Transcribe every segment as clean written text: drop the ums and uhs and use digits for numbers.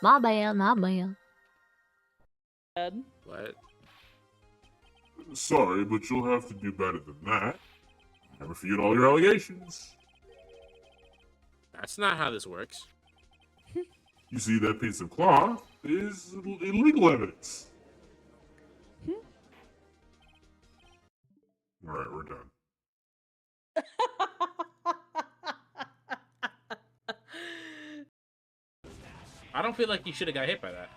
My bad, my bad. What? Sorry, but you'll have to do better than that. I refute all your allegations. That's not how this works. You see, that piece of cloth is illegal evidence. Alright, we're done. I don't feel like you should have got hit by that.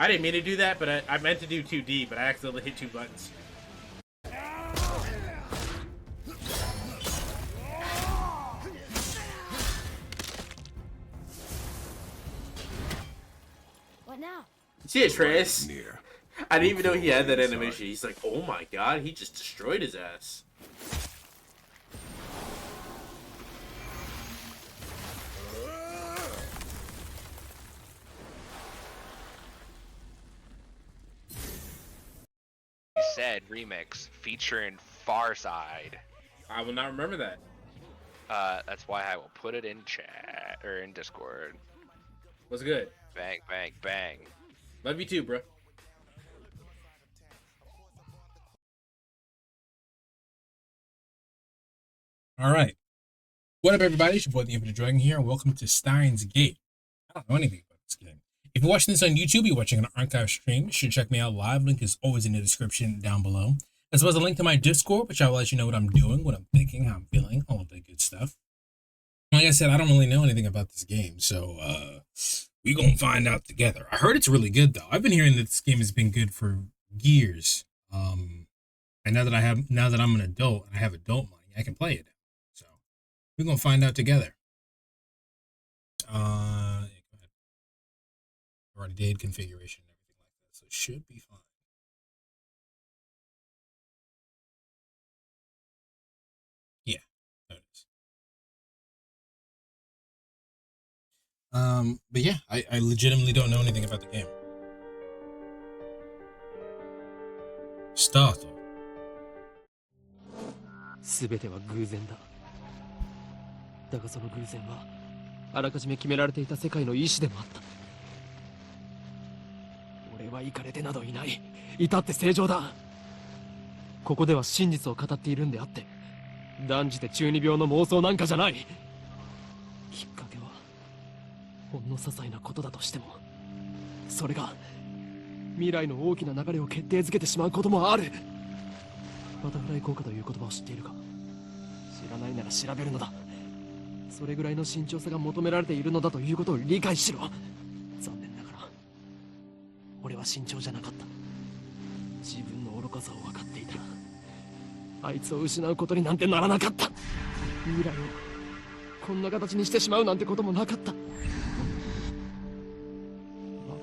I didn't mean to do that, but I meant to do 2D, but I accidentally hit 2 buttons. What now? See it, Trace? I didn't even know he had that animation. He's like, oh my god, he just destroyed his ass. Said remix featuring Far Side. I will not remember that. That's why I will put it in chat or in Discord. What's good? Bang, bang, bang. Love you too, bro. All right. What up, everybody? It's your boy, the Infinite Dragon here, and welcome to Steins Gate. I don't know anything about this game. If you're watching this on YouTube, you're watching an archive stream, you should check me out live. Link is always in the description down below, as well as a link to my Discord, which I will let you know what I'm doing, what I'm thinking, how I'm feeling, all of that good stuff. Like I said, I don't really know anything about this game, so we gonna find out together. I heard it's really good, though. I've been hearing that this game has been good for years. And now that I'm an adult and I have adult money, I can play it. So we're gonna find out together. Already did configuration and everything like that, so it should be fine. Yeah, there it is. But yeah, I legitimately don't know anything about the game. Start. 全ては偶然だ。だがその偶然はあらかじめ決められていた世界の意志でもあった。俺はイカれてなどいない。至って正常だ。ここでは真実を語っているんであって、断じて中二病の妄想なんかじゃない。きっかけはほんの些細なことだとしても、それが未来の大きな流れを決定づけてしまうこともある。バタフライ効果という言葉を知っているか？知らないなら調べるのだ。それぐらいの慎重さが求められているのだということを理解しろ。残念ながら俺は慎重じゃなかった。自分の愚かさを分かっていたらあいつを失うことになんてならなかった。未来をこんな形にしてしまうなんてこともなかった。分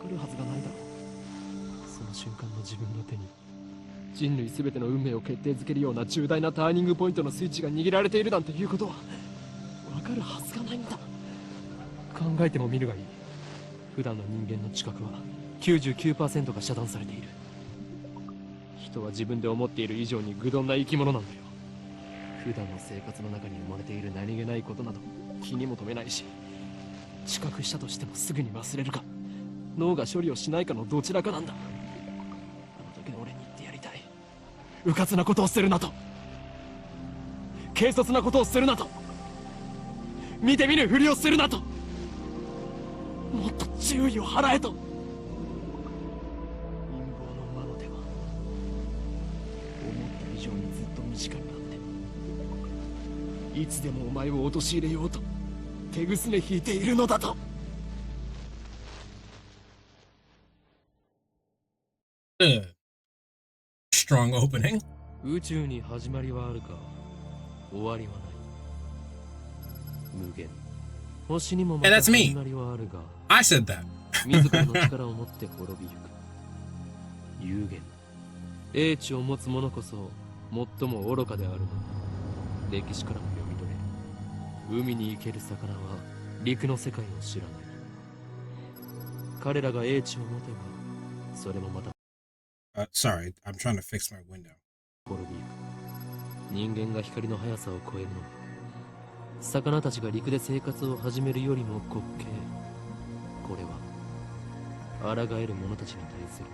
かるはずがないだろう。その瞬間の自分の手に人類全ての運命を決定づけるような重大なターニングポイントのスイッチが握られているなんていうことは分かるはずがないんだ。考えてもみるがいい。普段の人間の知覚は 99% が遮断されている。人は自分で思っている以上に愚鈍な生き物なんだよ。普段の生活の中に生まれている何気ないことなど気にも留めないし、知覚したとしてもすぐに忘れるか脳が処理をしないかのどちらかなんだ。あの時の俺に言ってやりたい。迂闊なことをするなと、軽率なことをするなと、見て見ぬふりをするなと、もっと注意を払えと。陰謀の魔の手は思った以上にずっと身近にあって、いつでもお前を陥れようと手ぐすね引いているのだと。Strong opening. 宇宙に始まりはあるか、終わりはない。無限。星にもまた Hey, that's me. 始まりはあるが、 I said that. 自らの力を持って滅びゆく。有限。英知を持つ者こそ最も愚かであるの。歴史からも読み取れる。海に生ける魚は陸の世界を知らない。彼らが英知を持てばそれもまた Sorry, I'm trying to fix my window. 滅びゆく。人間が光の速さを超えるのは魚たちが陸で生活を始めるよりも滑稽。これは抗える者たちに対する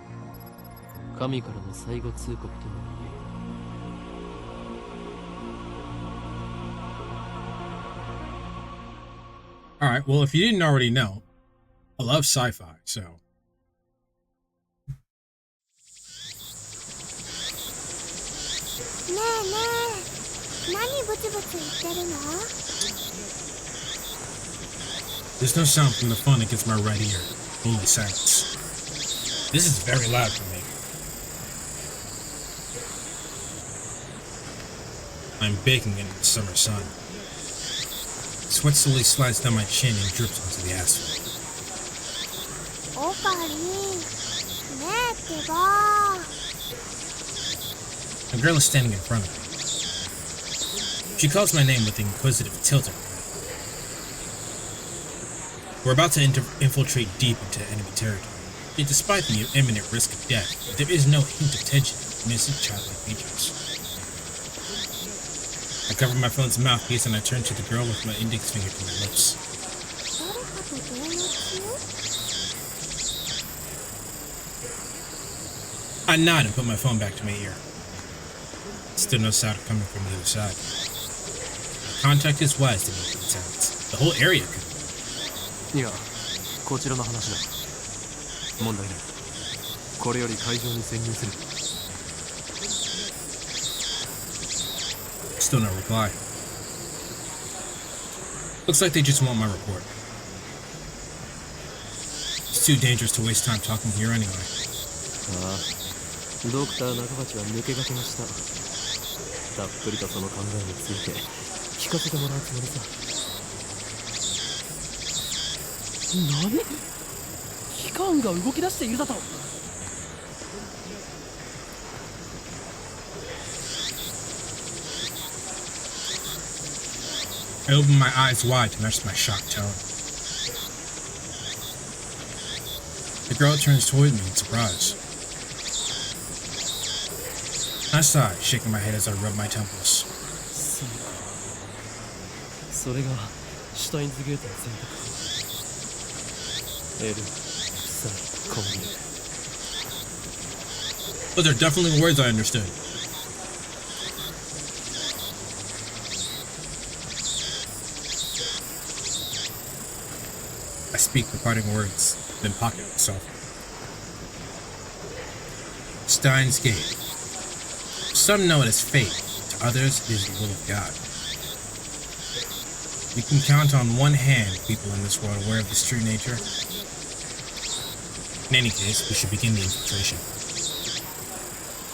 神からの最後通告とも言える。Alright, well, if you didn't already know, I love sci-fi, so... ねえねえ、何ブツブツ言ってるの？ There's no sound from the phone against my right ear, only silence. This is very loud for me. I'm baking in the summer sun. Sweat slowly slides down my chin and drips onto the asphalt. オカリン、ねえってば。 A girl is standing in front of me. She calls my name with an inquisitive tilt in her head. We're about to infiltrate deep into enemy territory, yet despite the imminent risk of death, there is no hint of tension in innocent childlike features. I cover my phone's mouthpiece and I turn to the girl with my index finger to my lips. 誰かと電話中？ I nod and put my phone back to my ear. Still no sound coming from the other side. My contact is wise to make these sounds. The whole area could. いや、こちらの話だ。問題ない。これより会場に潜入する。 Still no reply. Looks like they just want my report. It's too dangerous to waste time talking here anyway. ああ、ドクター中鉢は抜け駆けました。たっぷりとその考えについて聞かせてもらうつもりさ。何？機関が動き出しているだと。 I open my eyes wide to match my shocked tone. The girl turns toward me in surprise. I sigh, shaking my head as I rub my temples. それがシュタインズゲートの選択。L、サ、コンビ。 Those are definitely words I understood. I speak the parting words, then pocket myself. Steins Gate. Some know it as fate, to others it is the will of God. You can count on one hand people in this world aware of this true nature. In any case, we should begin the infiltration.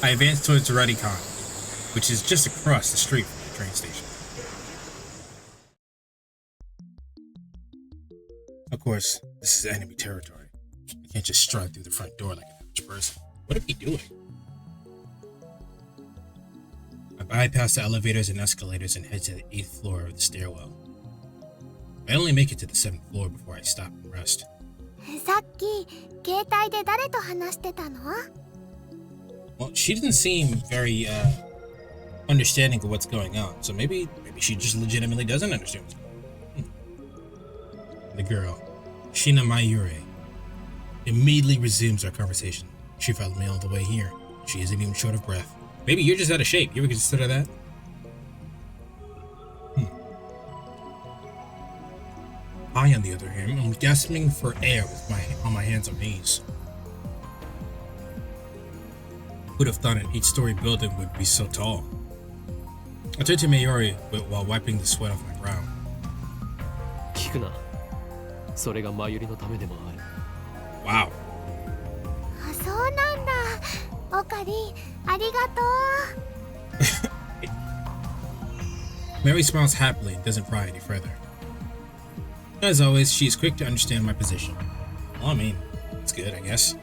I advance towards the Radicon, which is just across the street from the train station. Of course, this is enemy territory. I can't just stride through the front door like an average person. What are we doing? I bypass the elevators and escalators and head to the 8th floor of the stairwell. I only make it to the 7th floor before I stop and rest. さっき携帯で誰と話してたの？ Well, she didn't seem very understanding of what's going on, so maybe she just legitimately doesn't understand what's going on. The girl, Shina Mayure, immediately resumes our conversation. She followed me all the way here. She isn't even short of breath. Maybe you're just out of shape. You ever consider that? I, on the other hand, am gasping for air with my hands and knees. Who'd have thought an 8-story building would be so tall? I turned to Mayuri while wiping the sweat off my brow. 聞くな。それがマユリのためでもある。 Wow. あ、そうなんだ。オカリン、ありがとう。 Mary smiles happily and doesn't pry any further. As always, she is quick to understand my position. Well, I mean, it's good, I guess.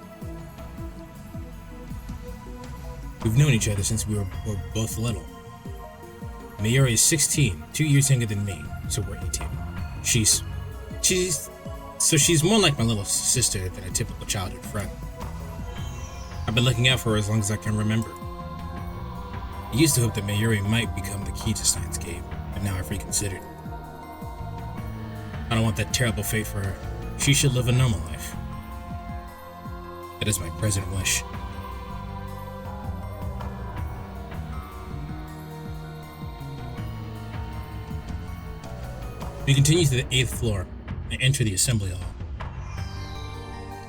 We've known each other since we were both little. Mayuri is 16, 2 years younger than me, so we're 18. She's more like my little sister than a typical childhood friend. I've been looking out for her as long as I can remember. I used to hope that Mayuri might become the key to Steins Gate, but now I've reconsidered. I don't want that terrible fate for her. She should live a normal life. That is my present wish. We continue to the 8th floor and enter the assembly hall.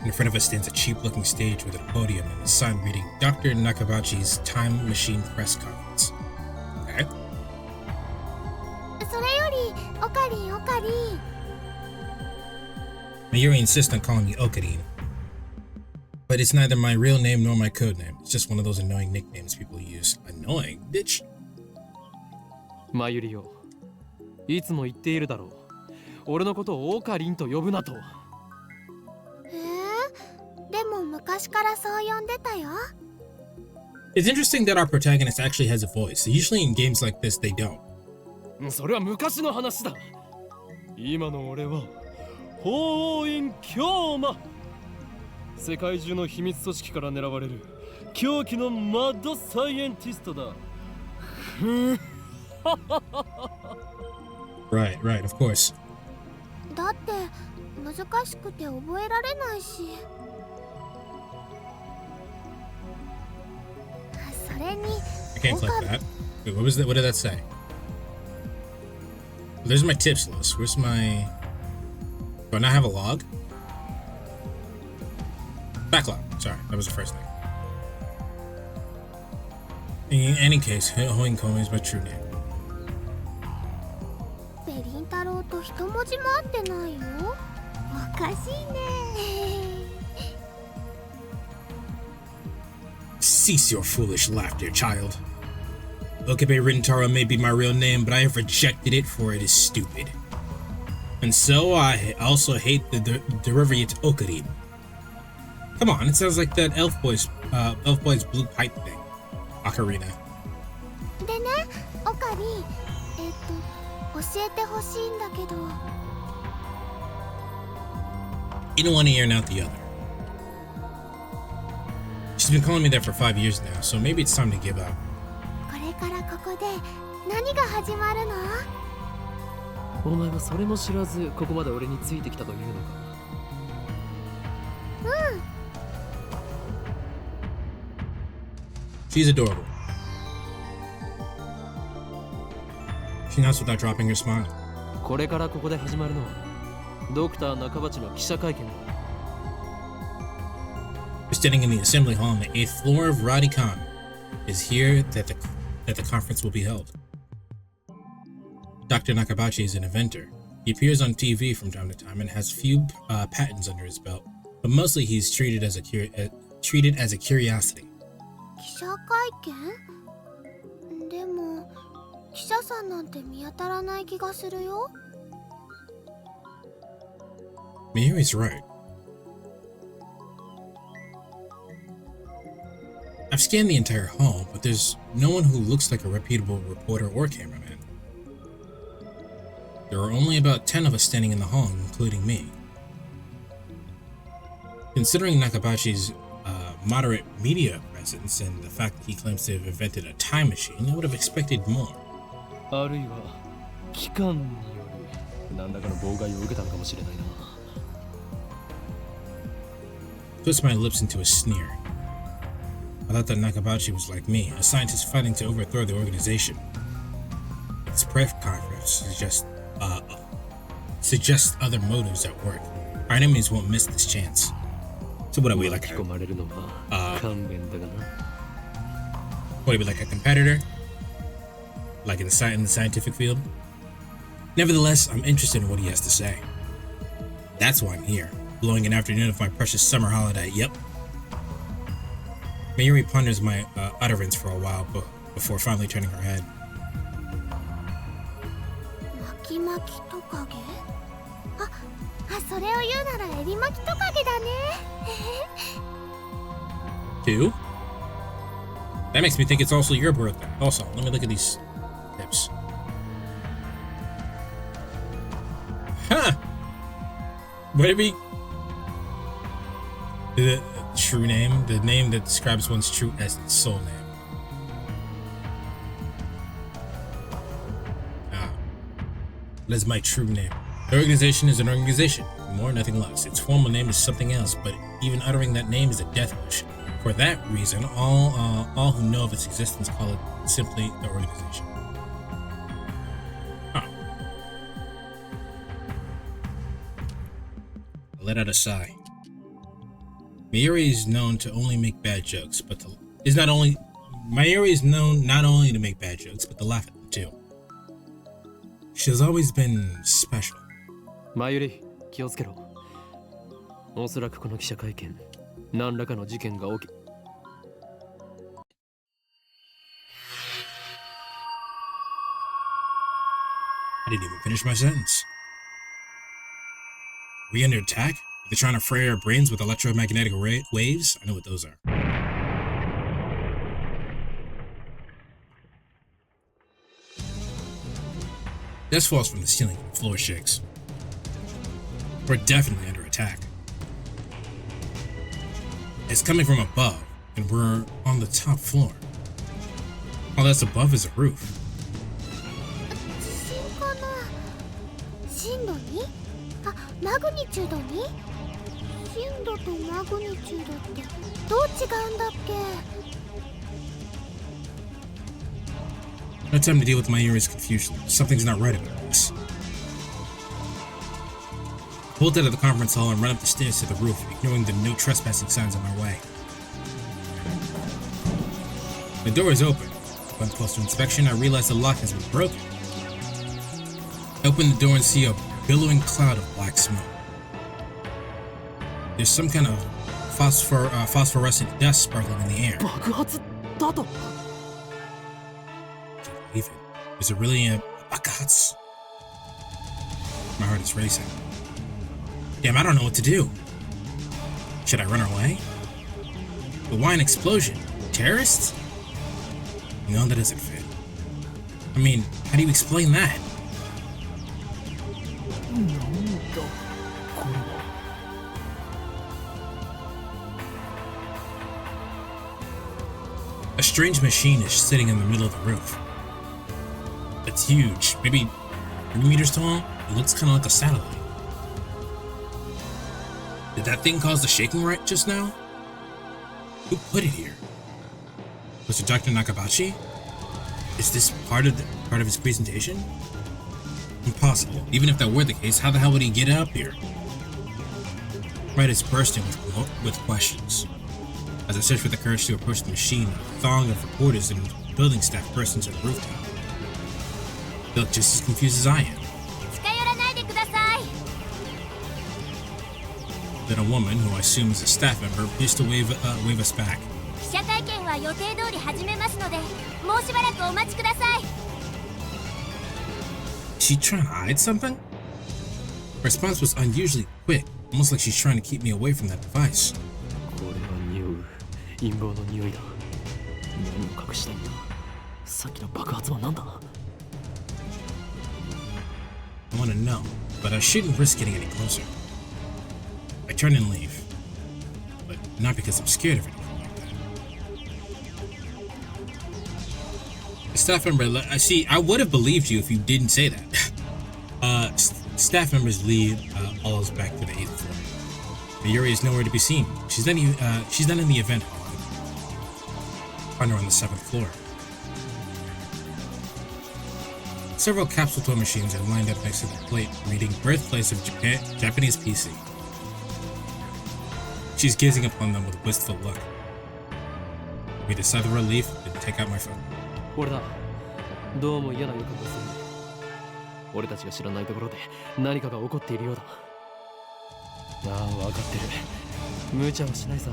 In front of us stands a cheap-looking stage with a podium and a sign reading Dr. Nakabachi's Time Machine Press Conference. Okay. それよりオカリンオカリン Mayuri insists on calling me Okarin. But it's neither my real name nor my code name. It's just one of those annoying nicknames people use. Annoying? Bitch. マユリよ、いつも言っているだろう。俺のことをオカリンと呼ぶなと。でも昔からそう呼んでたよ。 It's interesting that our protagonist actually has a voice. Usually in games like this, they don't. それは昔の話だ。今の俺は法王院京馬。世界中の秘密組織から狙われる狂気のマッドサイエンティストだ。Right, right, of course. だって難しくて覚えられないし。それに I can't click that. Wait, what was that? What did that say? There's my tips list. Where's my... Do I not have a log? Backlog. Sorry, that was the first thing. In any case, Hoinkomi is my true name. ベリン太郎と一文字も合ってないよ。おかしいね。Cease your foolish laughter, child. Okabe Rintaro may be my real name, but I have rejected it for it is stupid. And so I also hate the derivatives Okarin. Come on, it sounds like that Elf Boy's blue pipe thing. Ocarina. でね、オカリン、教えてほしいんだけど。In one ear and out the other. She's been calling me that for 5 years now, so maybe it's time to give up. これからここで何が始まるの？お前はそれも知らずここまで俺についてきたというのか。She's adorable. She nods without dropping her smile. これからここで始まるのはドクター中鉢の記者会見だ。We're standing in the assembly hall on the 8th floor of Radicon. It's here that the conference will be held. Dr. Nakabachi is an inventor. He appears on TV from time to time and has few patents under his belt, but mostly he's treated as a curiosity. 記者会見？でも記者さんなんて見当たらない気がするよ。Mayuri's right. I've scanned the entire hall, but there's no one who looks like a reputable reporter or cameraman. There are only about 10 of us standing in the hall, including me. Considering Nakabachi's moderate media presence and the fact that he claims to have invented a time machine, I would have expected more. あるいは機関による何らかの妨害を受けたのかもしれないな。Twists my lips into a sneer. I thought that Nakabachi was like me, a scientist fighting to overthrow the organization. This press conference suggests other motives at work. Our enemies won't miss this chance. So what are we, like what are we, like a competitor? Like in the scientific field? Nevertheless, I'm interested in what he has to say. That's why I'm here, blowing an afternoon of my precious summer holiday, yep. Mayuri ponders my utterance for a while before finally turning her head. 巻き巻きトカゲ？それを言うならエリ巻きトカゲだね。Two? That makes me think it's also your birthday. Also, let me look at these tips. Huh! What did we... true name, the name that describes one's true essence, soul name. That is my true name. The organization is an organization, nothing more, nothing less. Its formal name is something else, but even uttering that name is a death wish. For that reason, all who know of its existence call it simply the organization. Huh. I let out a sigh. Mayuri is known to only make bad jokes, but Mayuri is known not only to make bad jokes, but to laugh at them too. She has always been special. 前より気をつけろ。おそらくこの記者会見、何らかの事件が起き。I didn't even finish my sentence. Are we under attack? Are they trying to fray our brains with electromagnetic waves? I know what those are. Dust falls from the ceiling and the floor shakes. We're definitely under attack. It's coming from above, and we're on the top floor. All that's above is a roof. 地震かな。震度 2？ あ、マグニチュード 2？ 震度とマグニチュードってどう違うんだっけ？ No time to deal with Mayuri's confusion. Something's not right about this. I pulled out of the conference hall and run up the stairs to the roof, ignoring the no trespassing signs on my way. The door is open. Upon closer inspection, I realize the lock has been broken. I open the door and see a billowing cloud of black smoke. There's some kind of phosphorescent dust sparkling in the air. 爆発だと。Believe it. Is it really a bakats? My heart is racing. Damn, I don't know what to do. Should I run away? But why an explosion? Terrorists? No, that doesn't fit. I mean, how do you explain that? A strange machine is sitting in the middle of the roof. It's huge, maybe 3 meters tall. It looks kind of like a satellite. Did that thing cause the shaking right just now? Who put it here? Was it Dr. Nakabachi? Is this part of his presentation? Impossible. Even if that were the case, how the hell would he get up here? Right, it's bursting with questions. As I search for the courage to approach the machine, a throng of reporters and building staff burst into the rooftop. They look just as confused as I am. 近寄らないでください。 Then a woman, who I assume is a staff member, appears to wave us back. 記者会見は予定通り始めますので、もうしばらくお待ちください。 Is she trying to hide something? Her response was unusually quick, almost like she's trying to keep me away from that device. これは匂う。陰謀の匂いだ。何を隠したいんだ。さっきの爆発は何だ。 I want to know, but I shouldn't risk getting any closer. I turn and leave, but not because I'm scared of anything like that. The staff member, I would have believed you if you didn't say that. Staff members lead all us back to the 8th floor. Mayuri is nowhere to be seen. She's not in the event hall. Find her on the 7th floor. Several capsule toy machines are lined up next to the plate reading Birthplace of Japanese PC. She's gazing upon them with a wistful look. We decide the relief and take out my phone. 俺だ。どうも嫌な予感がする。俺たちが知らないところで何かが起こっているようだ。ああ、分かってる。無茶はしないさ。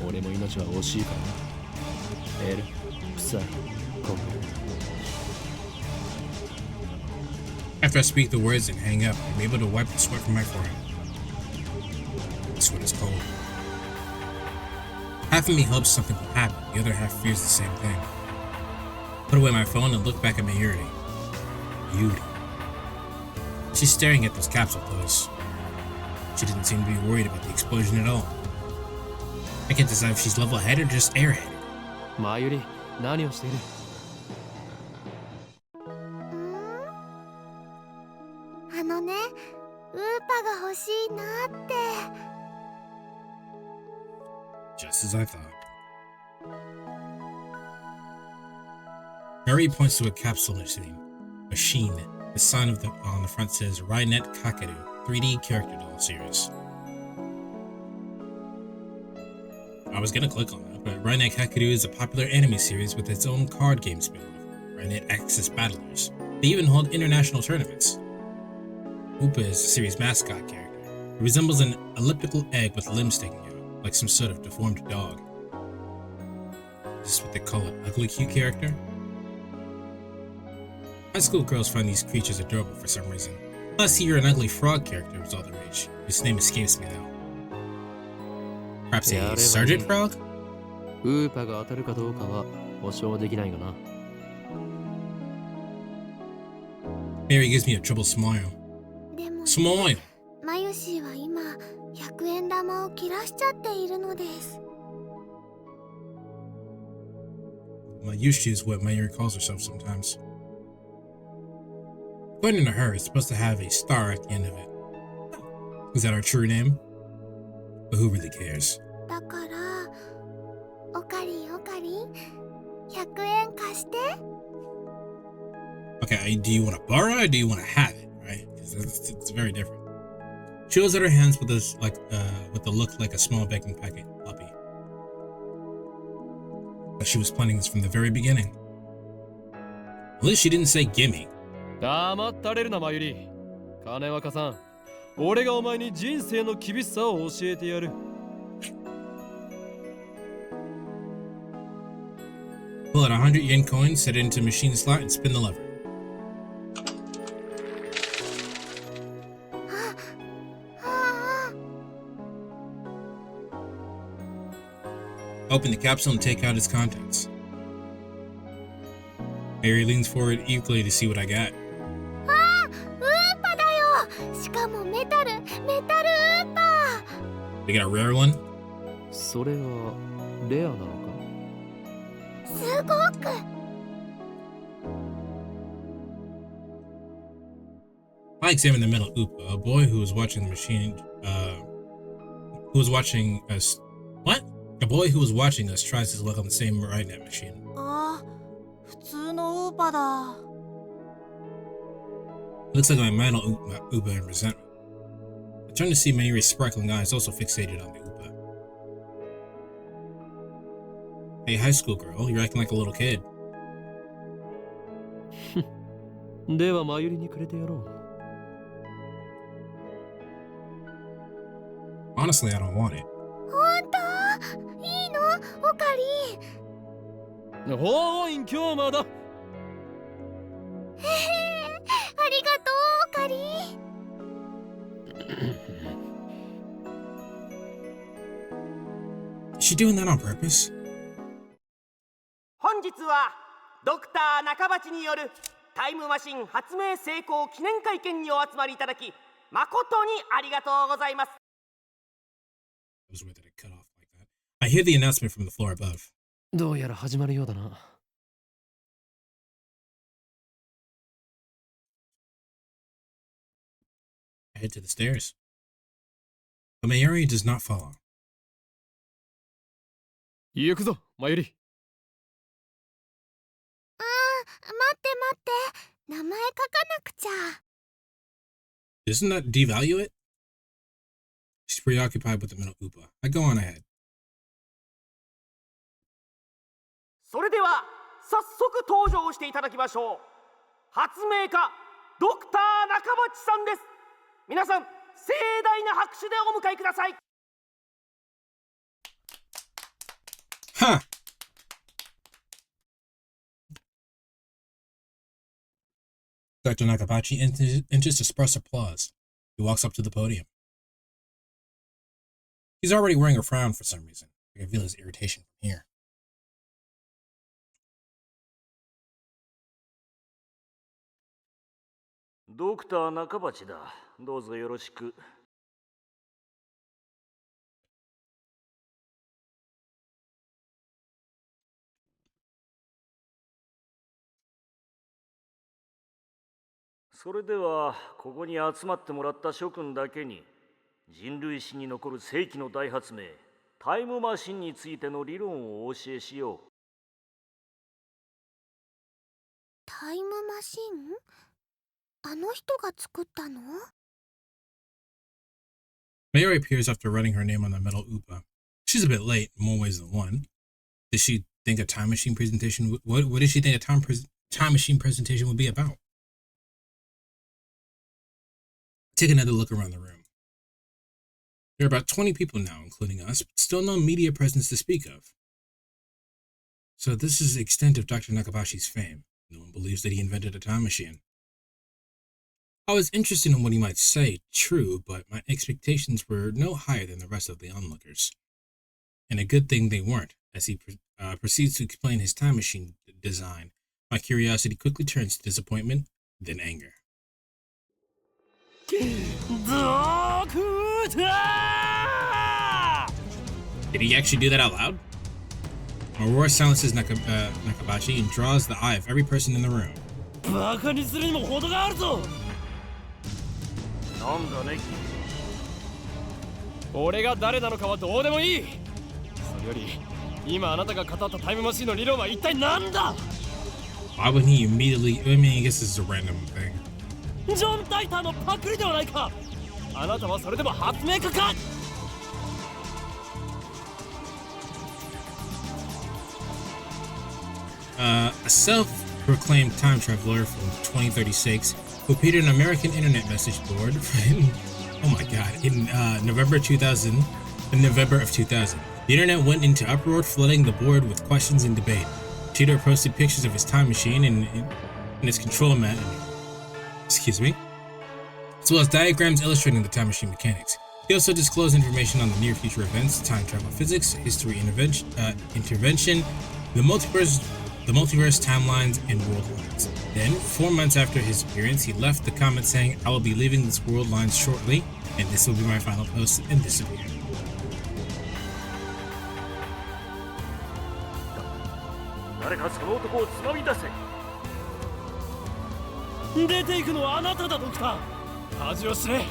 俺も命は惜しいからな。エル、プサイ、コン。 After I speak the words and hang up, I'm able to wipe the sweat from my forehead. The sweat is cold. Half of me hopes something will happen, the other half fears the same thing. Put away my phone and look back at Mayuri. Beauty. She's staring at those capsule toys. She didn't seem to be worried about the explosion at all. I can't decide if she's level-headed or just airheaded. マユリ、何をしている？あのね、ウーパが欲しいなって。Just as I thought. Mary points to a capsule machine. The sign on the front says Rynet Kakadu 3D character doll series. I was gonna click on that, but Rynet Kakadu is a popular anime series with its own card game spin-off, Rynet Axis Battlers. They even hold international tournaments. Upa is the series' mascot character. It resembles an elliptical egg with limbs sticking out, like some sort of deformed dog. Is this what they call an ugly cute character? High school girls find these creatures adorable for some reason. Last year, an ugly frog character was all the rage. His name escapes me now. Perhaps a sergeant frog? ウーパが当たるかどうかは保証できないがな。Mary gives me a troubled smile. でも、Smile! マユシーは今、100円玉を切らしちゃっているのです。My Yushi is what Mayuri calls herself sometimes. According to her, it's supposed to have a star at the end of it. Is that our true name? But who really cares? だから、おかりんおかりん、100円貸して。Okay, do you want to borrow it or do you want to have it, right? Because it's very different. She holds out her hands with the look like a small baking packet puppy. But she was planning this from the very beginning. At least she didn't say gimme. 黙ったれるな、マユリ。金若さん、俺がお前に人生の厳しさを教えてやる。Pull out a 100 yen coin, set it into a machine slot, and spin the lever. Open the capsule and take out its contents. Mary leans forward eagerly to see what I got. あ、ウーパだよ。しかもメタルウーパ。We got a rare one? それはレアなのか？すごく。I examined the metal Upa, a boy who was watching the machine, who was watching us. What? A boy who was watching us tries his luck on the same Rynet machine. あ、普通のウーパだ。It looks like my metal Upa in resentment. I turned to see Mayuri's sparkling eyes also fixated on the Upa. Hey, high school girl, you're acting like a little kid. ではマユリにくれてやろう。Honestly, I don't want it. 本当？いいの？おかりん。ほーい、今日まだ。へへ、ありがとう、おかりん。Is she doing that on purpose? 本日はドクター中鉢によるタイムマシン発明成功記念会見にお集まりいただき誠にありがとうございます。I was worried that it cut off like that. I hear the announcement from the floor above. どうやら始まるようだな。I head to the stairs. But Mayuri does not follow. 行くぞ、マユリ。あー、待って。名前書かなくちゃ。Doesn't that devalue it? She's preoccupied with the metal Upa. I go on ahead. それでは早速登場していただきましょう。発明家ドクター中鉢さんです。皆さん盛大な拍手でお迎えください。Ha! Dr. Nakabachi enters to sparse applause. He walks up to the podium. He's already wearing a frown for some reason. I can feel his irritation from here. Dr. Nakabachi だ。どうぞよろしく。それではここに集まってもらった諸君だけに人類史に残る世紀の大発明タイムマシンについての理論をお教えしよう。タイムマシン？あの人が作ったの？ Mayuri appears after writing her name on the metal Upa. She's a bit late in more ways than one. Did she think a time machine presentation? What did she think a time machine presentation would be about? Take another look around the room. There are about 20 people now, including us, but still no media presence to speak of. So this is the extent of Dr. Nakabashi's fame. No one believes that he invented a time machine. I was interested in what he might say, true, but my expectations were no higher than the rest of the onlookers. And a good thing they weren't, as he proceeds to explain his time machine design. My curiosity quickly turns to disappointment, then anger. Did he actually do that out loud? Aurora silences Nakabashi and draws the eye of every person in the room. バカにするにも程があるぞ。なんだね。俺が誰なのかはどうでもいい。それより今あなたが語ったタイムマシンの理論は一体何だ？ Why wouldn't he immediately? I mean, I guess this is a random thing. ジョン・タイターのパクリではないか。あなたはそれでも発明家か。A self-proclaimed time traveler from 2036 who appeared in an American internet message board oh my god, in November of 2000. The internet went into uproar, flooding the board with questions and debate. Titor posted pictures of his time machine and its control mat, as well as diagrams illustrating the time machine mechanics. He also disclosed information on the near future events, time travel physics, history intervention, the multiverse timelines, and world lines. Then, 4 months after his appearance, he left the comment saying, "I will be leaving this world lines shortly, and this will be my final post," and disappeared. 誰かその男をつまみ出せ。出ていくのはあなただ、ドクター。恥を知れ。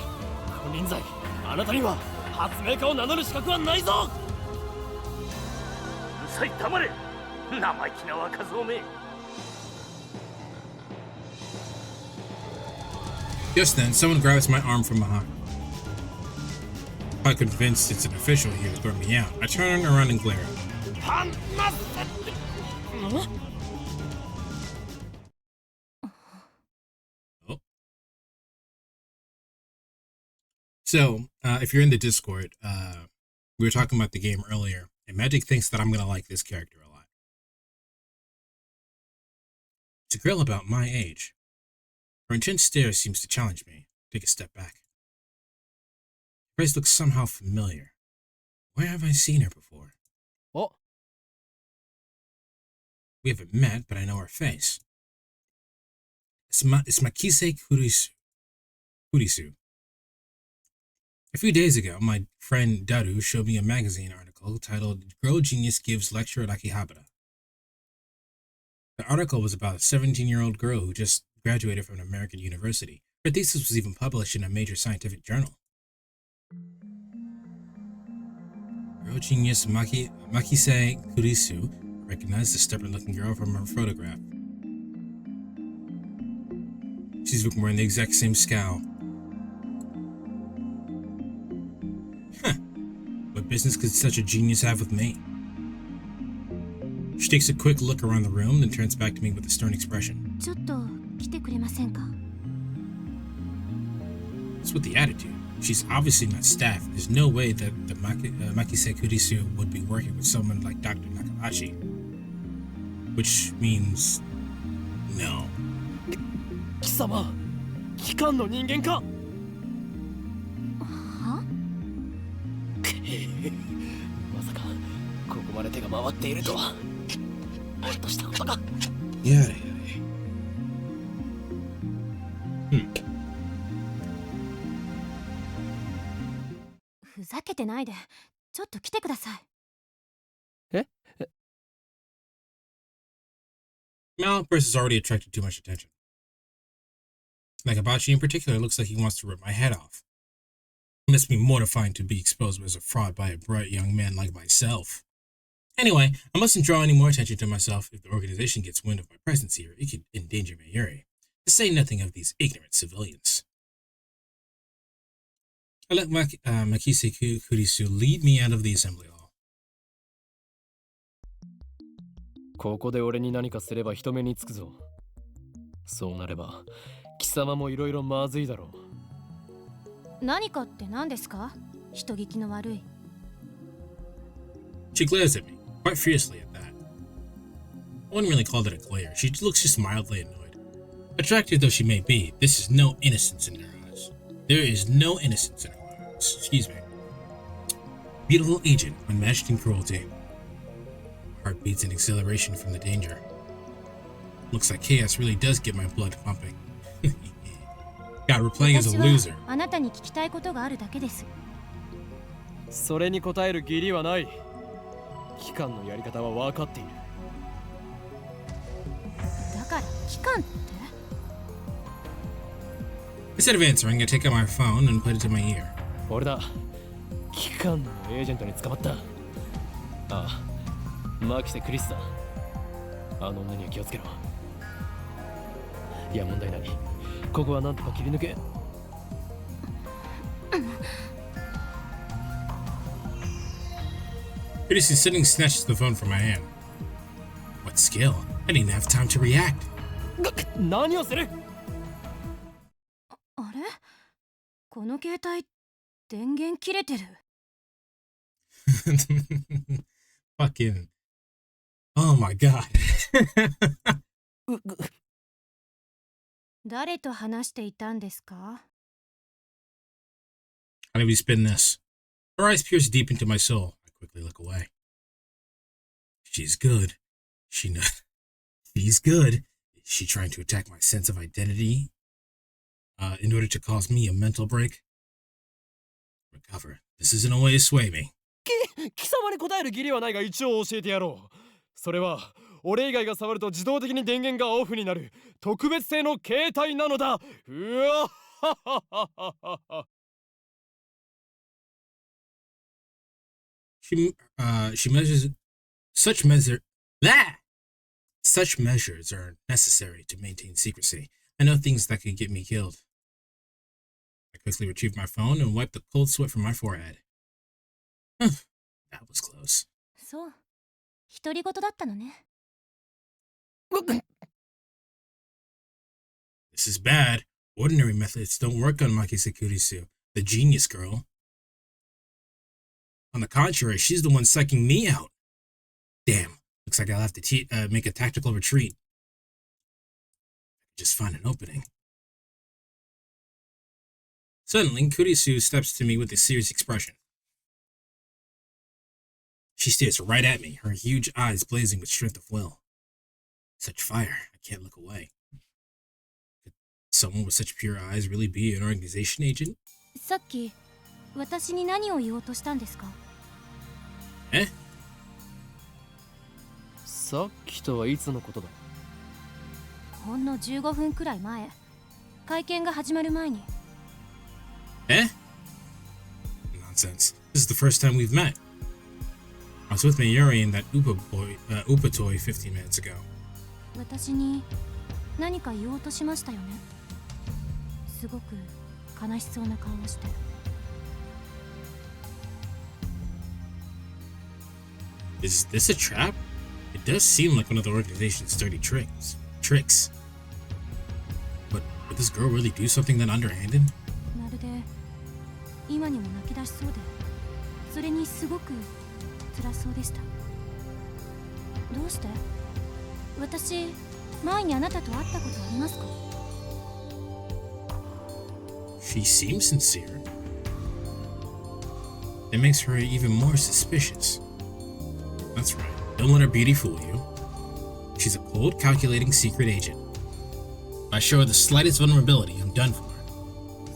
金輪際、あなたには発明家を名乗る資格はないぞ。うるさい、黙れ。生意気な若造め。 Just then, someone grabs my arm from behind. I'm convinced it's an official here to throw me out. I turn around and glare. Oh. So, if you're in the Discord, we were talking about the game earlier, and Magic thinks that I'm going to like this character a lot. It's a girl about my age. Her intense stare seems to challenge me. Take a step back. Her face looks somehow familiar. Where have I seen her before? Oh. We haven't met, but I know her face. It's Makise Kurisu. A few days ago, my friend Daru showed me a magazine article titled "Girl Genius Gives Lecture at Akihabara." The article was about a 17-year-old girl who just graduated from an American university. Her thesis was even published in a major scientific journal. Girl genius Makise Kurisu recognized the stubborn-looking girl from her photograph. She's wearing the exact same scowl. Huh. What business could such a genius have with me? She takes a quick look around the room, then turns back to me with a stern expression. ちょっと来てくれませんか? What's with the attitude? She's obviously not staff. There's no way that the Makise Kurisu would be working with someone like Dr. Nakabashi. Which means no. 貴様、機関の人間か？は？まさかここまで手が回っているとは。なんとしたことか。やれ。ふざけてないで。ちょっと来てください。え？ Malpress has already attracted too much attention. Like Hibachi in particular looks like he wants to rip my head off. It must be mortifying to be exposed as a fraud by a bright young man like myself. Anyway, I mustn't draw any more attention to myself. If the organization gets wind of my presence here, it could endanger Mayuri, to say nothing of these ignorant civilians. I let Makise Kurisu lead me out of the assembly hall. ここで俺に何かすれば人目につくぞ。そうなれば貴様もいろいろまずいだろう。何かって何ですか？人聞きの悪い。She glares at me, quite fiercely at that. I wouldn't really call that a glare. She looks just mildly annoyed. Attractive though she may be, this is no innocence in her eyes. There is no innocence in her eyes. Excuse me. Beautiful agent, unmatched in cruelty. Heart beats in exhilaration from the danger. Looks like chaos really does get my blood pumping. God, we're playing as a loser. あなたに聞きたいことがあるだけです。それに答える義理はない。機関のやり方は分かっている。だから機関って？ Instead of answering, I take out my phone and put it to my ear. 俺だ。機関のエージェントに捕まった。ああ、マキセ・クリスだ。あの女には気をつけろ。いや問題ない。ここはなんとか切り抜け。Kurisu sitting snatches the phone from my hand. What skill? I didn't even have time to react. 何をする？あれ？この携帯電源切れてる。Fucking. Oh my god. 誰と話していたんですか？ How do we spin this? Her eyes pierce deep into my soul. I quickly look away. She's good. She's good. Is she trying to attack my sense of identity? In order to cause me a mental break? Recover. This isn't a way to sway me. 貴様に答える義理はないが一応教えてやろう。それは俺以外が触ると自動的に電源がオフになる特別製の携帯なのだ。うわははははは。She measures such measures are necessary to maintain secrecy. I know things that could get me killed. I quickly retrieved my phone and wiped the cold sweat from my forehead. That was close. そう。独り言だったのね。This is bad. Ordinary methods don't work on Makise Kurisu, the genius girl. On the contrary, she's the one psyching me out. Damn, looks like I'll have to make a tactical retreat. Just find an opening. Suddenly, Kurisu steps to me with a serious expression. She stares right at me, her huge eyes blazing with strength of will. Such fire, I can't look away. Could someone with such pure eyes really be an organization agent? さっき私に何を言おうとしたんですか？え？さっきとはいつのことだ？ほんの15分くらい前、会見が始まる前に。Eh? Nonsense. This is the first time we've met. I was with Mayuri and that Upa toy 15 minutes ago. 私に何か言おうとしましたよね。すごく悲しそうな顔をして。Is this a trap? It does seem like one of the organization's dirty tricks. But would this girl really do something that underhanded? まるで今にも泣き出しそうで、それにすごく辛そうでした。どうして？私、前にあなたと会ったことありますか？ She seems sincere. It makes her even more suspicious. That's right. Don't let her beauty fool you. She's a cold, calculating secret agent. If I show her the slightest vulnerability, I'm done for.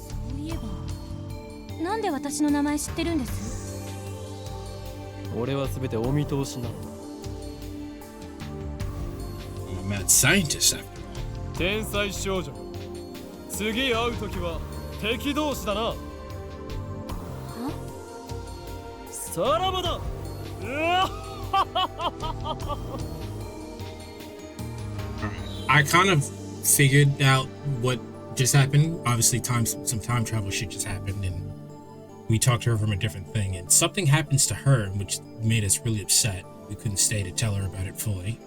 そういえば、なんで私の名前知ってるんです？俺は全てお見通しなのだ。I'm a mad scientist after all. 天才少女、次会う時は敵同士だな。さらばだ。I kind of figured out what just happened. Obviously, some time travel shit just happened, and we talked to her from a different thing, and something happens to her, which made us really upset. We couldn't stay to tell her about it fully.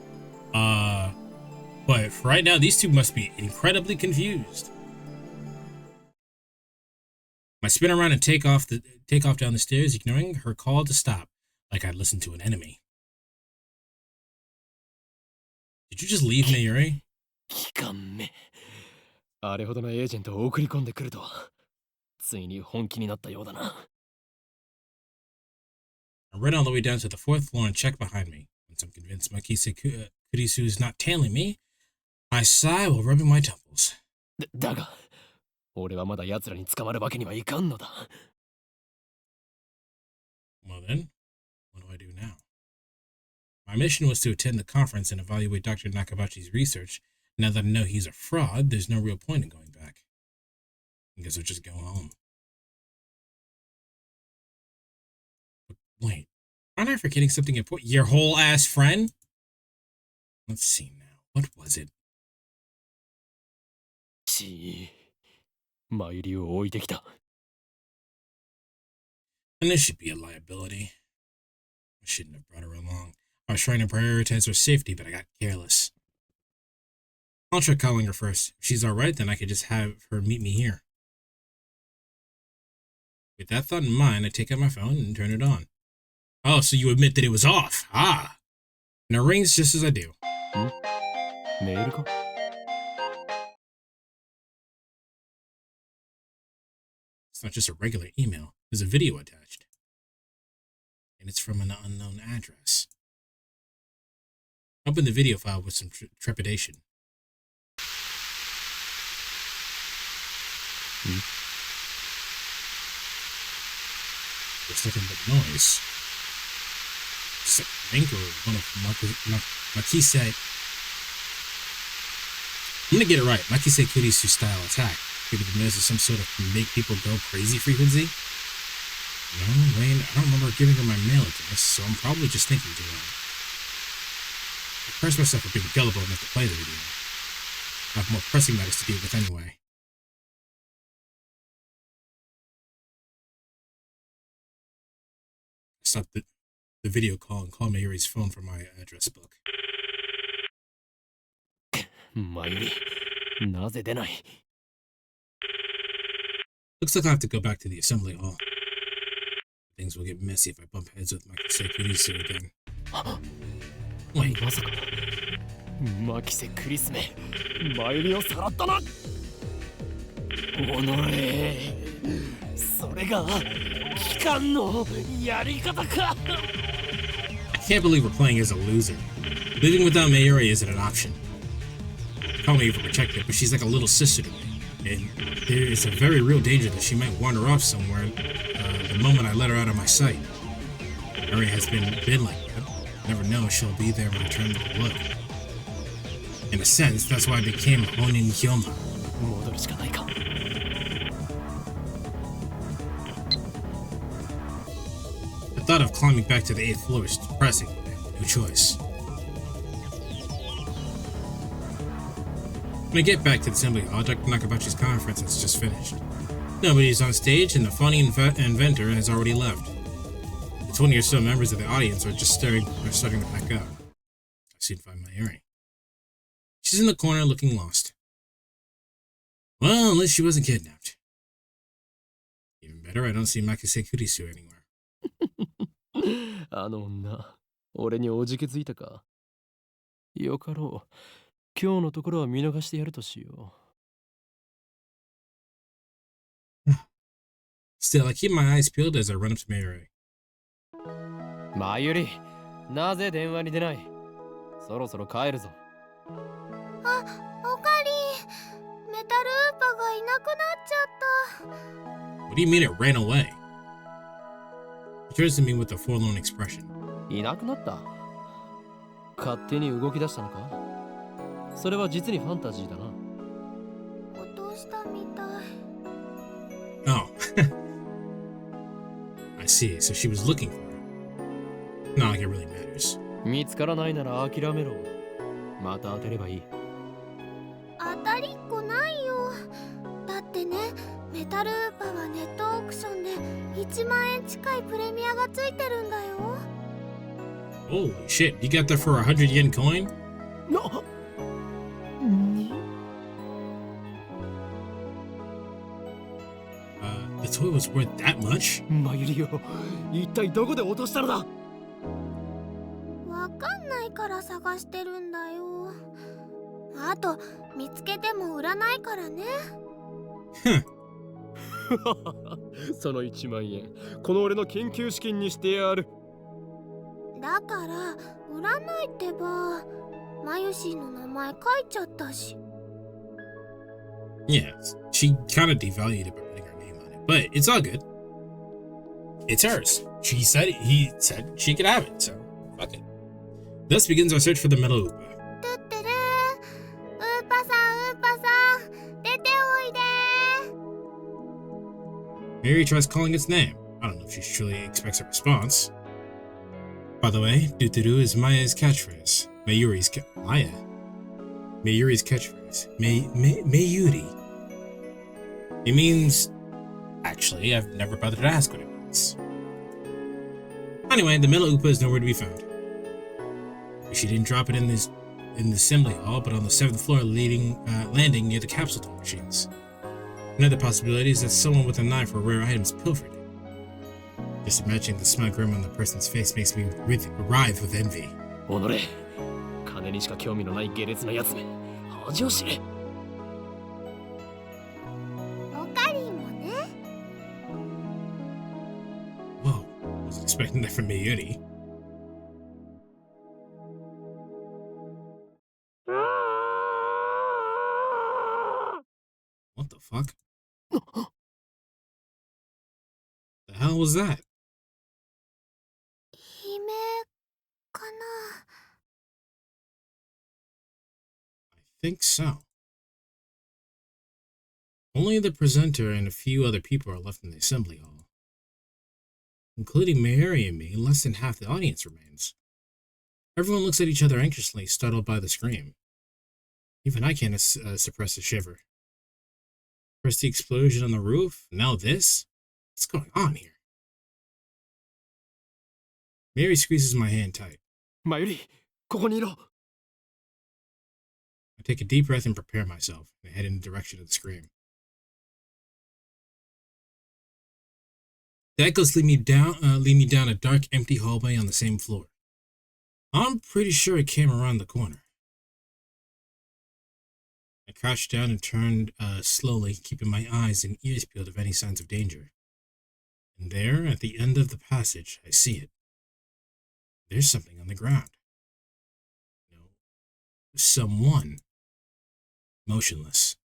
But for right now, these two must be incredibly confused. I spin around and take off down the stairs, ignoring her call to stop, like I'd listened to an enemy. Did you just leave, Mayuri? 期間目。あれほどのエージェントを送り込んでくるとは、ついに本気になったようだな。I ran all the way down to the 4th floor and checked behind me. Once I'm convinced Makise Kurisu is not tailing me, I sigh while rubbing my temples. だが、俺はまだ奴らに捕まるわけにはいかんのだ。Well then, what do I do now? My mission was to attend the conference and evaluate Dr. Nakabachi's research. Now that I know he's a fraud, there's no real point in going back. I guess I'll just go home. But wait, aren't I forgetting something important? Your whole ass friend? Let's see now. What was it? マユリを置いてきた。And this should be a liability. I shouldn't have brought her along. I was trying to prioritize her safety, but I got careless. I'll try calling her first. If she's alright, then I could just have her meet me here. With that thought in mind, I take out my phone and turn it on. Oh, so you admit that it was off. Ah! And it rings just as I do. メールか？ It's not just a regular email. There's a video attached. And it's from an unknown address. I open the video file with some trepidation. There's nothing but noise. It's a link or one of Makise. I'm gonna get it right. Makise Kurisu style attack. Maybe the noise is some sort of make people go crazy frequency? No, Wayne, I don't remember giving her my mail address, so I'm probably just thinking too long. I curse myself for being gullible enough to play the video. I have more pressing matters to deal with anyway. I stopped the video call and called Mayuri's phone from my address book. マユリ、なぜ出ない？ Looks like I'll have to go back to the assembly hall. Things will get messy if I bump heads with Makise Kurisu again. Wait. まさか、マキセクリスメ、マユリをさらったな。おのれ、それが機関のやり方か。I can't believe we're playing as a loser. Living without Mayuri isn't an option. Call me overprotective, but she's like a little sister to me. And there is a very real danger that she might wander off somewhere the moment I let her out of my sight. Mayuri has been like that. Never know if she'll be there when I turn to look. In a sense, that's why I became Honin Hyoma. 戻るしかないか。The thought of climbing back to the 8th floor is depressing. I have no choice. When I get back to the assembly hall, Dr. Nakabachi's conference has just finished. Nobody's on stage, and the funny inventor has already left. The 20 or so members of the audience are just starting to pack up. I soon find Mayuri. She's in the corner looking lost. Well, at least she wasn't kidnapped. Even better, I don't see Makise Kurisu anywhere. あの女、俺におじけづいたか。よかろう。今日のところは見逃してやるとしよう。Still, I keep my eyes peeled as I run up to Mayuri. マユリ、なぜ電話に出ない？そろそろ帰るぞ。あ、おかり。メタルウーパがいなくなっちゃった。What do you mean it ran away? He turns to me with a forlorn expression. いなくなった？勝手に動き出したのか？それは実にファンタジーだな。落としたみ see, so she was looking for it. Not like it really matters. 見つからないなら諦めろ。また当てればいい。当たりっこないよ。だってね、メタルウーパーはネットオークションで1万円近いプレミアがついてるんだよ。Holy shit, you got that for a 100 yen coin? に The toy was worth that much? マユリオ、一体どこで落としたのだ。わかんないから探してるんだよ。あと見つけても売らないからね。その1万円、この俺の研究資金にしてやる。だから売らないってば。マユシーの名前書いちゃったし。Yeah, she kind of devalued it by putting her name on it, but it's all good. It's hers. He said she could have it, so fuck it. Thus begins our search for the metal Oopa. トゥットゥルー、ウーパさん、出ておいで。 Mary tries calling its name. I don't know if she truly expects a response. By the way, Duturu is Maya's catchphrase. Mayuri's catchphrase. Mayuri. It means... Actually, I've never bothered to ask what it means. Anyway, the metal Oopa is nowhere to be found. She didn't drop it in the assembly hall, but on the 7th floor landing near the capsule toy machines. Another possibility is that someone with a knife or rare items pilfered it. Just imagining the smug grin on the person's face makes me writhe with envy. おのれ、金にしか興味のない下劣なやつめ、恥を知れ。おかりんもね。 Whoa, wasn't expecting that from Mayuri. What the fuck? The hell was that? 悲鳴かな。 I think so. Only the presenter and a few other people are left in the assembly hall. Including Mary and me, less than half the audience remains. Everyone looks at each other anxiously, startled by the scream. Even I can't suppress a shiver. First the explosion on the roof, now this? What's going on here? Mary squeezes my hand tight. マユリ、ここにいろ。 I take a deep breath and prepare myself, and head in the direction of the scream. The echoes lead me down a dark, empty hallway on the same floor. I'm pretty sure it came around the corner. I crouched down and turned slowly, keeping my eyes and ears peeled of any signs of danger. And there, at the end of the passage, I see it. There's something on the ground. No, someone. Motionless.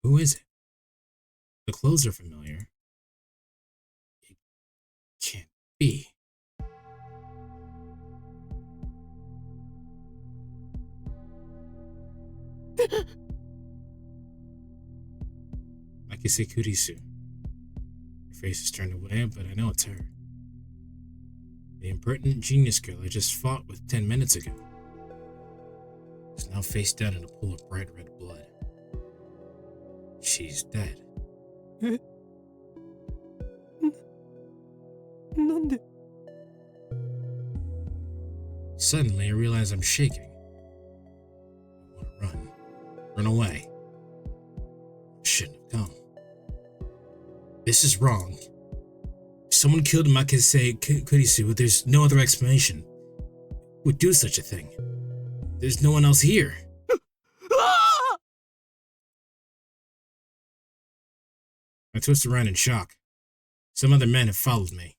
Who is it? The clothes are familiar. It can't be. Makise Kurisu. Her face is turned away, but I know it's her. The impertinent genius girl I just fought with 10 minutes ago is now face down in a pool of bright red blood. She's dead. なんで Suddenly, I realize I'm shaking. I want to run. Run away. I shouldn't have come. This is wrong. Someone killed Makise Kurisu. There's no other explanation. Who would do such a thing? There's no one else here. I twist around in shock. Some other men have followed me.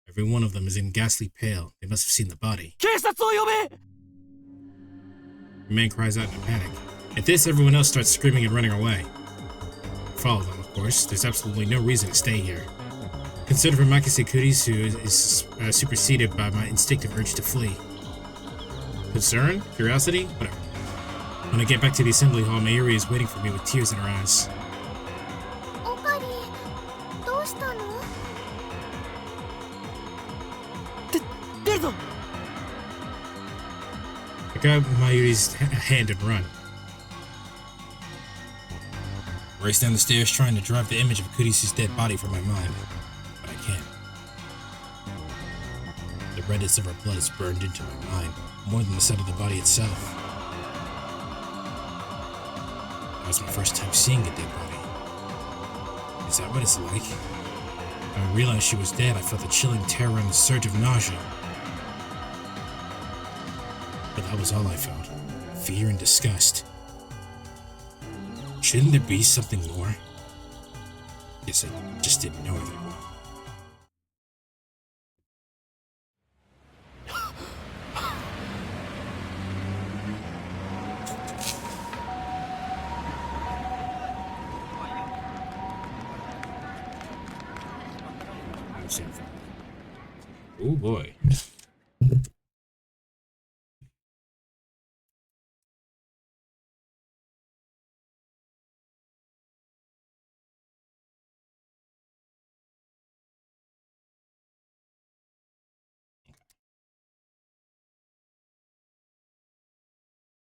Every one of them is in ghastly pale. They must have seen the body. 警察を呼べ The man cries out in a panic. At this, everyone else starts screaming and running away. I follow them, of course. There's absolutely no reason to stay here. Concern for Makise Kurisu is superseded by my instinctive urge to flee. Concern? Curiosity? Whatever. When I get back to the assembly hall, Mayuri is waiting for me with tears in her eyes. おかりん、どうしたの？ I grab Mayuri's hand and run. Race down the stairs trying to drive the image of Kurisu's dead body from my mind, but I can't. The redness of her blood is burned into my mind, more than the sight of the body itself. That was my first time seeing a dead body. Is that what it's like? When I realized she was dead, I felt a chilling terror and a surge of nausea. But that was all I felt. Fear and disgust. Shouldn't there be something more? Guess I just didn't know that. Oh boy.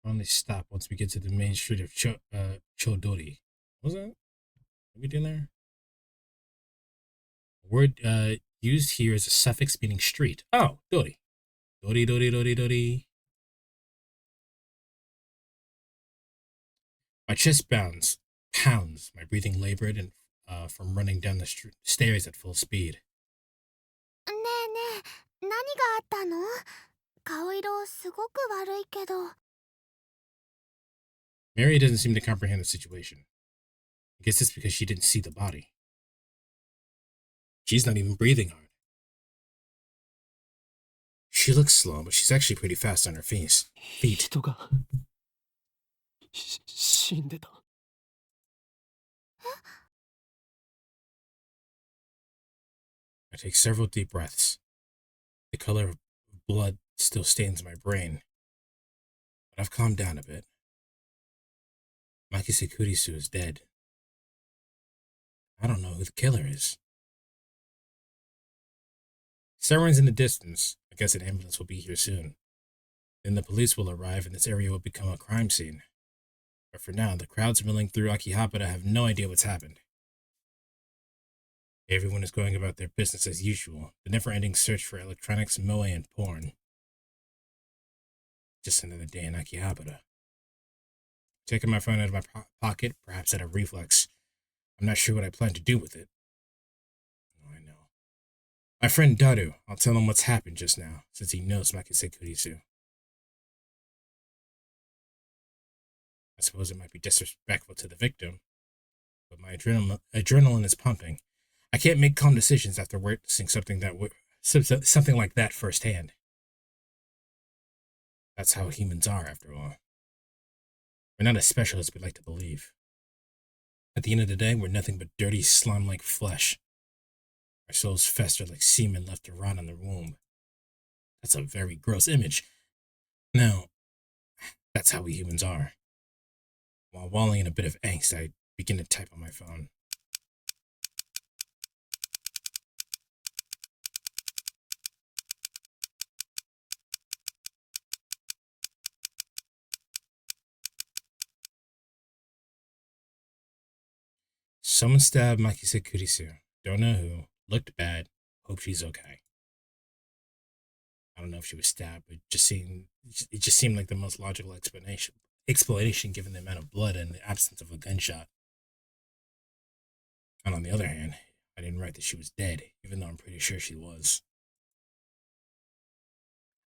Only stop once we get to the main street of Chodori. What was that? What we doing there? The word used here is a suffix meaning street. Oh, Dori. Dori, Dori, Dori, Dori. My chest pounds, my breathing labored and from running down the stairs at full speed. ねえねえ、何があったの？顔色すごく悪いけど。 Mary doesn't seem to comprehend the situation. I guess it's because she didn't see the body. She's not even breathing hard. She looks slow, but she's actually pretty fast on her feet. 人が死んでた。 I take several deep breaths. The color of blood still stains my brain, but I've calmed down a bit. Makise Kurisu is dead. I don't know who the killer is. Sirens in the distance. I guess an ambulance will be here soon. Then the police will arrive and this area will become a crime scene. But for now, the crowds milling through Akihabara have no idea what's happened. Everyone is going about their business as usual, the never-ending search for electronics, moe, and porn. Just another day in Akihabara. Taking my phone out of my pocket, perhaps out of reflex. I'm not sure what I plan to do with it. Oh, I know. My friend Daru, I'll tell him what's happened just now, since he knows Makise Kurisu. I suppose it might be disrespectful to the victim, but my adrenaline is pumping. I can't make calm decisions after witnessing something like that firsthand. That's how humans are, after all. We're not as special as we'd like to believe. At the end of the day, we're nothing but dirty, slime-like flesh. Our souls fester like semen left to rot in the womb. That's a very gross image. No, that's how we humans are. While walling in a bit of angst, I begin to type on my phone. Someone stabbed Makise Kurisu. Don't know who. Looked bad. Hope she's okay. I don't know if she was stabbed, but it just seemed like the most logical explanation given the amount of blood and the absence of a gunshot. And on the other hand, I didn't write that she was dead, even though I'm pretty sure she was.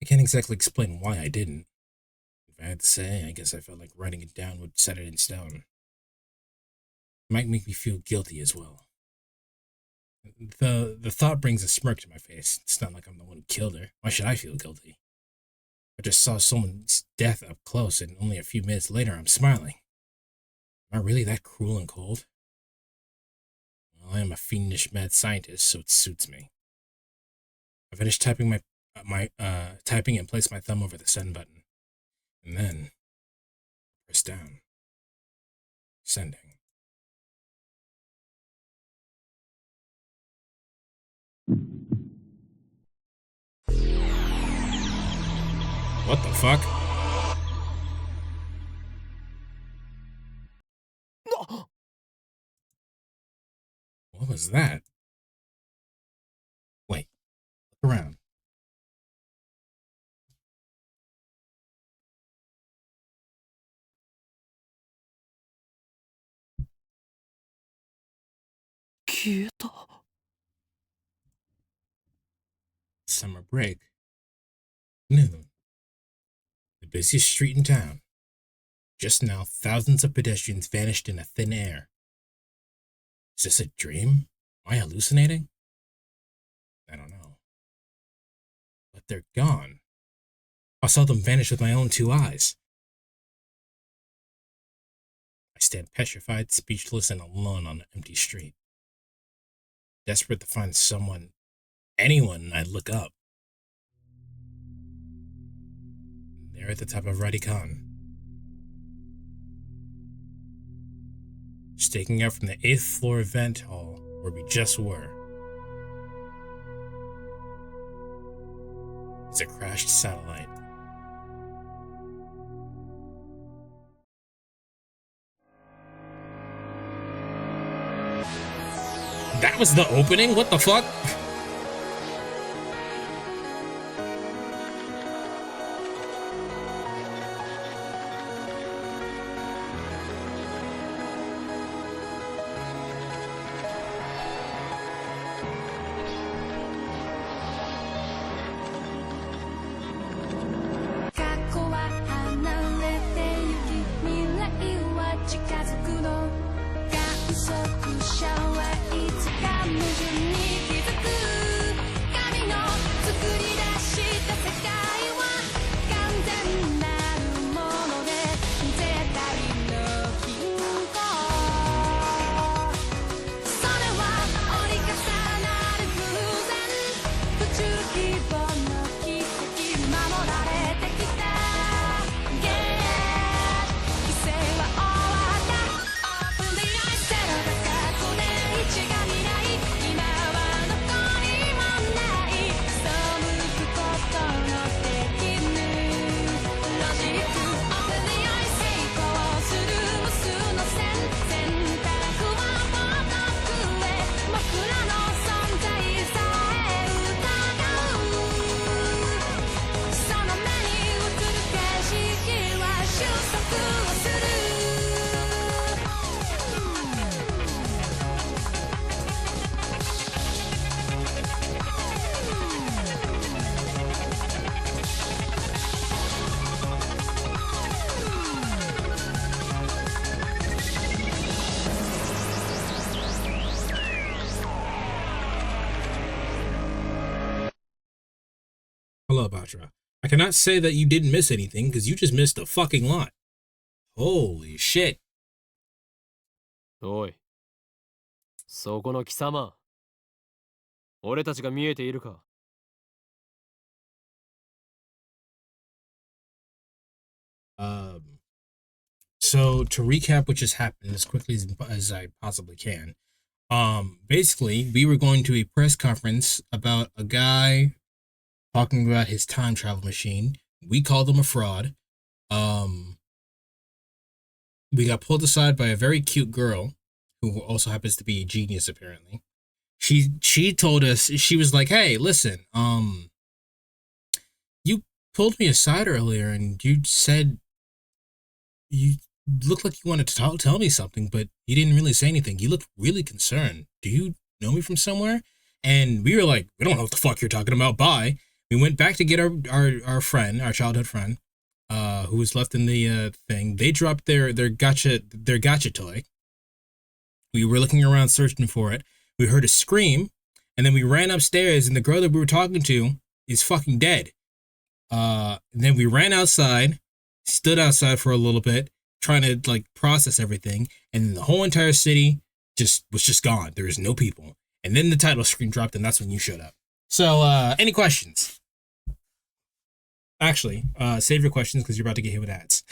I can't exactly explain why I didn't. If I had to say, I guess I felt like writing it down would set it in stone. It might make me feel guilty as well. The thought brings a smirk to my face. It's not like I'm the one who killed her. Why should I feel guilty? I just saw someone's death up close, and only a few minutes later I'm smiling. Am I really that cruel and cold? Well, I am a fiendish mad scientist, so it suits me. I finished typing typing and placed my thumb over the send button. And then press down. Sending. What the fuck? was that? Wait, look around. Summer break. Noon. The busiest street in town. Just now, thousands of pedestrians vanished in a thin air. Is this a dream? Am I hallucinating? I don't know. But they're gone. I saw them vanish with my own 2 eyes. I stand petrified, speechless, and alone on an empty street. Desperate to find someone, anyone I'd look up. They're at the top of Radicon. Staking out from the 8th floor event hall where we just were. It's a crashed satellite. That was the opening? What the fuck? Hello, Batra. I cannot say that you didn't miss anything, because you just missed a fucking lot. Holy shit. おい、そこの貴様。俺たちが見えているか？ So to recap what just happened as quickly as I possibly can. Basically, we were going to a press conference about a guy talking about his time travel machine. We called him a fraud. We got pulled aside by a very cute girl who also happens to be a genius, apparently. She told us, she was like, "Hey, listen, you pulled me aside earlier and you said you looked like you wanted to tell me something, but you didn't really say anything. You looked really concerned. Do you know me from somewhere?" And we were like, "We don't know what the fuck you're talking about. Bye." We went back to get our friend, our childhood friend, who was left in the thing. They dropped their gotcha toy. We were looking around searching for it. We heard a scream, and then we ran upstairs, and the girl that we were talking to is fucking dead. And then we ran outside, stood outside for a little bit, trying to like process everything, and then the whole entire city was just gone. There was no people. And then the title screen dropped, and that's when you showed up. So, any questions? Actually, save your questions because you're about to get hit with ads.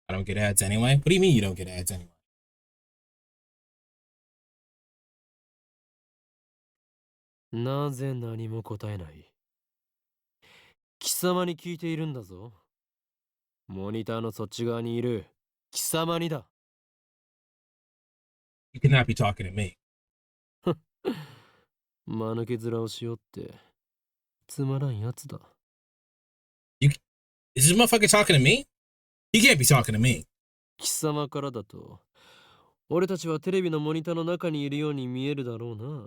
I don't get ads anyway. What do you mean you don't get ads anyway? なぜ何も答えない？貴様に聞いているんだぞ。モニターのそっち側にいる貴様にだ。You cannot be talking to me. 間抜け面をしようってつまらんやつだ。Is this motherfucker talking to me? He can't be talking to me. 貴様からだと俺たちはテレビのモニターの中にいるように見えるだろうな。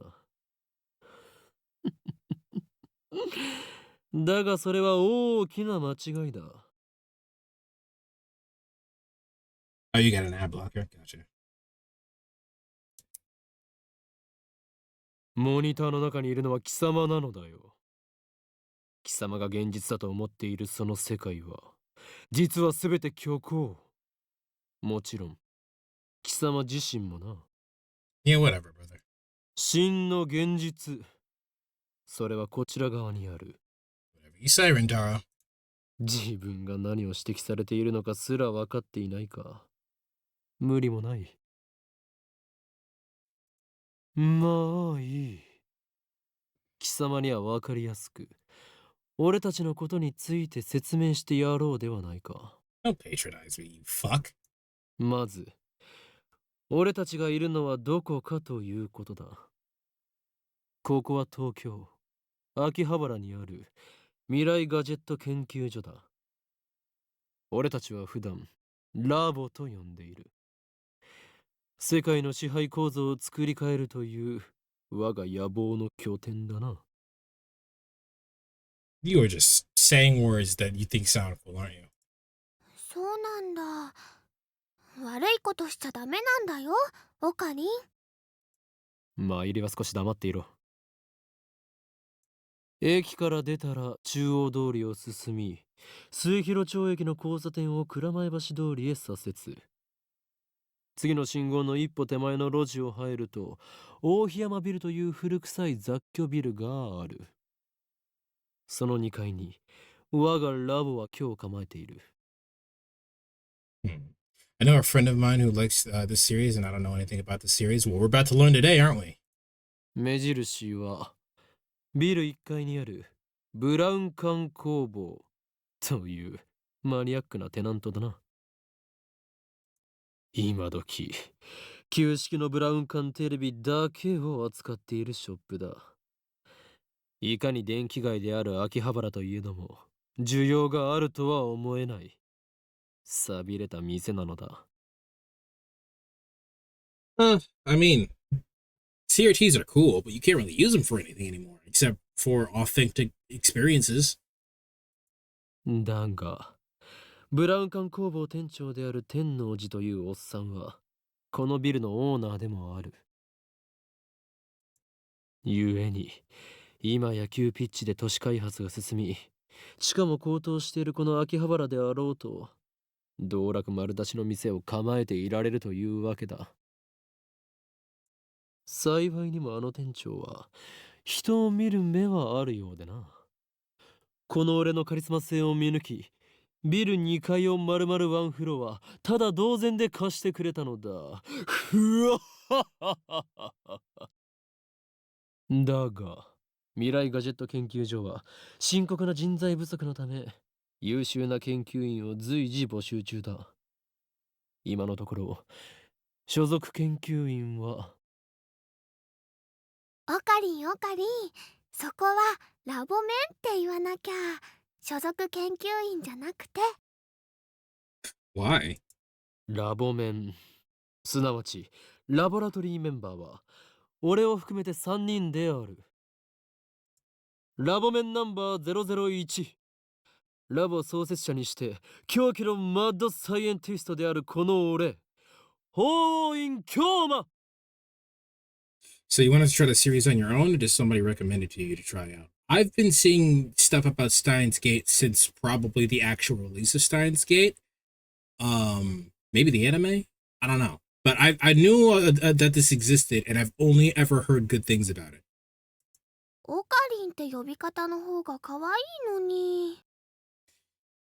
だがそれは大きな間違いだ。Oh, you got an ad blocker? Gotcha. モニターの中にいるのは貴様なのだよ。貴様が現実だと思っているその世界は実はすべて虚構。もちろん貴様自身もな。Yeah, whatever, brother. 真の現実、それはこちら側にある。 Whatever you say, Rentaro. 自分が何を指摘されているのかすら分かっていないか。無理もない。まあいい。貴様には分かりやすく俺たちのことについて説明してやろうではないか。 Don't patronize me, you fuck. まず俺たちがいるのはどこかということだ。ここは東京秋葉原にある未来ガジェット研究所だ。俺たちは普段ラボと呼んでいる。世界の支配構造を作り変えるという我が野望の拠点だな。 You are just saying words that you think sound cool, aren't you? そうなんだ。悪いことしちゃダメなんだよ、オカリン。まあ入りは少し黙っていろ。駅から出たら中央通りを進み、末広町駅の交差点を蔵前橋通りへ左折。次の信号の一歩手前の路地を入ると大檜山ビルという古臭い雑居ビルがある。その2階に我がラボは今日構えている。I know a friend of mine who likes this series, and I don't know anything about the series. Well, we're about to learn today, aren't we? 目印はビル1階にあるブラウン管工房というマニアックなテナントだな。今時旧式のブラウン管テレビだけを扱っているショップだ。いかに電気街である秋葉原といえども需要があるとは思えない寂れた店なのだ。I mean, CRTs are cool, but you can't really use them for anything anymore, except for authentic experiences. だがブラウン管工房店長である天王寺というおっさんはこのビルのオーナーでもある。ゆえに今や急ピッチで都市開発が進み、しかも高騰しているこの秋葉原であろうと道楽丸出しの店を構えていられるというわけだ。幸いにもあの店長は人を見る目はあるようでな。この俺のカリスマ性を見抜きビル2階を丸々ワンフロアただ同然で貸してくれたのだ。ふわっはははは。だが未来ガジェット研究所は深刻な人材不足のため優秀な研究員を随時募集中だ。今のところ所属研究員はオカリン、そこはラボメンって言わなきゃ。所属研究員じゃなくて。 Why? ラボメン、すなわちラボラトリーメンバーは俺を含めて3人である。ラボメンナンバー001、ラボ創設者にして狂気のマッドサイエンティストであるこの俺、法院京馬。 So you wanted to try the series on your own, or did somebody recommend it to you to try out? I've been seeing stuff about Steins Gate since probably the actual release of Steins Gate. Maybe the anime? I don't know. But I knew that this existed, and I've only ever heard good things about it. オカリンって呼び方の方が可愛いのに。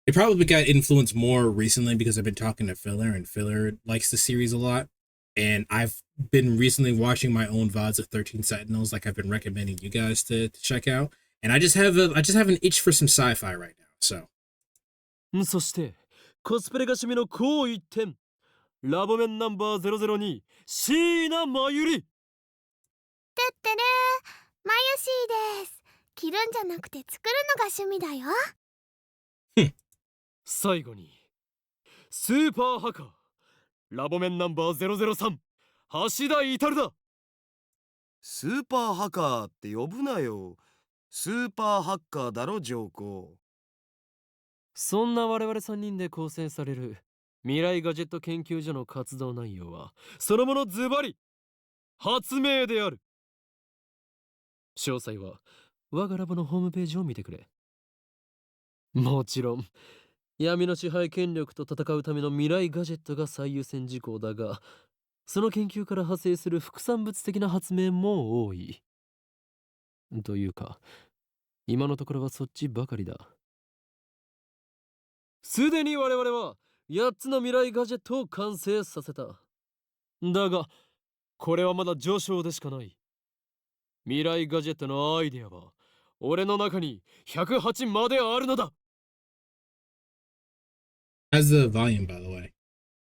It probably got influenced more recently because I've been talking to Filler, and Filler likes the series a lot. And I've been recently watching my own VODs of 13 Sentinels, like I've been recommending you guys to check out, and I just have an itch for some sci-fi right now. So そしてコスプレが趣味のこう一点、ラボメンナンバー002椎名真由里。てってれー、まゆしーです。着るんじゃなくて作るのが趣味だよ。最後にスーパーハカーラボメンナンバー003橋田至だ。スーパーハカーって呼ぶなよ。スーパーハッカーだろ上皇。そんな我々3人で構成される未来ガジェット研究所の活動内容はそのものズバリ発明である。詳細は我がラボのホームページを見てくれ。もちろん闇の支配権力と戦うための未来ガジェットが最優先事項だが、その研究から派生する副産物的な発明も多い。というか今のところはそっちばかりだ。すでに我々は8つの未来ガジェットを完成させた。だがこれはまだ序章でしかない。未来ガジェットのアイデアは俺の中に108まであるのだ。how's the volume, by the way?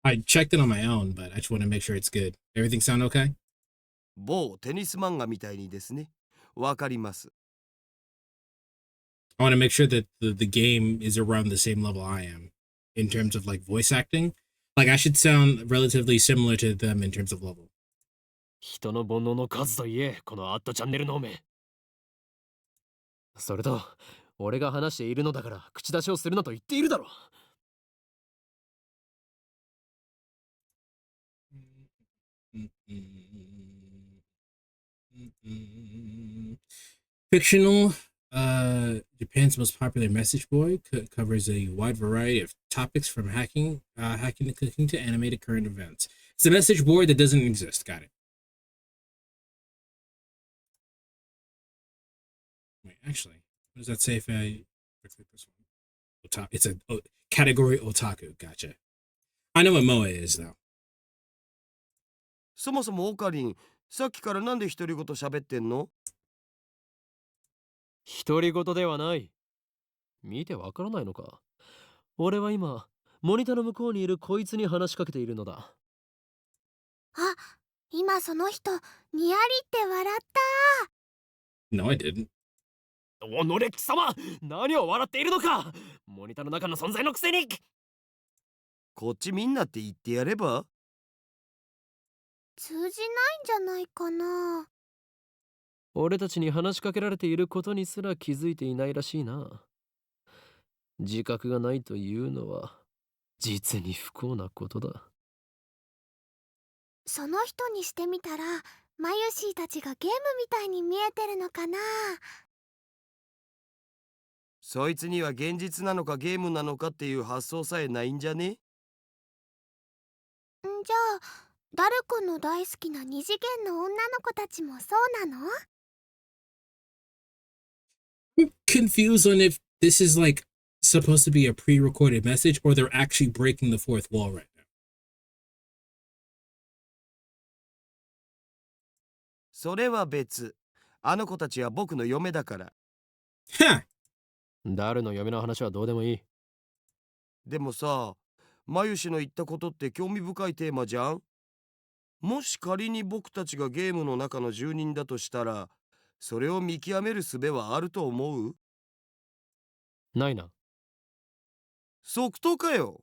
I checked it on my own, but I just want to make sure it's good. Everything sound okay? 某テニス漫画みたいにですね。わかります。I want to make sure that the game is around the same level I am in terms of like voice acting. Like I should sound relatively similar to them in terms of level. 人の煩悩の数といえ、このアットチャンネルのめ。それと俺が話しているのだから口出しをするなと言っているだろ。Fictional, Japan's most popular message board covers a wide variety of topics from hacking to cooking to animated current events. It's a message board that doesn't exist. Got it. Wait, actually, what does that say if I click this one? It's a category otaku. Gotcha. I know what moe is though. そもそもオカリン、さっきからなんで独り言喋ってんの？独り言ではない。見てわからないのか。俺は今モニターの向こうにいるこいつに話しかけているのだ。あ、今その人にやりって笑った。 No, I didn't. おのれ貴様、何を笑っているのか。モニターの中の存在のくせに。こっちみんなって言ってやれば？通じないんじゃないかな。俺たちに話しかけられていることにすら気づいていないらしいな。自覚がないというのは実に不幸なことだ。その人にしてみたらマユシーたちがゲームみたいに見えてるのかな。そいつには現実なのかゲームなのかっていう発想さえないんじゃね？じゃあダル君の大好きな二次元の女の子たちもそうなの？ I'm confused on if this is like supposed to be a pre-recorded message or they're actually breaking the fourth wall right now. それは別。あの子たちは僕の嫁だから。Ha! ダルの嫁の話はどうでもいい。でもさ、マユシの言ったことって興味深いテーマじゃん。もし仮に僕たちがゲームの中の住人だとしたら、それを見極める術はあると思う？ないな。即答かよ。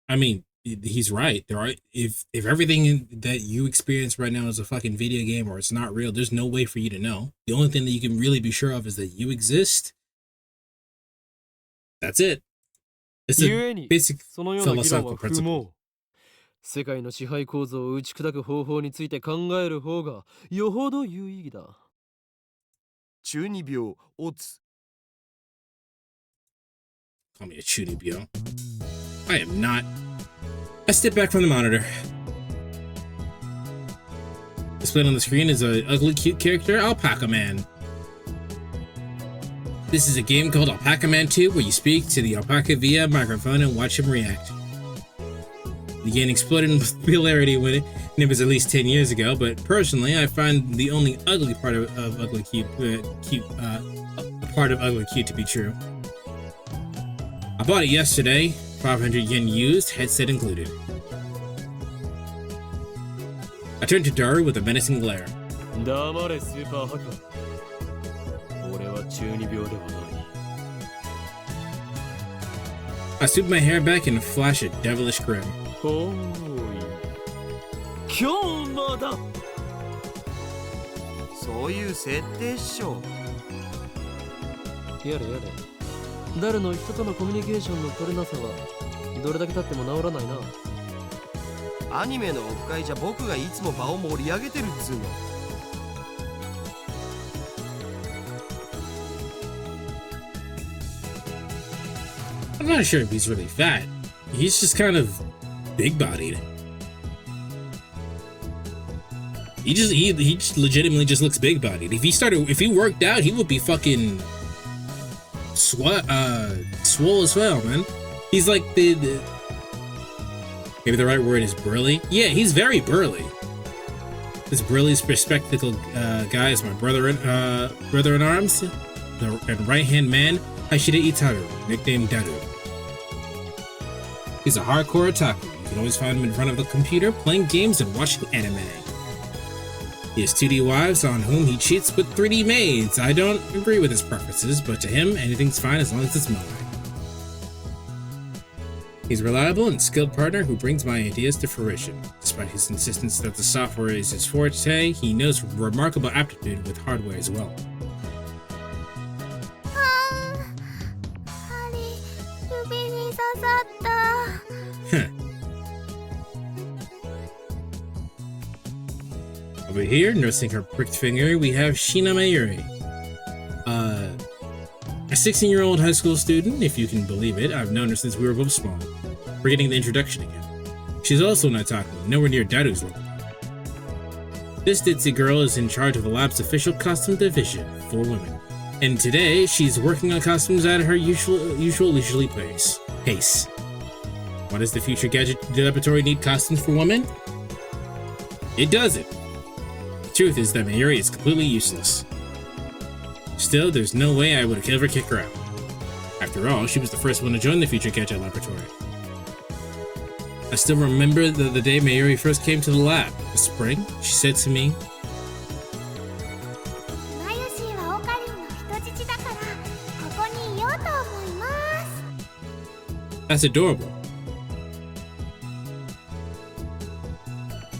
I mean, he's right. There are if everything that you experience right now is a fucking video game or it's not real, there's no way for you to know. The only thing that you can really be sure of is that you exist. That's it. It's a basic そのような議論は philosophical 不 principle. 毛。世界の支配構造を打ち砕く方法について考える方がよほど有意義だ。中二病、オツ。Call me a chunibyo. I am not. I step back from the monitor. Displayed on the screen is an ugly, cute character, Alpaca Man. This is a game called Alpaca Man 2 where you speak to the alpaca via microphone and watch him react. The game exploded in popularity when it was at least 10 years ago, but personally, I find the only ugly part of Ugly Cute to be true. I bought it yesterday, 500 yen used, headset included. I turned to Daru with a menacing glare. 黙れスーパーハカ俺は中二病ではない I swooped my hair back and flashed a devilish grin. おーい今日まだそういう設定っしょ。やれやれ誰の人とのコミュニケーションの取れなさはどれだけ経っても治らないな。アニメのオフ会じゃ僕がいつも場を盛り上げてるっつうの。I'm not sure if he's really fat. He's just kind of big-bodied. He just legitimately just looks big-bodied. If he worked out, he would be fucking swole as well, man. He's like maybe the right word is burly. Yeah, he's very burly. This burly spectacled guy is my brother in arms, and right-hand man, Hashida Itaru, nicknamed Daru. He's a hardcore otaku. You can always find him in front of the computer playing games and watching anime. He has 2D wives on whom he cheats with 3D maids. I don't agree with his preferences, but to him, anything's fine as long as it's mine. He's a reliable and skilled partner who brings my ideas to fruition. Despite his insistence that the software is his forte, he knows remarkable aptitude with hardware as well. Over here, nursing her pricked finger, we have Shina Mayuri. A 16-year-old high school student, if you can believe it. I've known her since we were both small. We're getting the introduction again. She's also an otaku, nowhere near Daru's level. This ditzy girl is in charge of the lab's official costume division for women. And today, she's working on costumes at her usual leisurely pace. Why does the future gadget laboratory need costumes for women? It doesn't. The truth is that Mayuri is completely useless. Still, there's no way I would ever kick her out. After all, she was the first one to join the Future Gadget Laboratory. I still remember the day Mayuri first came to the lab. In spring, she said to me, "That's adorable."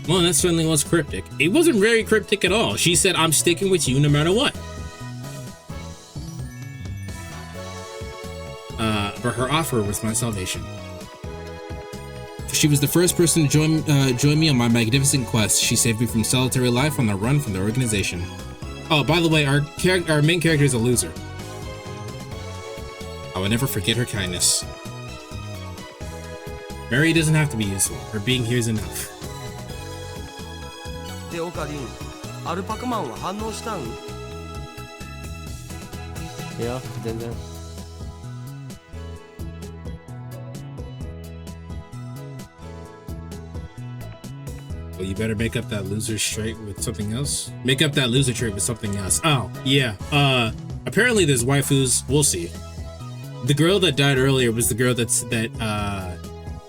Well, that certainly was cryptic. It wasn't very cryptic at all. She said, "I'm sticking with you no matter what." But her offer was my salvation. She was the first person to join me on my magnificent quest. She saved me from solitary life on the run from the organization. Oh, by the way, our main character is a loser. I will never forget her kindness. Mary doesn't have to be useful. Her being here is enough. でオカリン、アルパカマンは反応したん？いや、全然。Well, you better make up that loser trait with something else. Make up that loser trait with something else. Oh, yeah. Apparently there's waifus. We'll see. The girl that died earlier was the girl that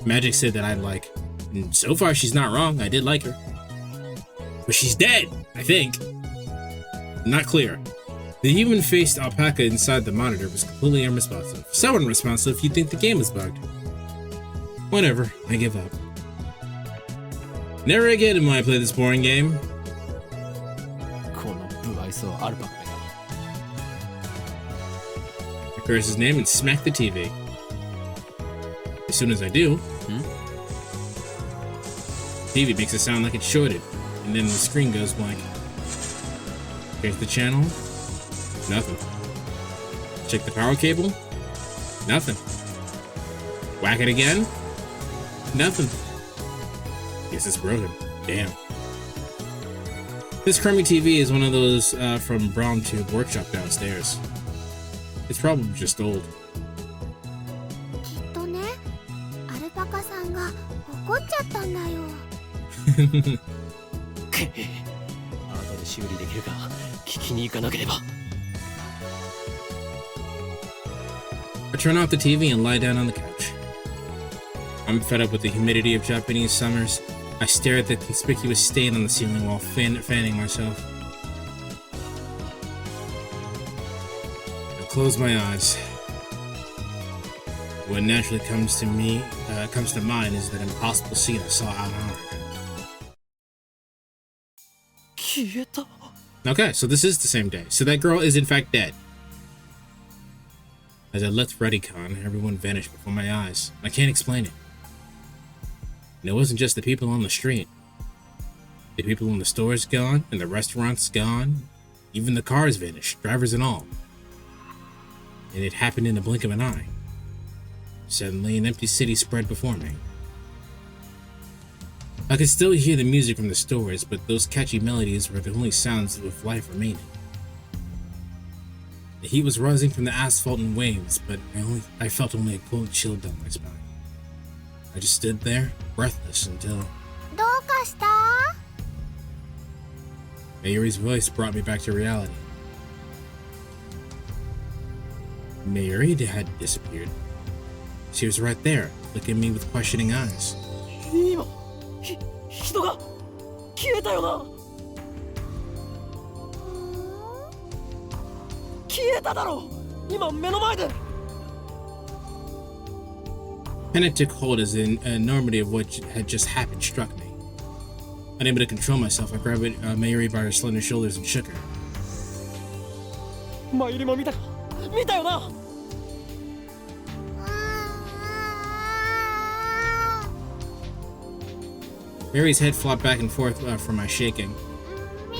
Magic said that I'd like. And so far, she's not wrong. I did like her. But she's dead, I think. Not clear. The human-faced alpaca inside the monitor was completely unresponsive. So unresponsive, you'd think the game was bugged. Whatever, I give up. Never again will I play this boring game. この不愛想アルパカめが。I curse his name and smack the TV. As soon as I do, TV makes it sound like it's shorted, and then the screen goes blank. Change the channel, nothing. Check the power cable, nothing. Whack it again, nothing. Guess it's broken. Damn. This crummy TV is one of those from Brown Tube Workshop downstairs. It's probably just old. きっとね、アルパカさんが怒っちゃったんだよ。後で修理できるか聞きに行かなければ。 I turn off the TV and lie down on the couch. I'm fed up with the humidity of Japanese summers. I stare at the conspicuous stain on the ceiling while fanning myself. I close my eyes. What naturally comes to mind is that impossible scene I saw out on. 消えた。 Okay, so this is the same day. So that girl is in fact dead. As I left Redicon, everyone vanished before my eyes. I can't explain it. And it wasn't just the people on the street. The people in the stores gone, and the restaurants gone. Even the cars vanished, drivers and all. And it happened in the blink of an eye. Suddenly, an empty city spread before me. I could still hear the music from the stores, but those catchy melodies were the only sounds with life remaining. The heat was rising from the asphalt in waves, but I felt only a cold chill down my spine. I just stood there, breathless, until どうかした？ Mayuri's voice brought me back to reality. Mayuri had disappeared. She was right there, looking at me with questioning eyes. 今、人が消えたよな。消えただろ。今目の前で。 Panic took hold as the enormity of what had just happened struck me. Unable to control myself, I grabbed Mayuri by her slender shoulders and shook her. マユリも見たか？見たよな。 Mayuri's head flopped back and forth from my shaking. 見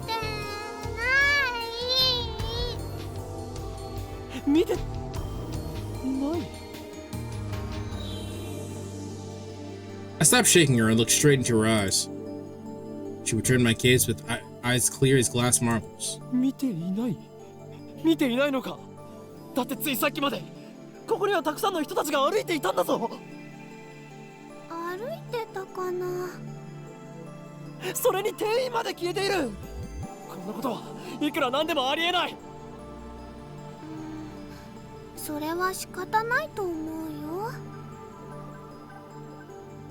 てない。 見てない。 I stopped shaking her and looked straight into her eyes. She returned my gaze with eyes clear as glass marbles. 見ていない。見ていないのか。だってついさっきまでここにはたくさんの人たちが歩いていたんだぞ。 歩いてたかな。 それに店員まで消えている。こんなことはいくらなんでもありえない。 それは仕方ないと思うよ。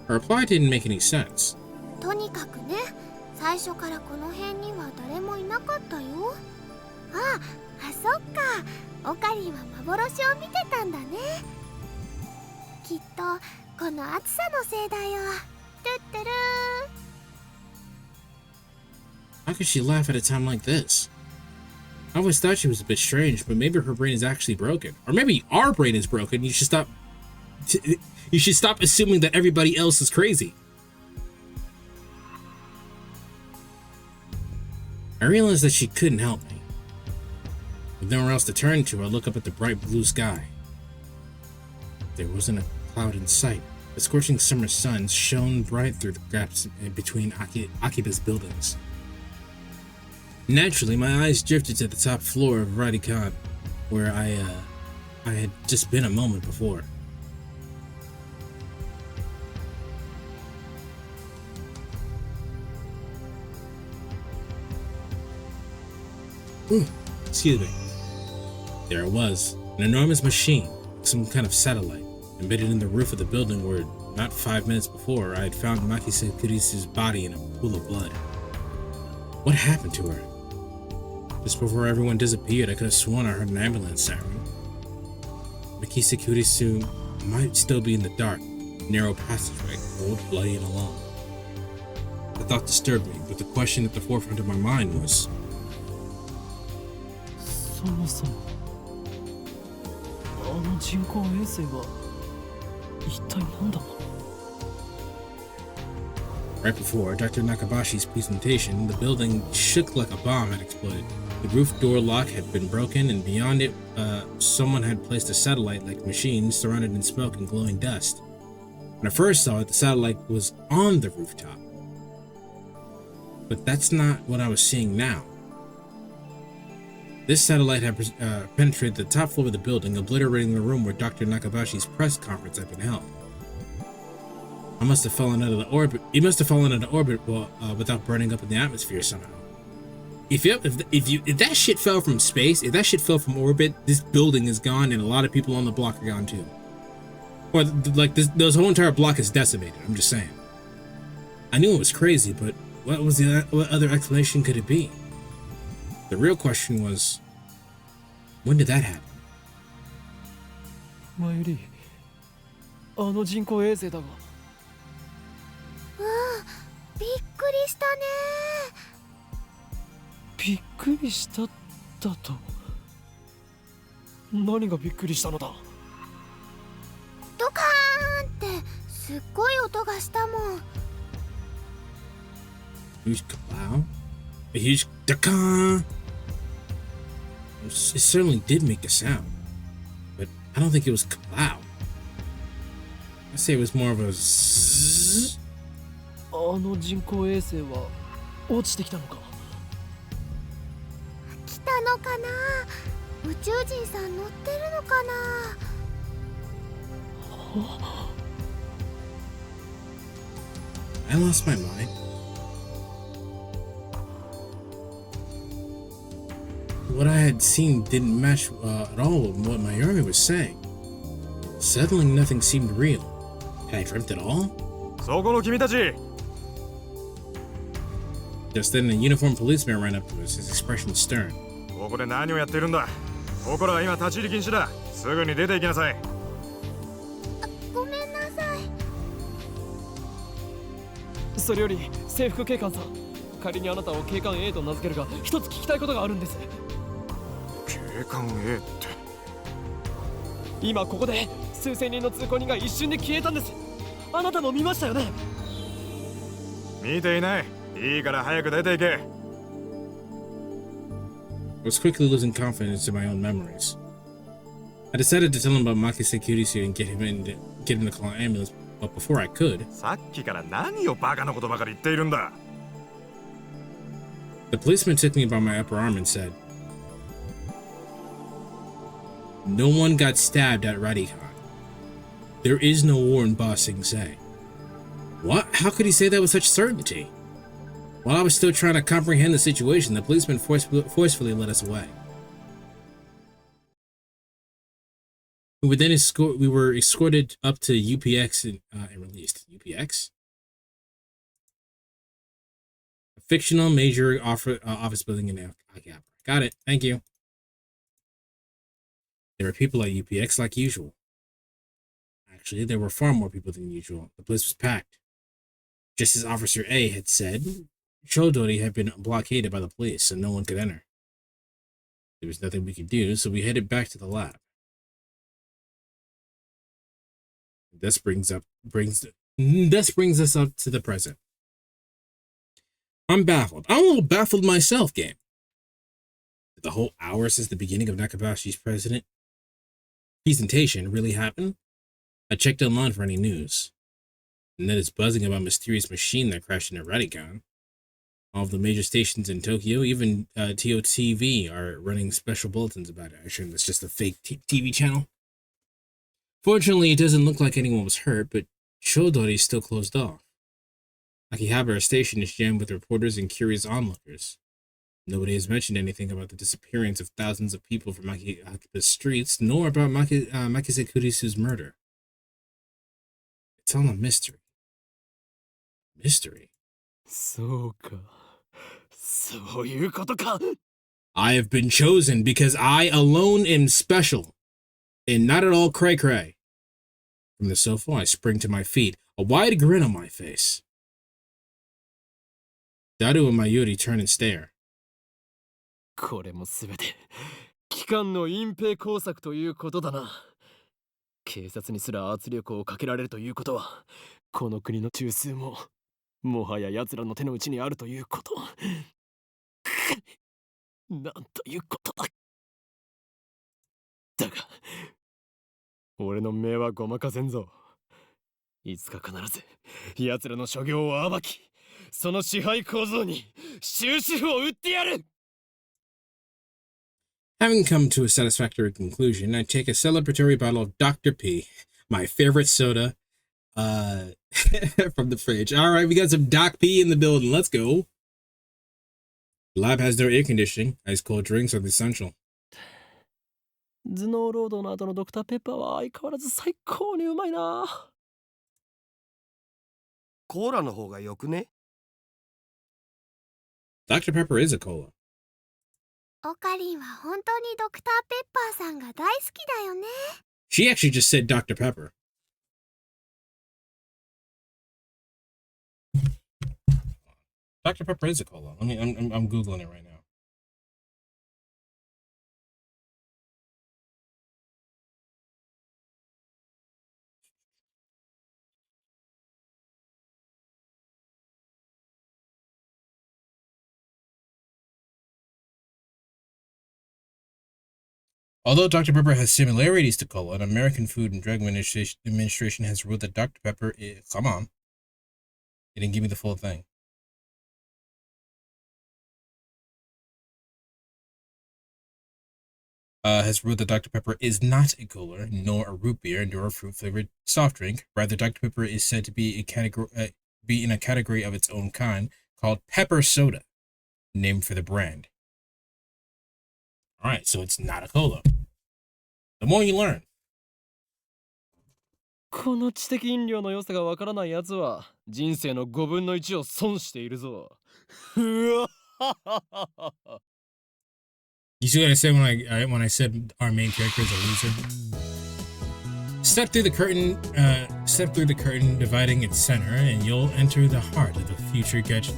Her reply didn't make any sense. とにかくね、最初からこの辺には誰もいなかったよ。あ、そっか。オカリンは幻を見てたんだね。きっとこの暑さのせいだよ。トゥットゥルー。 How could she laugh at a time like this? I always thought she was a bit strange, but maybe her brain is actually broken. Or maybe our brain is broken. You should stop assuming that everybody else is crazy. I realized that she couldn't help me. With nowhere else to turn to, I look up at the bright blue sky. There wasn't a cloud in sight. The scorching summer sun shone bright through the gaps between Akiba's buildings. Naturally, my eyes drifted to the top floor of Radicon, where I had just been a moment before. Excuse me. There it was, an enormous machine, some kind of satellite, embedded in the roof of the building where, not 5 minutes before, I had found Makise Kurisu's body in a pool of blood. What happened to her? Just before everyone disappeared, I could have sworn I heard an ambulance siren. Makise Kurisu might still be in the dark, narrow passageway, cold, bloody, and alone. The thought disturbed me, but the question at the forefront of my mind was, そもそもあの人工衛星は一体何だ。 Right before Dr. Nakabashi's presentation, the building shook like a bomb had exploded. The roof door lock had been broken, and beyond it, someone had placed a satellite-like machine surrounded in smoke and glowing dust. When I first saw it, the satellite was on the rooftop. But that's not what I was seeing now. This satellite had penetrated the top floor of the building, obliterating the room where Dr. Nakabashi's press conference had been held. I must have fallen out of the orbit. It must have fallen out of orbit without burning up in the atmosphere somehow. If that shit fell from space, if that shit fell from orbit, this building is gone and a lot of people on the block are gone too. Or like this whole entire block is decimated. I'm just saying. I knew it was crazy, but what other explanation could it be? The real question was, when did that happen? マユリ、あの人工衛星だが。びっくりしたね。びっくりしただと。何がびっくりしたのだ。ドカーンってすっごい音がしたもん。Huge kablow? A huge daka! It certainly did make a sound, but I don't think it was kablow. I'd say it was more of a zzz. あの人工衛星は落ちてきたのか。来たのかな。宇宙人さん乗ってるのかな。I lost my mind. What I had seen didn't match at all with what my army was saying. Suddenly nothing seemed real. Had I dreamt it all? そこの君たち。 Just then a uniformed policeman ran up to us, his expression stern. ここで何をやっているんだ。ここらは今立ち入り禁止だ。すぐに出て行きなさい。ごめんなさい。それより制服警官さん、仮にあなたを警官 A と名付けるが、一つ聞きたいことがあるんです。警官 A って。今ここで数千人の通行人が一瞬で消えたんです。あなたも見ましたよね。見ていない。いいから早く出て行け。I was quickly losing confidence in my own memories. I decided to tell him about Maki's security and get him to call an ambulance, but before I could, さっきから何をバカなことばかり言っているんだ。the policeman took me by my upper arm and said, "No one got stabbed at Radicon. There is no war in Ba Sing Se." What? How could he say that with such certainty? While I was still trying to comprehend the situation, the policeman forcefully led us away. We were escorted up to UPX and released. UPX? A fictional major office building in Akihabara. Got it. Thank you. There were people at UPX like usual. Actually, there were far more people than usual. The place was packed. Just as Officer A had said, Chodori had been blockaded by the police, so no one could enter. There was nothing we could do, so we headed back to the lab. This brings us up to the present. I'm baffled. I'm a little baffled myself, game. Did the whole hour since the beginning of Nakabashi's presentation really happen? I checked online for any news. The net is buzzing about a mysterious machine that crashed into Radicon. All of the major stations in Tokyo, even TOTV, are running special bulletins about it. I assume it's just a fake TV channel. Fortunately, it doesn't look like anyone was hurt, but Chodori is still closed off. Akihabara Station is jammed with reporters and curious onlookers. Nobody has mentioned anything about the disappearance of thousands of people from Akihabara's streets, nor about Makise Kurisu's murder. It's all a mystery. Mystery? そうか。そういうことか。I have been chosen because I alone am special, and not at all cray-cray. From the sofa, I spring to my feet, a wide grin on my face. Daru and Mayuri turn and stare. これもすべて機関の隠蔽工作ということだな。警察にすら圧力をかけられるということは、この国の中枢ももはや奴らの手の内にあるということ。なんということだ。だが、俺の目はごまかせんぞ。いつか必ず奴らの所業を暴き、その支配構造に終止符を打ってやる。Having come to a satisfactory conclusion, I take a celebratory bottle of Dr. P, my favorite soda, from the fridge. All right, we got some Doc P in the building. Let's go. The lab has no air conditioning. Ice cold drinks are essential. 頭脳労働の後のドクターペッパーは相変わらず最高にうまいな。コーラの方がよくね？ Dr. Pepper is a cola. オカリンは本当にドクターペッパーさんが大好きだよね。She actually just said Dr. Pepper. Dr. Pepper is a cola. I'm googling it right now. Although Dr. Pepper has similarities to cola, an American Food and Drug Administration has ruled that Dr. Pepper is... Come on. You didn't give me the full thing. Has ruled that Dr. Pepper is not a cola, nor a root beer, nor a fruit-flavored soft drink. Rather, Dr. Pepper is said to be in a category of its own kind called pepper soda, named for the brand. All right, so it's not a cola. The more you learn. この知的飲料の良さがわからないやつは人生の5分の1を損しているぞ。うわ You see what I said when I said our main character is a loser? Step through the curtain dividing its center, and you'll enter the heart of the future gadget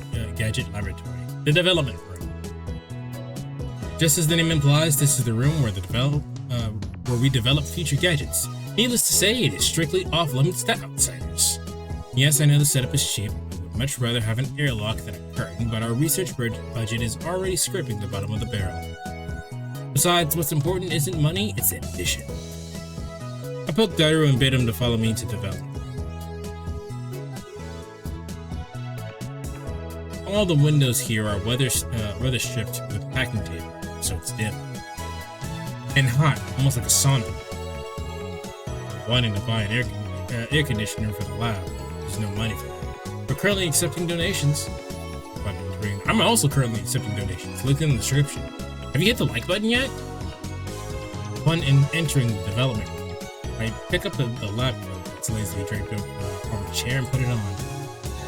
laboratory, the development room. Just as the name implies, this is the room where we develop future gadgets. Needless to say, it is strictly off limits to outsiders. Yes, I know the setup is cheap. I would much rather have an airlock than a curtain, but our research budget is already scraping the bottom of the barrel. Besides, what's important isn't money, it's ambition. I poked Daru and bid him to follow me to develop. All the windows here are weather stripped with packing tape, so it's dim. And hot, almost like a sauna. Wanting to buy an air conditioner for the lab, there's no money for that. We're currently accepting donations. I'm also currently accepting donations. Look in the description. Have you hit the like button yet? Upon entering the development room, I pick up the lab coat that's lazily draped on the chair and put it on.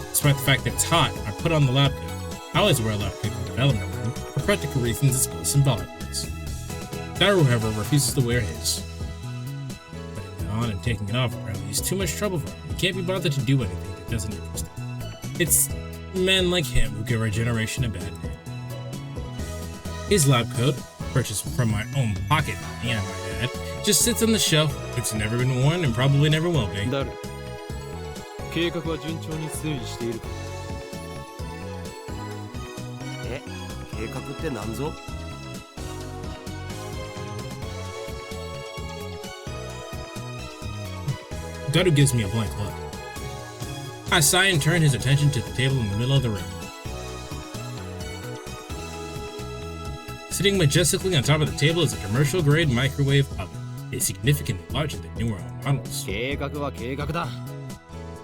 Despite the fact that it's hot, I put on the lab coat. I always wear a lab coat in the development room for practical reasons as well as symbolic ones. Daru, however, refuses to wear his. Putting it on and taking it off apparently is too much trouble for him. He can't be bothered to do anything that doesn't interest him. It's men like him who give our generation a bad name. His lab coat, purchased from my own pocket money, I might add, just sits on the shelf. It's never been worn and probably never will be. 計画は順調に推移しているか？え、計画って何ぞ？ Daru gives me a blank look. I sigh and turn his attention to the table in the middle of the room. Sitting majestically on top of the table is a commercial-grade microwave oven. It's significantly larger than newer models. 計画は計画だ。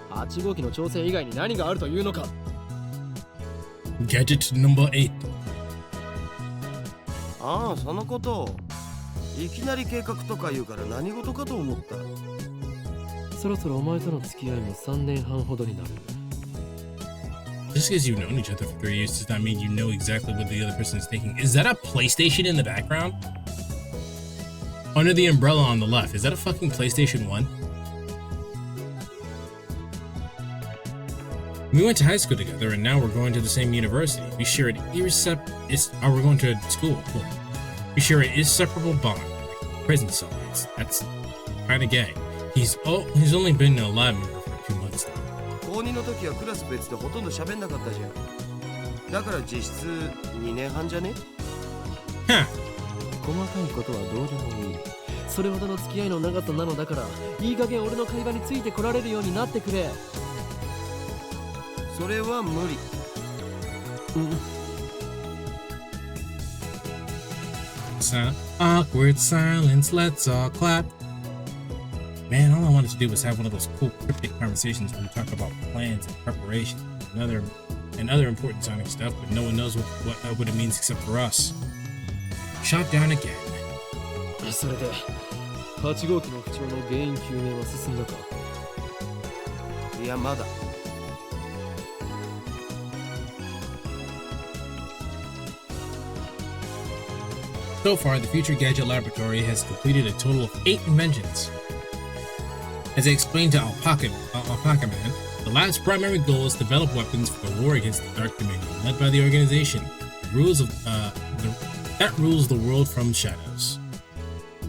8号機の調整以外に何があるというのか。 Gadget number 8. ああ、そのこと。いきなり計画とか言うから何事かと思った。そろそろお前との付き合いも3年半ほどになる。 Just because you've known each other for 3 years does not mean you know exactly what the other person is thinking. Is that a PlayStation in the background? Under the umbrella on the left, is that a fucking PlayStation 1? We went to high school together, and now we're going to the same university. We share an we're going to school. Cool. We share an inseparable bond, like prison cellmates. That's kind of gay. He's only been a lab member for 2 months now. 高2の時はクラス別でほとんど喋んなかったじゃん。だから実質2年半じゃね？ Huh. 細かいことはどうでもいい。それほどの付き合いの長さなのだから、いい加減俺の会話についてこられるようになってくれ。それは無理。Awkward silence, let's all clap. Man, all I wanted to do was have one of those cool cryptic conversations where we talk about plans and preparation and other important Sonic stuff, but no one knows what it means except for us. Shot down again. それで8号機の不調の原因究明は進んだか？いやまだ。So far, the Future Gadget Laboratory has completed a total of 8 inventions. As I explained to Alpaca Man, the lab's primary goal is to develop weapons for the war against the Dark Dominion, led by the organization that rules the world from shadows.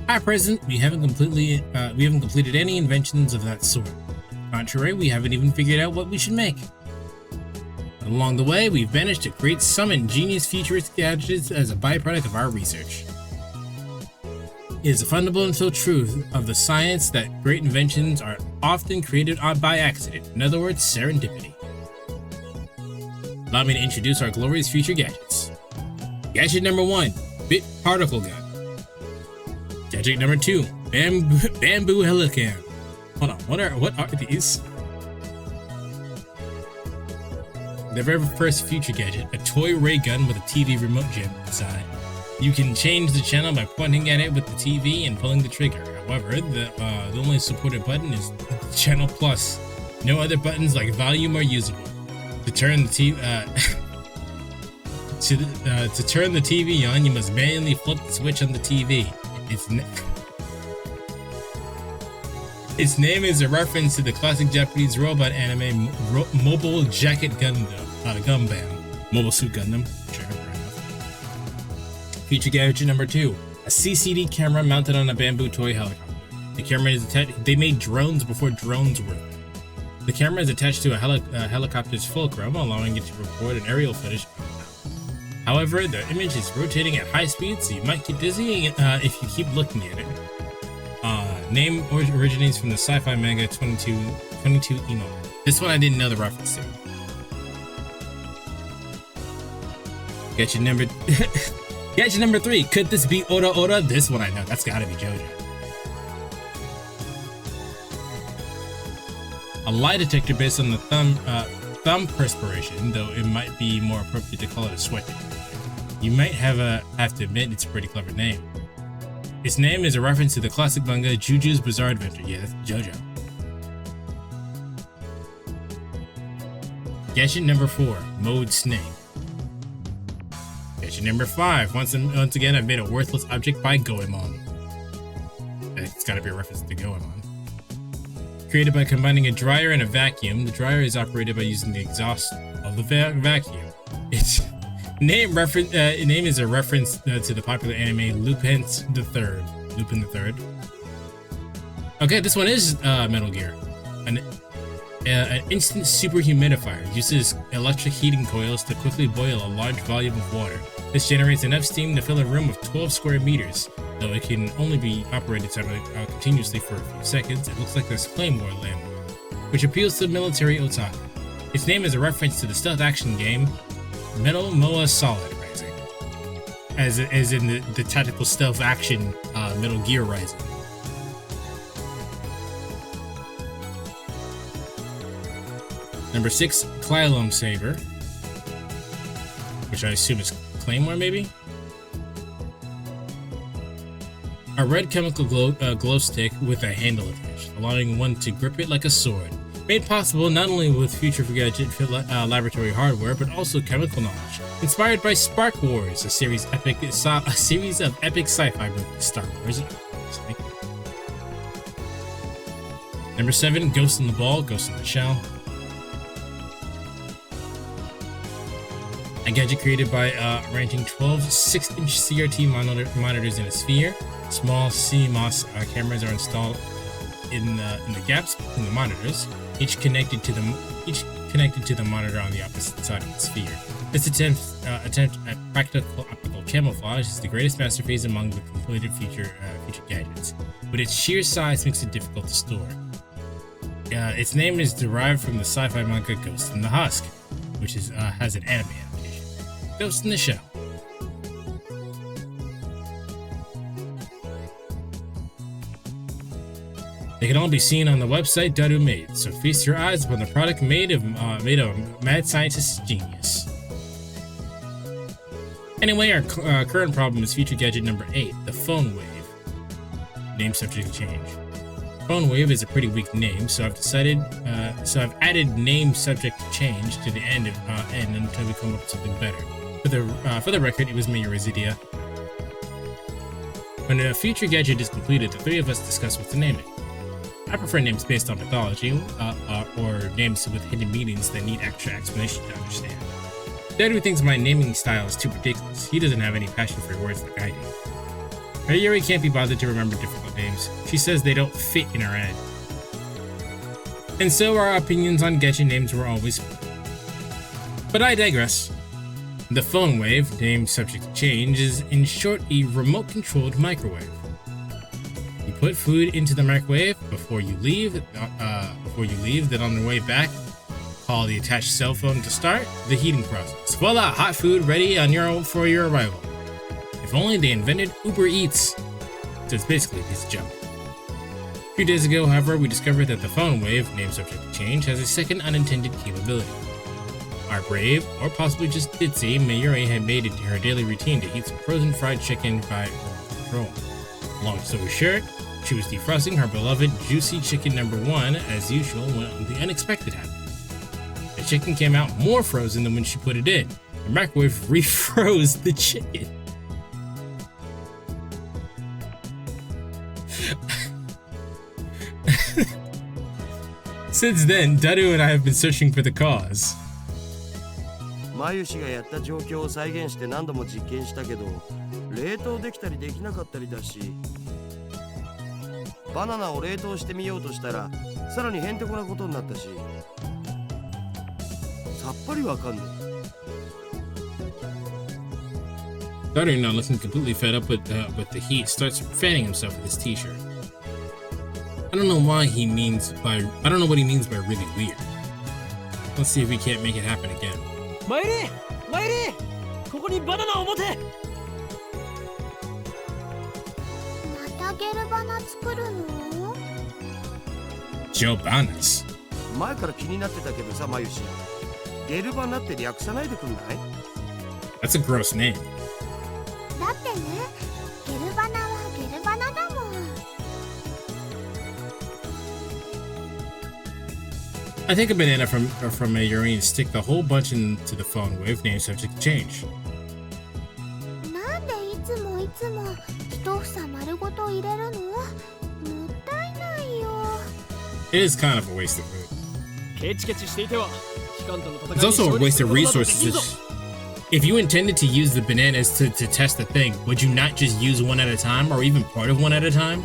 At present, we haven't completed any inventions of that sort. On the contrary, we haven't even figured out what we should make. But along the way, we've managed to create some ingenious futuristic gadgets as a byproduct of our research. It is a fundamental truth of the science that great inventions are often created by accident, in other words, serendipity. Allow me to introduce our glorious future gadgets. Gadget number 1, Bit Particle Gun. Gadget number 2, Bamboo Helican. Hold on, what are these? The very first future gadget, a toy ray gun with a TV remote jam inside. You can change the channel by pointing at it with the TV and pulling the trigger. However, the only supported button is Channel Plus. No other buttons like volume are usable. To turn the TV to turn the TV on, you must manually flip the switch on the TV. Its name is a reference to the classic Japanese robot anime Mobile Jacket Gundam. Mobile Suit Gundam. Sure, fair enough. Feature gadget number 2, a CCD camera mounted on a bamboo toy helicopter. The camera is attached. They made drones before drones were. The camera is attached to a helicopter's fulcrum, allowing it to record an aerial footage. However, the image is rotating at high speed, so you might get dizzy if you keep looking at it. Name originates from the sci-fi manga 22 Emo. This one I didn't know the reference to. Gadget number 3. Could this be Ora Ora? This one I know. That's gotta be JoJo. A lie detector based on the thumb perspiration, though it might be more appropriate to call it a sweat detector. You might have to admit it's a pretty clever name. Its name is a reference to the classic manga Juju's Bizarre Adventure. Yeah, that's JoJo. Gadget number 4, Mode Snake. Gadget number 5, once again I've made a worthless object by Goemon. It's gotta be a reference to Goemon. Created by combining a dryer and a vacuum, the dryer is operated by using the exhaust of the vacuum. Its name is a reference to the popular anime Lupin the Third. Okay, this one is Metal Gear. An instant super humidifier uses electric heating coils to quickly boil a large volume of water. This generates enough steam to fill a room of 12 square meters. Though it can only be operated continuously for a few seconds, it looks like there's flame war land, which appeals to military otaku. Its name is a reference to the stealth action game Metal Moa Solid Rising, as in the tactical stealth action Metal Gear Rising. Number 6, Clylum Saber, which I assume is Claymore, maybe? A red chemical glow stick with a handle attached, allowing one to grip it like a sword. Made possible not only with future gadget laboratory hardware, but also chemical knowledge. Inspired by Spark Wars, a series of epic sci-fi movies, Star Wars, obviously. Number 7, Ghost in the Ball, Ghost in the Shell. A gadget created by arranging 12 6-inch CRT monitors in a sphere. Small CMOS cameras are installed in the gaps between the monitors, each connected to the monitor on the opposite side of the sphere. This attempt at practical optical camouflage is the greatest masterpiece among the completed future gadgets, but its sheer size makes it difficult to store. Its name is derived from the sci-fi manga Ghost in the Husk, which has an anime adaptation. Ghost in the Shell. They can all be seen on the website Daru made, so feast your eyes upon the product made of mad scientist's genius. Anyway, our current problem is feature gadget number 8, the phone wave. Name subject to change. Phone wave is a pretty weak name, so I've added name subject to change to the end until we come up with something better. For the record, it was Mayuri's idea. When a future gadget is completed, the three of us discuss what to name it. I prefer names based on mythology, or names with hidden meanings that need extra explanation to understand. Daru thinks my naming style is too ridiculous. He doesn't have any passion for words like I do. Mayuri can't be bothered to remember difficult names. She says they don't fit in her head. And so our opinions on gadget names were always split. But I digress. The phone wave, name subject to change, is in short a remote-controlled microwave. You put food into the microwave before you leave. Then on the way back, call the attached cell phone to start the heating process. Voila! Hot food ready for your arrival. If only they invented Uber Eats. So it's basically a piece of junk. A few days ago, however, we discovered that the phone wave, name subject to change, has a second unintended capability. Our brave, or possibly just ditzy, Mayuri had made it her daily routine to eat some frozen fried chicken by remote control. Long story short, she was defrosting her beloved juicy chicken number 1 as usual when the unexpected happened. The chicken came out more frozen than when she put it in. The microwave refroze the chicken. Since then, Daru and I have been searching for the cause. マユシがやった状況を再現して何度も実験したけど、冷凍できたりできなかったりだし、バナナを冷凍してみようとしたらさらにへんてこなことになったし、さっぱりわかんない。Daru, now looking completely fed up with the heat, starts fanning himself with his t-shirt. I don't know what he means by really weird. Let's see if we can't make it happen again. マユリここにバナナを持て。またゲルバナ作るの？ Joe Banas. 前から気になってたけどさ、マユシ。ゲルバナって略さないでくんない？ That's a gross name. だってね、ゲルバナはゲルバナだもん。I take a banana from Mayuri and stick the whole bunch into the phone wave, name subject to change. なんでいつも一房丸ごと入れるの？もったいないよ。 It is kind of a waste of food. ケチケチしていては機関との戦い It's に also a 勝利 waste する of ことなどできんぞ。 resources. If you intended to use the bananas to test the thing, would you not just use one at a time, or even part of one at a time?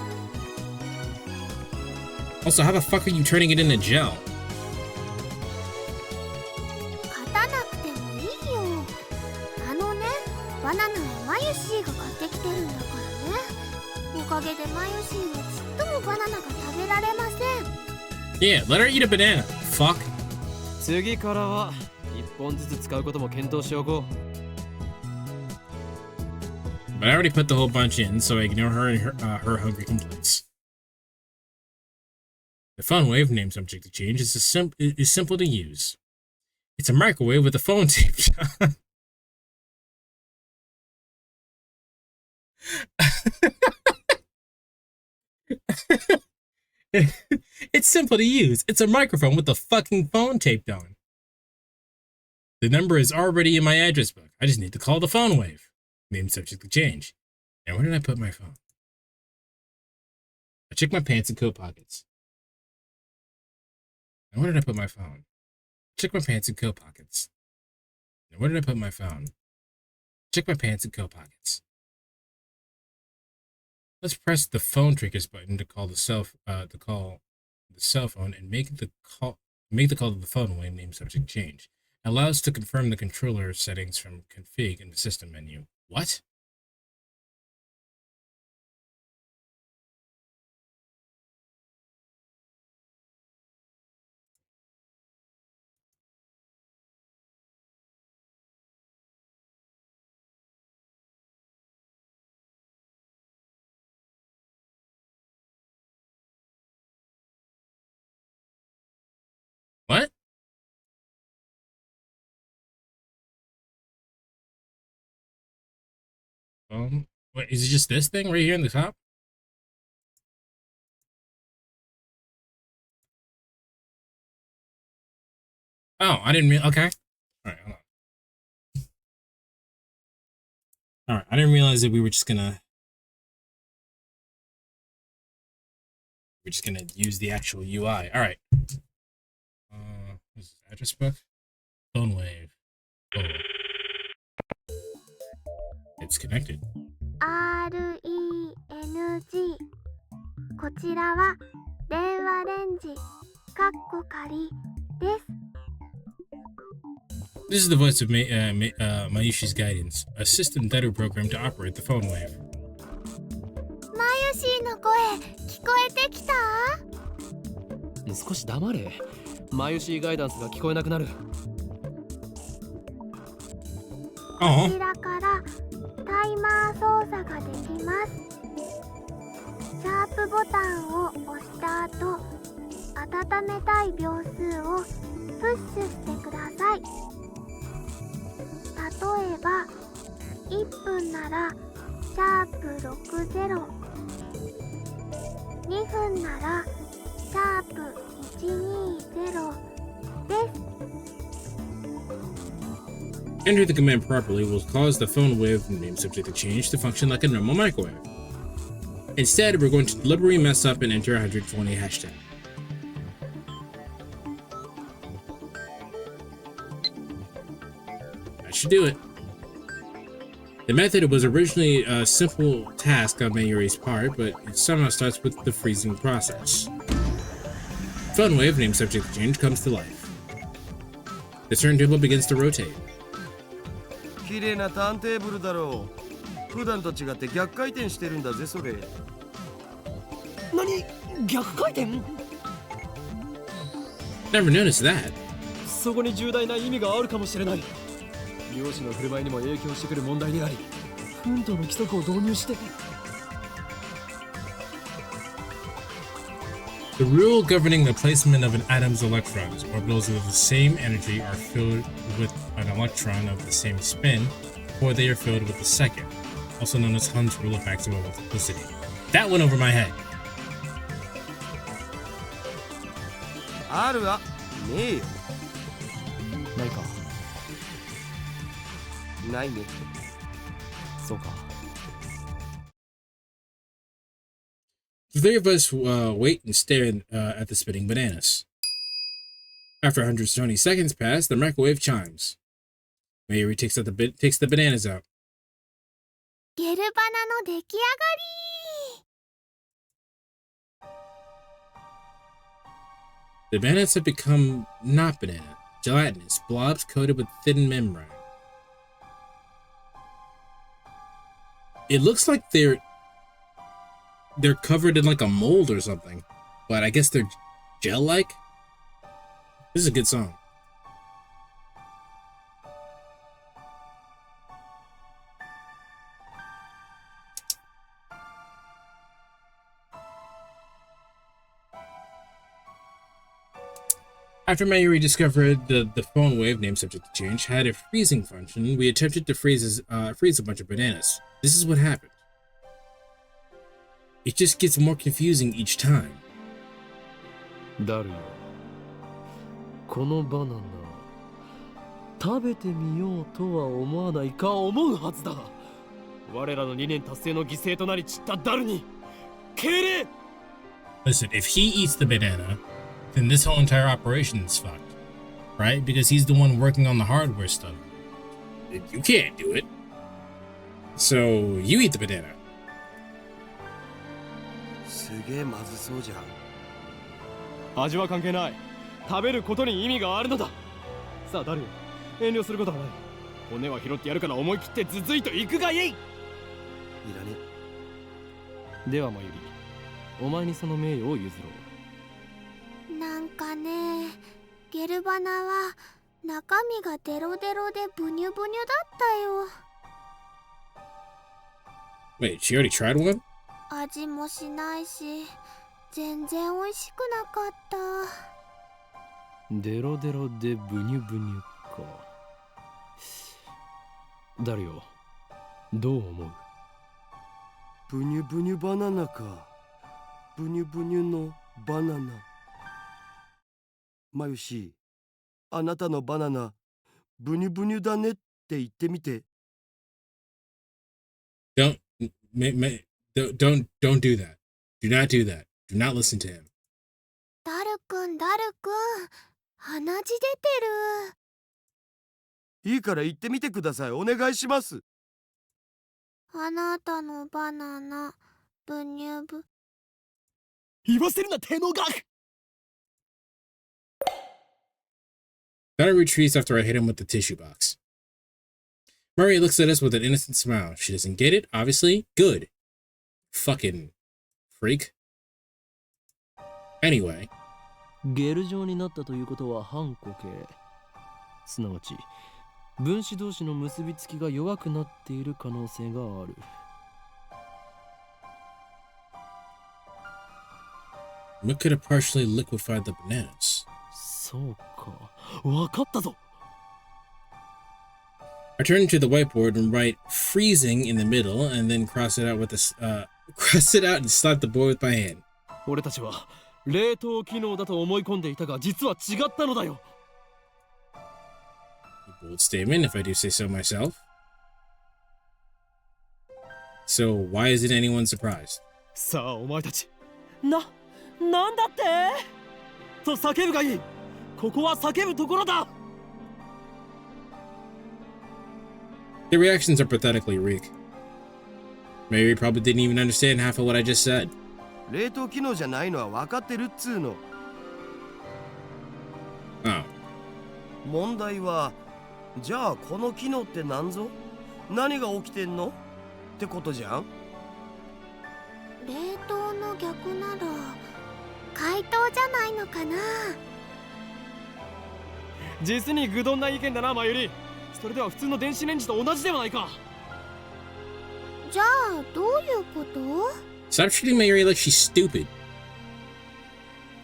Also, how the fuck are you turning it into gel? 勝たなくてもいいよ。あのね、バナナはマユシーが買ってきてるんだからね。おかげでマユシーはちっともバナナが食べられません。Yeah, let her eat a banana. Fuck. 次からは一本ずつ使うことも検討しておこう。 But I already put the whole bunch in, so I ignore her and her hungry complaints. The phone wave, name subject to change, is simple to use. It's a microwave with a phone taped on. It's simple to use. It's a microphone with a fucking phone taped on. The number is already in my address book. I just need to call the phone wave. Name subject to change. Now, where did I put my phone? I checked my pants and coat pockets. Now, where did I put my phone? Check my pants and coat pockets. Now, where did I put my phone? Check my pants and coat pockets. Let's press the phone triggers button to call the cell phone and make the call to the phone wave, name subject change. It allows to confirm the controller settings from config in the system menu. What? Wait, is it just this thing right here in the top? Oh, I didn't okay. All right, hold on. All right, I didn't realize that we're just gonna use the actual UI. All right. What's this address book? Phone wave. Oh. It's connected. RENG こちらは電話レンジかっこ仮です。 This is the voice of Mayushi's guidance, a system that are programmed to operate the phone wave. マユシーの声聞こえてきた？少し黙れ。マユシーガイダンスが聞こえなくなる。こちらからタイマー操作ができます。シャープボタンを押した後、温めたい秒数をプッシュしてください。例えば1分ならシャープ60、2分ならシャープ120です。 Enter the command properly will cause the phone wave name subject to change to function like a normal microwave. Instead, we're going to deliberately mess up and enter 120 hashtag. That should do it. The method was originally a simple task on Mayuri's part, but it somehow starts with the freezing process. Phone wave name subject change comes to life. The turntable begins to rotate. 綺麗なターンテーブルだろう。普段と違って逆回転してるんだぜそれ。何？逆回転？ Never noticed that. そこに重大な意味があるかもしれない。漁師の振る舞いにも影響してくる問題であり、奮闘の規則を導入して。 The rule governing the placement of an atom's electrons, orbitals of the same energy, are filled with an electron of the same spin, or they are filled with the second, also known as Hund's rule of maximum multiplicity. That went over my head. あるわ、ねえよ。ないか。ないね。そうか。 The three of us wait and stare at the spinning bananas. After 120 seconds pass, the microwave chimes. Mayuri takes the bananas out. ゲルバナの出来上がり。 The bananas have become not banana, gelatinous blobs coated with thin membrane. It looks like they're covered in like a mold or something, but I guess they're gel-like. This is a good song. After Mayuri discovered the phone wave name subject to change had a freezing function, we attempted to freeze a bunch of bananas. This is what happened. It just gets more confusing each time. ダルよ。このバナナ食べてみようとは思わないか思うはずだ。我らの理念達成の犠牲となり散ったダルに敬礼。 Listen, if he eats the banana, then this whole entire operation is fucked, right? Because he's the one working on the hardware stuff. You can't do it. So you eat the banana. すげえまずそうじゃん。味は関係ない。食べることに意味があるのだ。さあダルよ、遠慮することはない。骨は拾ってやるから思い切ってズズイと行くがいい。いらね。ではマユリ、お前にその名誉を譲ろう。なんかね、ゲルバナは中身がデロデロでブニュブニュだったよ。 Wait, she already tried one? 味もしないし、全然美味しくなかった。デロデロでブニュブニュか。ダルよ、どう思う？ブニュブニュバナナか。ブニュブニュのバナナ。マユシ、あなたのバナナ、ブニュブニュだねって言ってみて。Don't do that. Do not do that. Do not listen to him. ダルくん、鼻血出てる。いいから言ってみてください。お願いします。あなたのバナナ、ブニュブ。言わせるな、手の額。Donna retreats after I hit him with the tissue box. Murray looks at us with an innocent smile. She doesn't get it, obviously. Good. Fucking freak. Anyway. ゲル状になったということは反固形。すなわち、分子同士の結びつきが弱くなっている可能性がある。What could have partially liquefied the bananas? そうか。わかったぞ。I turn to the whiteboard and write freezing in the middle and then cross it out and slap the board with my hand. 俺たちは冷凍機能だと思い込んでいたが実は違ったのだよ。Bold statement, if I do say so myself. So why isn't anyone surprised? さあお前たち、なんだってと叫ぶがいい。ここは叫ぶところだ。The reactions are pathetically weak. Mary probably didn't even understand half of what I just said. 冷凍機能じゃないのは分かってるっつうの。Oh. 問題は、じゃあこの機能って何ぞ？何が起きてんの？ってことじゃん。冷凍の逆なら解凍じゃないのかな。実に愚鈍な意見だな、マユリ。それでは普通の電子レンジと同じではないか。じゃあどういうこと？ Stop treating Mary like she's stupid.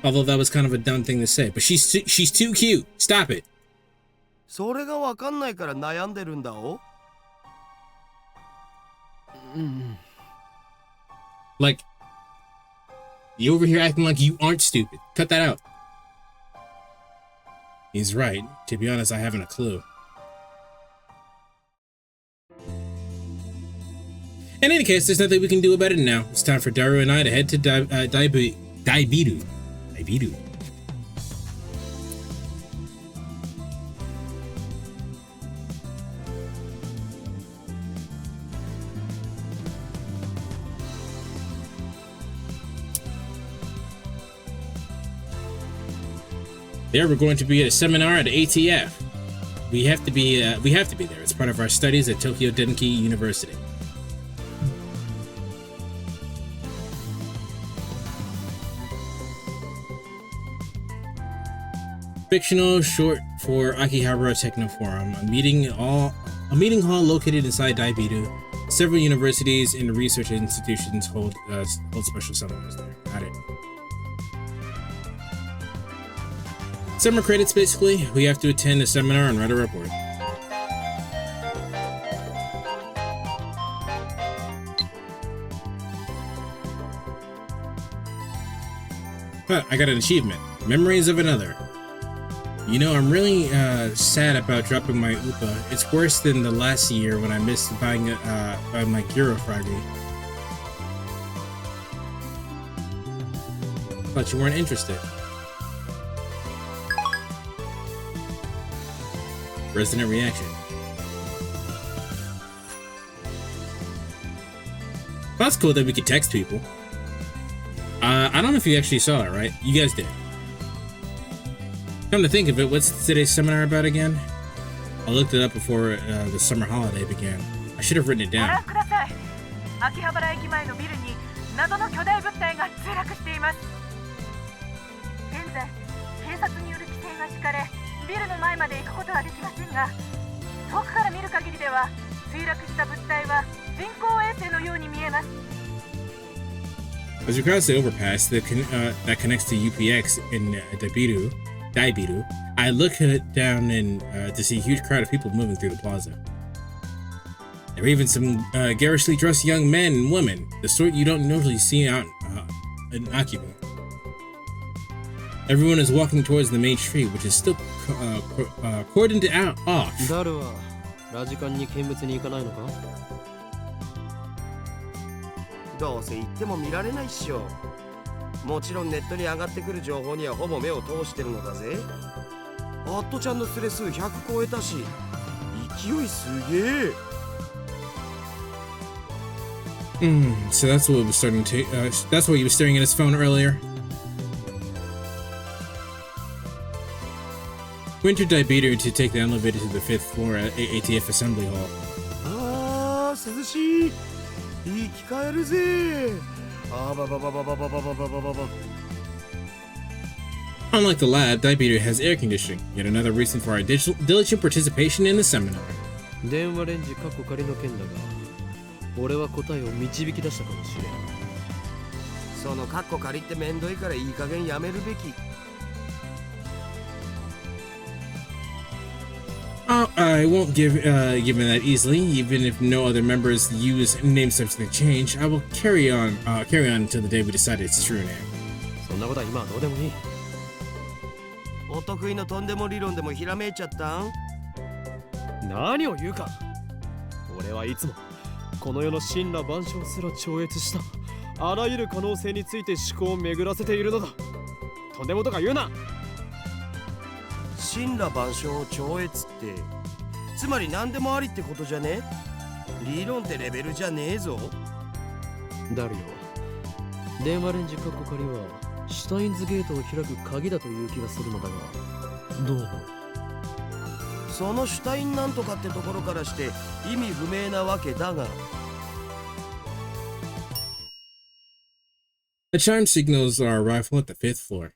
Although that was kind of a dumb thing to say, but she's too cute. Stop it. それが分かんないから悩んでるんだお。Like, you over here acting like you aren't stupid. Cut that out. He's right. To be honest, I haven't a clue. In any case, there's nothing we can do about it now. It's time for Daru and I to head to Daibiru. There, we're going to be at a seminar at ATF. We have to be there. It's part of our studies at Tokyo Denki University. Fictional, short for Akihabara Techno Forum, a meeting hall located inside Daibiru. Several universities and research institutions hold special seminars there. Got it. Summer credits, basically. We have to attend a seminar and write a report. Huh, I got an achievement. Memories of another. You know, I'm really sad about dropping my UPA. It's worse than the last year when I missed buying my Gyro Friday. Thought you weren't interested. Resonant reaction. Well, that's cool that we could text people. I don't know if you actually saw it, right? You guys did. Come to think of it, what's today's seminar about again? I looked it up before the summer holiday began. I should have written it down. 秋葉原駅前のビルに謎の巨大物体が墜落しています。現在、警察による規制が敷かれ、ビルの前まで行くことはできませんが、遠くから見る限りでは墜落した物体は人工衛星のように見えます。As we cross the overpass that connects to UPX in Daibiru, I look down and to see a huge crowd of people moving through the plaza. There are even some garishly dressed young men and women, the sort you don't normally see out in Akiba. Everyone is walking towards the main street, which is still cordoned off. ダルはラジカンに見物に行かないのか？どうせ行っても見られないっしょ。もちろんネットに上がってくる情報にはほぼ目を通してるのだぜ。アットちゃんのスレ数100超えたし、勢いすげえ。So that's what was starting to. That's why he was staring at his phone earlier. Winter Diabeter to take the elevator to the 5th floor at ATF Assembly Hall. あー、涼しい。生き返るぜ。あばばばばばばばばばばば。Unlike the lab, Diabeter has air conditioning, yet another reason for our diligent participation in the seminar. 電話レンジカッコ仮の件だが、俺は答えを導き出したかもしれん。そのカッコ仮ってめんどいからいい加減やめるべき。I won't give in that easily, even if no other members use name substance change. I will carry on until the day we decide its true name. そんなことは今はどうでもいい。お得意のとんでも理論でもひらめいちゃったん？何を言うか。俺はいつもこの世の神羅万象すら超越したあらゆる可能性について思考を巡らせているのだ。とんでもとか言うな。神羅万象を超越って、つまり何でもありってことじゃね？理論ってレベルじゃねえぞ。ダルよ、電話レンジカッコ仮はシュタインズゲートを開く鍵だという気がするのだが、どう思う？そのシュタインなんとかってところからして意味不明なわけだが。The chime signals our arrival at the 5th floor.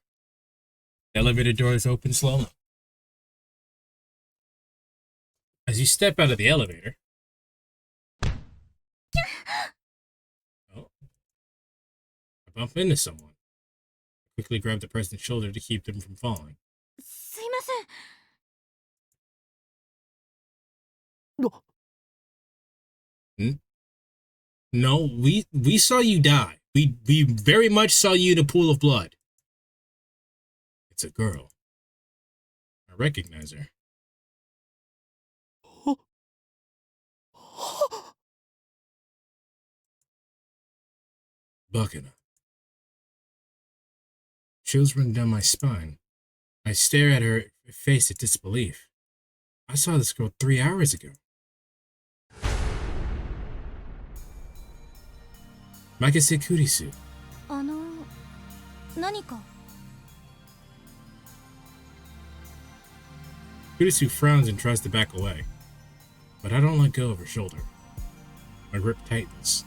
The elevator doors open slowly. As you step out of the elevator, I bump into someone. I quickly grab the person's shoulder to keep them from falling. すいません。No, we saw you die. We very much saw you in a pool of blood. It's a girl. I recognize her. Buckina. Chills run down my spine. I stare at her face in disbelief. I saw this girl 3 hours ago. Makase Kurisu. 何か。Kurisu frowns and tries to back away, but I don't let go of her shoulder. My grip tightens.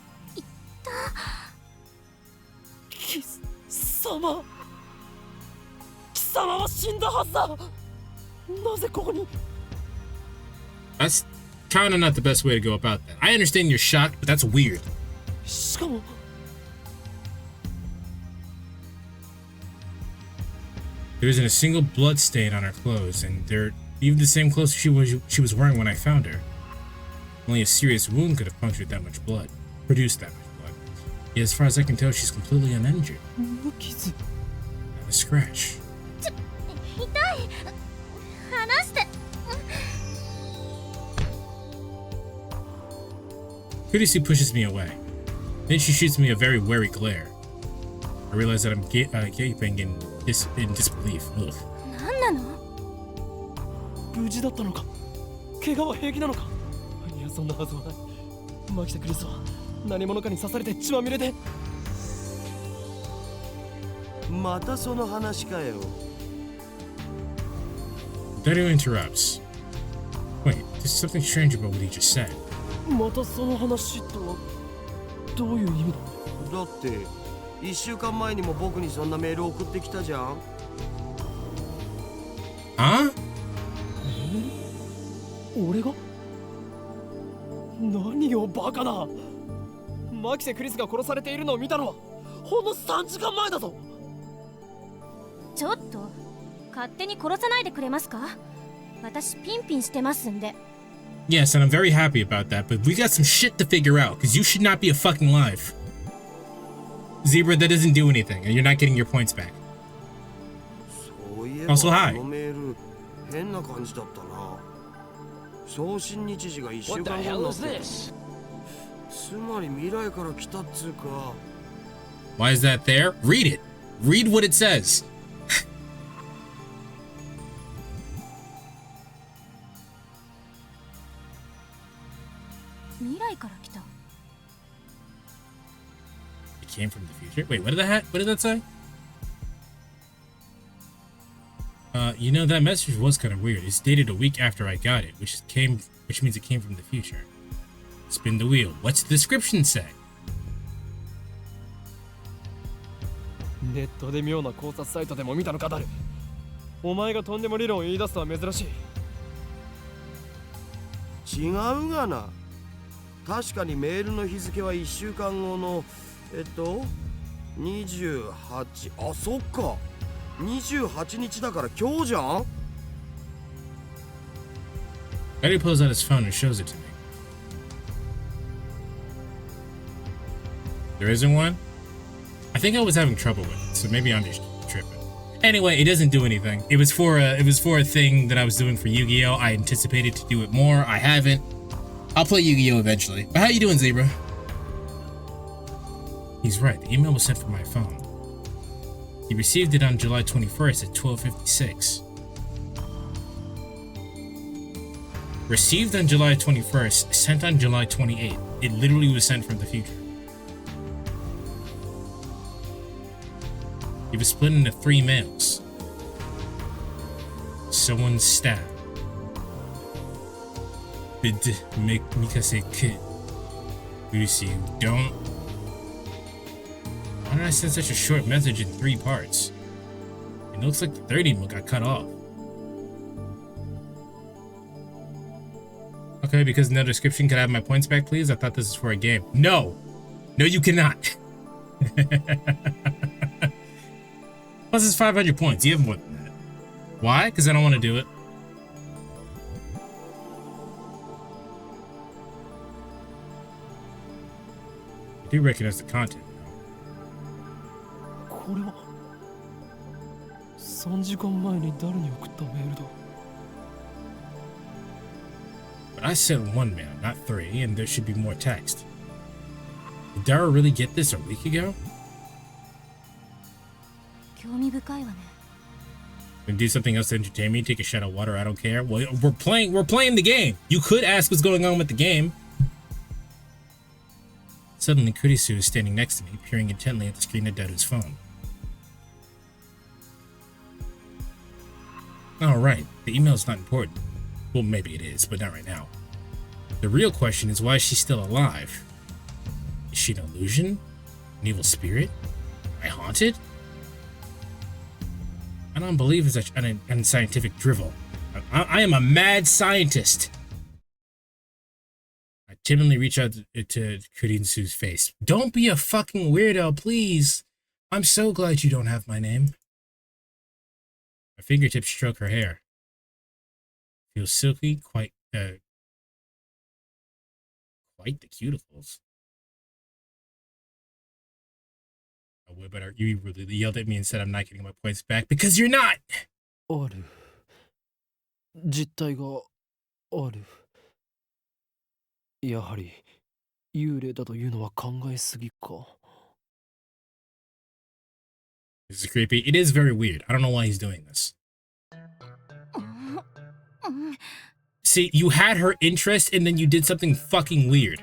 貴様は死んだはずだ。なぜここに？ That's kind of not the best way to go about that. I understand you're shocked, but that's weird. しかも there isn't a single blood stain on her clothes, and they're even the same clothes she was wearing when I found her. Only a serious wound could have produced that much blood. Yet as far as I can tell, she's completely uninjured. Not a scratch. 痛い。離して。Kurisu pushes me away. Then she shoots me a very wary glare. I realize that I'm gaping in disbelief. Ugh. 何なの？無事だったのか？怪我は平気なのか？いや、そんなはずはない。マキタ・クリスは何者かに刺されて血まみれで。またその話かよ。Dario interrupts. Wait, there's something strange about what he just said. またその話とはどういう意味だ？だって1週間前にも僕にそんなメール送ってきたじゃん。Huh? 俺が？何をバカな。マキセ・クリスが殺されているのを見たのはほんの3時間前だぞ。ちょっと勝手に殺さないでくれますか？私ピンピンしてますんで。Yes, and I'm very happy about that, but we got some shit to figure out, because you should not be a fucking live. Zebra, that doesn't do anything, and you're not getting your points back. Also, hi. What the hell is this? Why is that there? Read it. Read what it says. It came from the future? Wait, what did that say? You know, that message was kind of weird. It's dated a week after I got it, which means it came from the future. Spin the wheel. What's the description say? ネットで妙な考察サイトでも見たのかだる。お前がとんでも理論を言い出すとは珍しい。違うがな。確かにメールの日付は1週間後の28、あ、そっか。28日だから今日じゃん。Eddie pulls out his phone and shows it to me. There isn't one? I think I was having trouble with it, so maybe I'm just tripping. Anyway, it doesn't do anything. It was for a thing that I was doing for Yu-Gi-Oh! I anticipated to do it more. I haven't. I'll play Yu-Gi-Oh! Eventually. But how you doing, Zebra? He's right. The email was sent from my phone. He received it on July 21st at 12:56. Received on July 21st, sent on July 28th. It literally was sent from the future. It was split into 3 mails. Someone's stabbed. Mikase kid. Lucy, don't. Why did I send such a short message in 3 parts? It looks like the third email got cut off. Okay, because no description, can I have my points back, please? I thought this was for a game. No! No, you cannot! Plus, it's 500 points. You have more than that. Why? Because I don't want to do it. I do recognize the content. これは3時間前に誰に送ったメールだ。 But I sent 1 mail, not 3, and there should be more text. Did Dara really get this a week ago? 興味深いわね。 Then do something else to entertain me, take a shot of water, I don't care. Well, we're playing the game. You could ask what's going on with the game. Suddenly, Kurisu is standing next to me, peering intently at the screen of Daru's phone. Alright, the email's not important. Well, maybe it is, but not right now. The real question is, why is she still alive? Is she an illusion? An evil spirit? Am I haunted? I don't believe in such unscientific drivel. I am a mad scientist. I timidly reach out to Kurinsu's face. Don't be a fucking weirdo, please. I'm so glad you don't have my name. My fingertips stroke her hair. Feels silky, quite the cuticles. Oh, but you really yelled at me and said I'm not getting my points back because you're not. ある。実体がある。やはり幽霊だというのは考えすぎか。 This is creepy. It is very weird. I don't know why he's doing this. See, you had her interest and then you did something fucking weird.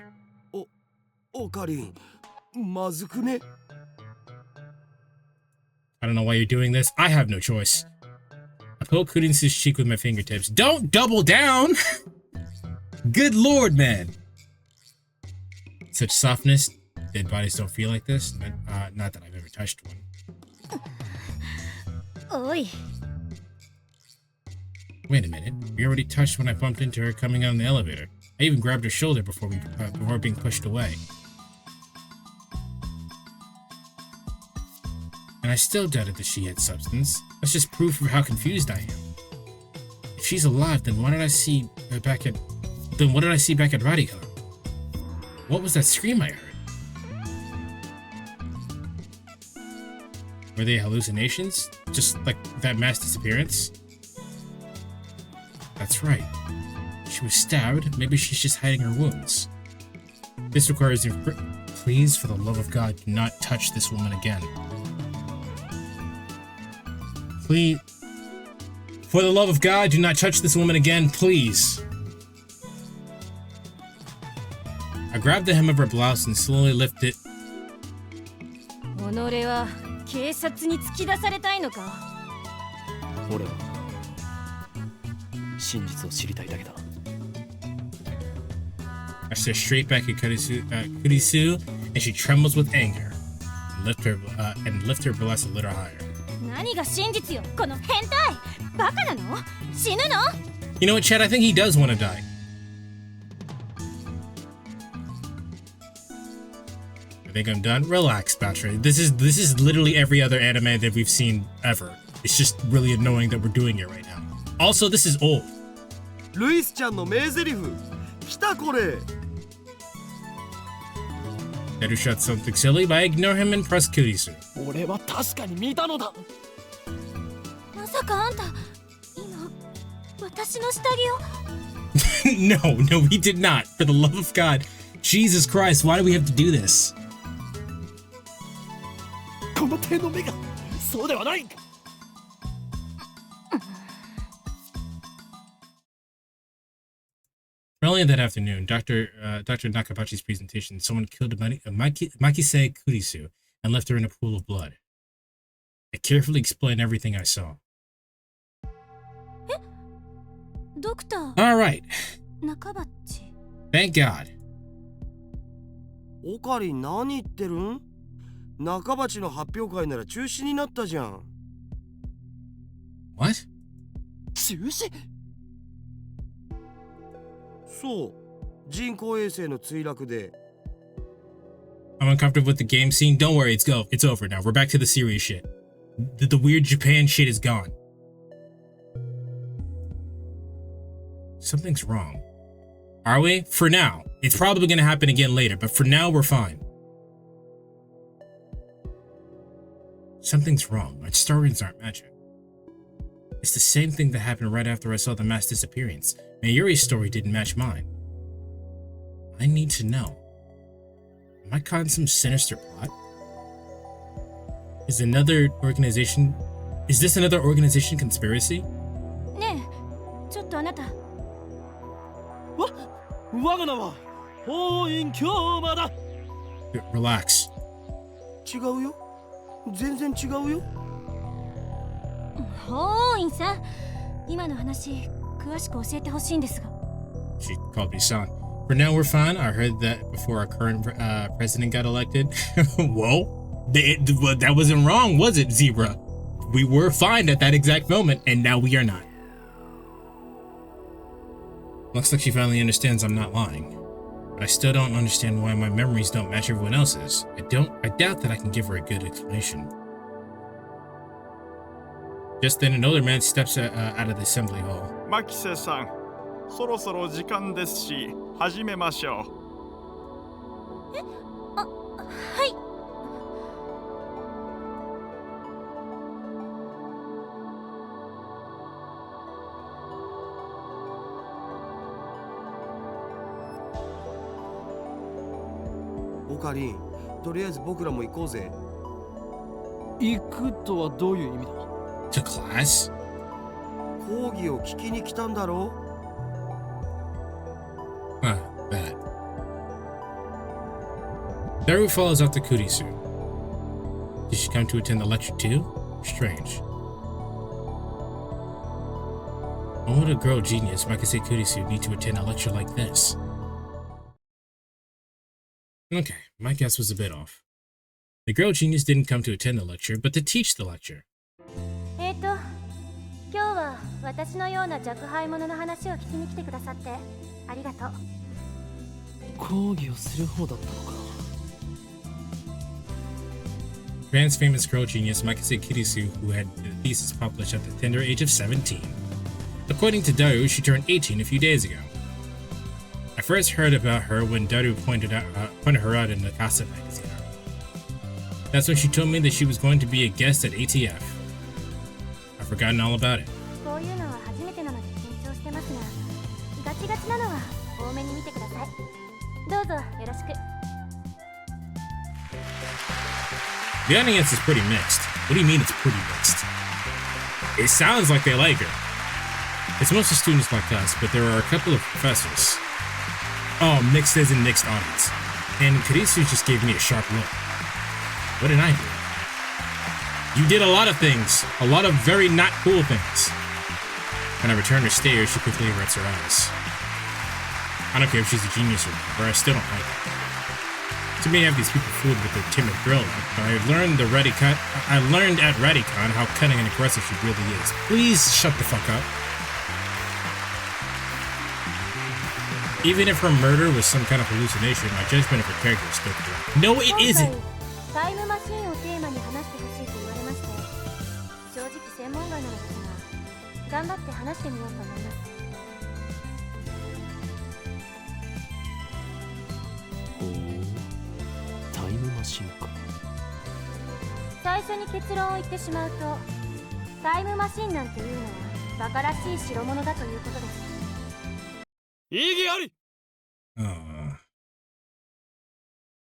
Okarin, まずくね? I don't know why you're doing this. I have no choice. I poke Kurinsu's cheek with my fingertips. Don't double down! Good lord, man. Such softness. Dead bodies don't feel like this. Not that I've ever touched one. Oi. Wait a minute. We already touched when I bumped into her coming out in the elevator. I even grabbed her shoulder before being pushed away. And I still doubted that she had substance. That's just proof of how confused I am. If she's alive, then why did I see her back at then what did I see back at Radicon? What was that scream I heard? Were they hallucinations? Just like that mass disappearance? That's right. She was stabbed. Maybe she's just hiding her wounds. This requires... Please, for the love of God, do not touch this woman again. Please... For the love of God, do not touch this woman again, please. I grabbed the hem of her blouse and slowly lifted... 己は警察に突き出されたいのか？俺は真実を知りたいだけだ。I stare straight back at Kurisu, and she trembles with anger and lift her blouse a little higher. 何が真実よ、この変態！バカなの？死ぬの？ You know what, Chad? I think he does want to die. I think I'm done. Relax, Batra. This is literally every other anime that we've seen ever. It's just really annoying that we're doing it right now. Also, this is old. ルイスちゃんの名台詞来たこれ Better shot something silly, but I ignore him and press Kurisu. 俺は確かに見たのだ。まさかあんた、今、私の下着を No, we did not. For the love of God. Jesus Christ, why do we have to do this? この手の目がそうではない。Earlier that afternoon, Dr. Nakabachi's presentation, someone killed Makise Kurisu and left her in a pool of blood. I carefully explained everything I saw. Doctor. All right. Nakabachi. Thank God. オカリン何言ってるん？中鉢の発表会なら中止になったじゃん。What? 中止？そう、人工衛星の墜落で。I'm uncomfortable with the game scene. Don't worry, it's over now. We're back to the serious shit. The weird Japan shit is gone. Something's wrong. Are we? For now. It's probably going to happen again later, but for now, we're fine. Something's wrong. My stories aren't matching. It's the same thing that happened right after I saw the mass disappearance. Mayuri's story didn't match mine. I need to know. Am I caught in some sinister plot? Is this another organization conspiracy? ねえ、ちょっとあなた。我が名は法院京馬だ。Relax. 違うよ。全然違うよ。法院さん、今の話詳しく教えてほしいんですが。She called me son. For now, we're fine. I heard that before our current president got elected. Whoa, that wasn't wrong, was it, Zebra? We were fine at that exact moment, and now we are not. Looks like she finally understands I'm not lying. But I still don't understand why my memories don't match everyone else's. I doubt that I can give her a good explanation. Just then, an older man steps out of the assembly hall. マキセさん、そろそろ時間ですし、始めましょう。はい。オカリン、とりあえず僕らも行こうぜ。行くとはどういう意味だ？ To class? 講義を聞きに来たんだろ？ Huh, bad. Daru follows after Kurisu. Did she come to attend the lecture too? Strange. Why would a girl genius, Makise Kurisu, need to attend a lecture like this? Okay, my guess was a bit off. The girl genius didn't come to attend the lecture, but to teach the lecture. 今日は私のような若輩者の話を聞きに来てくださってありがとう。講義をする方だったのか。Japan's famous girl genius Makise Kurisu, who had the thesis published at the tender age of 17. According to Daru, she turned 18 a few days ago. first heard about her when Daru pointed her out in the Casa magazine. That's when she told me that she was going to be a guest at ATF. I've forgotten all about it. The audience is pretty mixed. What do you mean it's pretty mixed? It sounds like they like her. It's mostly students like us, but there are a couple of professors. Oh, mixed as in mixed audience. And Kurisu just gave me a sharp look. What did I do? You did a lot of things. A lot of very not cool things. When I return her stare, she quickly averts her eyes. I don't care if she's a genius or whatever, I still don't like her. To me, I have these people fooled with their timid grill, but I learned at Radicon how cunning and aggressive she really is. Please shut the fuck up. Even if her murder was some kind of hallucination, my judgment of her character is still correct. No, it isn't!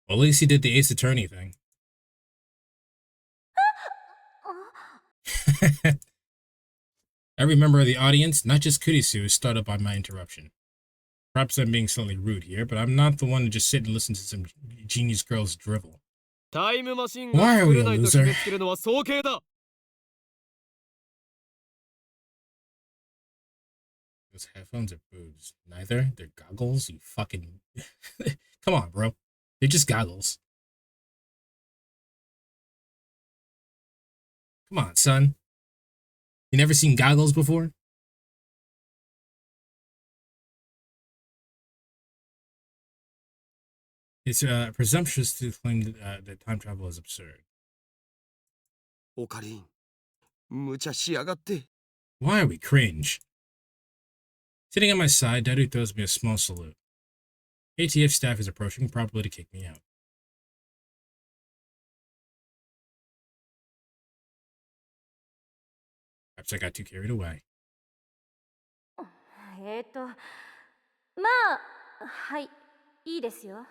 Well, at least he did the Ace Attorney thing. Every member of the audience, not just Kurisu, is startled by my interruption. Perhaps I'm being slightly rude here, but I'm not the one to just sit and listen to some genius girl's drivel. Why are we a loser? Those headphones are boobs. Neither. They're goggles, you fucking... Come on, bro. They're just goggles. Come on, son. You never seen goggles before? It's presumptuous to claim that time travel is absurd. Why are we cringe? Sitting at my side, Daru throws me a small salute. ATF staff is approaching, probably to kick me out. Perhaps I got too carried away. いいですよ。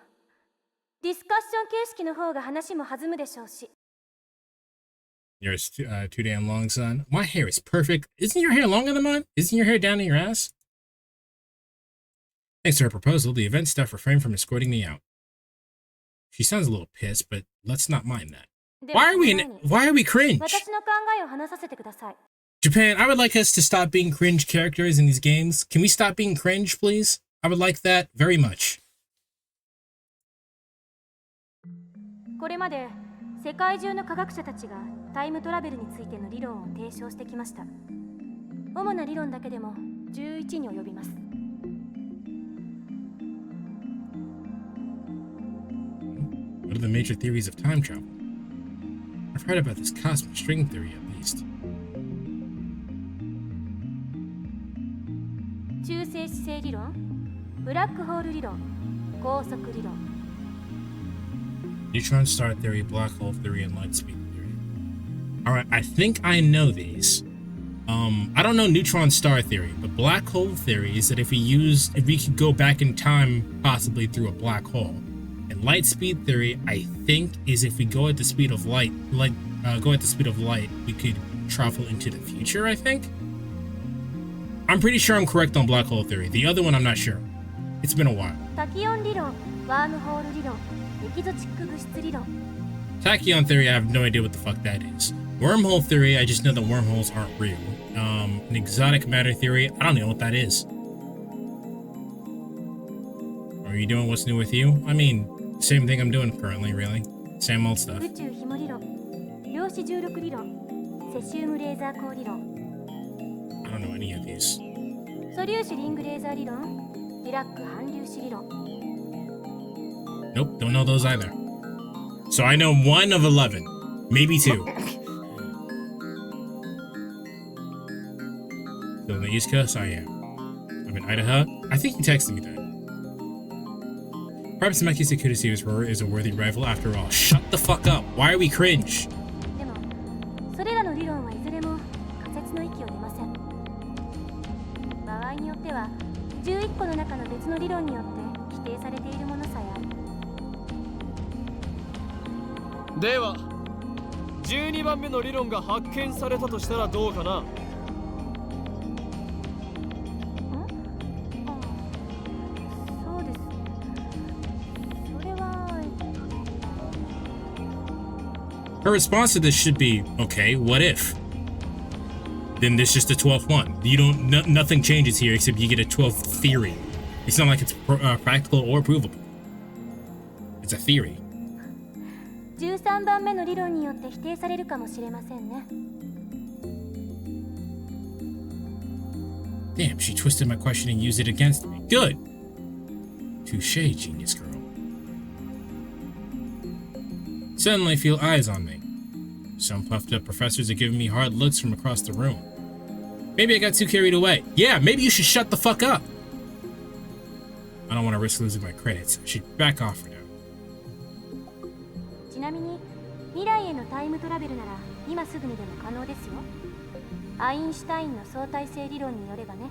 ディスカッション形式の方が話も弾むでしょうし。 Yours too damn long, son. My hair is perfect. Isn't your hair longer than mine? Isn't your hair down in your ass? Thanks to her proposal, the event staff refrained from escorting me out. She sounds a little pissed, but let's not mind that. Why are we cringe? Japan, I would like us to stop being cringe characters in these games. Can we stop being cringe, please? I would like that very much. これまで世界中の科学者たちがタイムトラベルについての理論を提唱してきました。主な理論だけでも11に及びます。What are the major theories of time travel? I've heard about this cosmic string theory at least. 中性子星理論、ブラックホール理論、高速理論。 Neutron star theory, black hole theory, and light speed theory. Alright, I think I know these. I don't know neutron star theory, but black hole theory is that if we could go back in time possibly through a black hole. And light speed theory, I think, is if we go at the speed of light, we could travel into the future, I think? I'm pretty sure I'm correct on black hole theory. The other one, I'm not sure. It's been a while. Tachyon理論、ワームホール理論、エキゾチック物質理論。 Tachyon theory, I have no idea what the fuck that is. Wormhole theory, I just know that wormholes aren't real. An exotic matter theory, I don't know what that is. Are you doing what's new with you? I mean, same thing I'm doing currently, really. Same old stuff. 宇宙ひも理論、量子重力理論、セシウムレーザー光理論。 I don't know any of these. 素粒子リングレーザー理論、ディラック反粒子理論。 Nope, don't know those either. So I know 1 of 11. Maybe 2. Still on the East Coast? I am. I'm in Idaho. I think you texted me that. Perhaps Maki Security's roar is a worthy rival after all. Shut the fuck up. Why are we cringe? でもそれらの理論はいずれも仮説の域を出ません。場合によっては11個の中の別の理論によって否定されているものさえある。では12番目の理論が発見されたとしたらどうかな。そうです。それはHer response to this should be, okay, what if? Then there's just a 12th one. You don't, nothing changes here except you get a 12th theory. It's not like it's practical or provable. It's a theory. 13番目の理論によって否定されるかもしれませんね。Damn, she twisted my question and used it against me. Good. Touché, genius girl. Suddenly I feel eyes on me. Some puffed up professors are giving me hard looks from across the room. Maybe I got too carried away. Yeah, maybe you should shut the fuck up. I don't want to risk losing my credits. I should back off for now. ちなみに未来へのタイムトラベルなら今すぐにでも可能ですよ。アインシュタインの相対性理論によればね。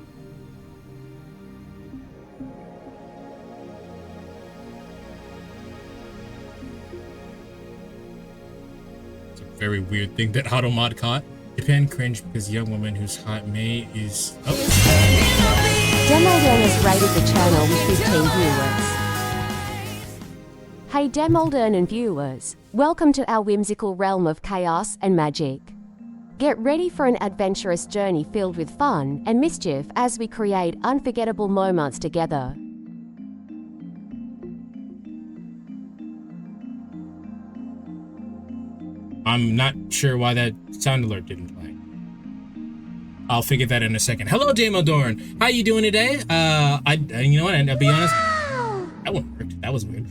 It's a very weird thing that Automod caught. Japan cringed because young woman whose hot May is... Oh. Demolden has rated the channel with 15 viewers. Hey Demolden and viewers, welcome to our whimsical realm of chaos and magic. Get ready for an adventurous journey filled with fun and mischief as we create unforgettable moments together. I'm not sure why that sound alert didn't play. I'll figure that in a second. Hello, Damodorn. How you doing today? You know what? I'll be honest. That one worked. That was weird.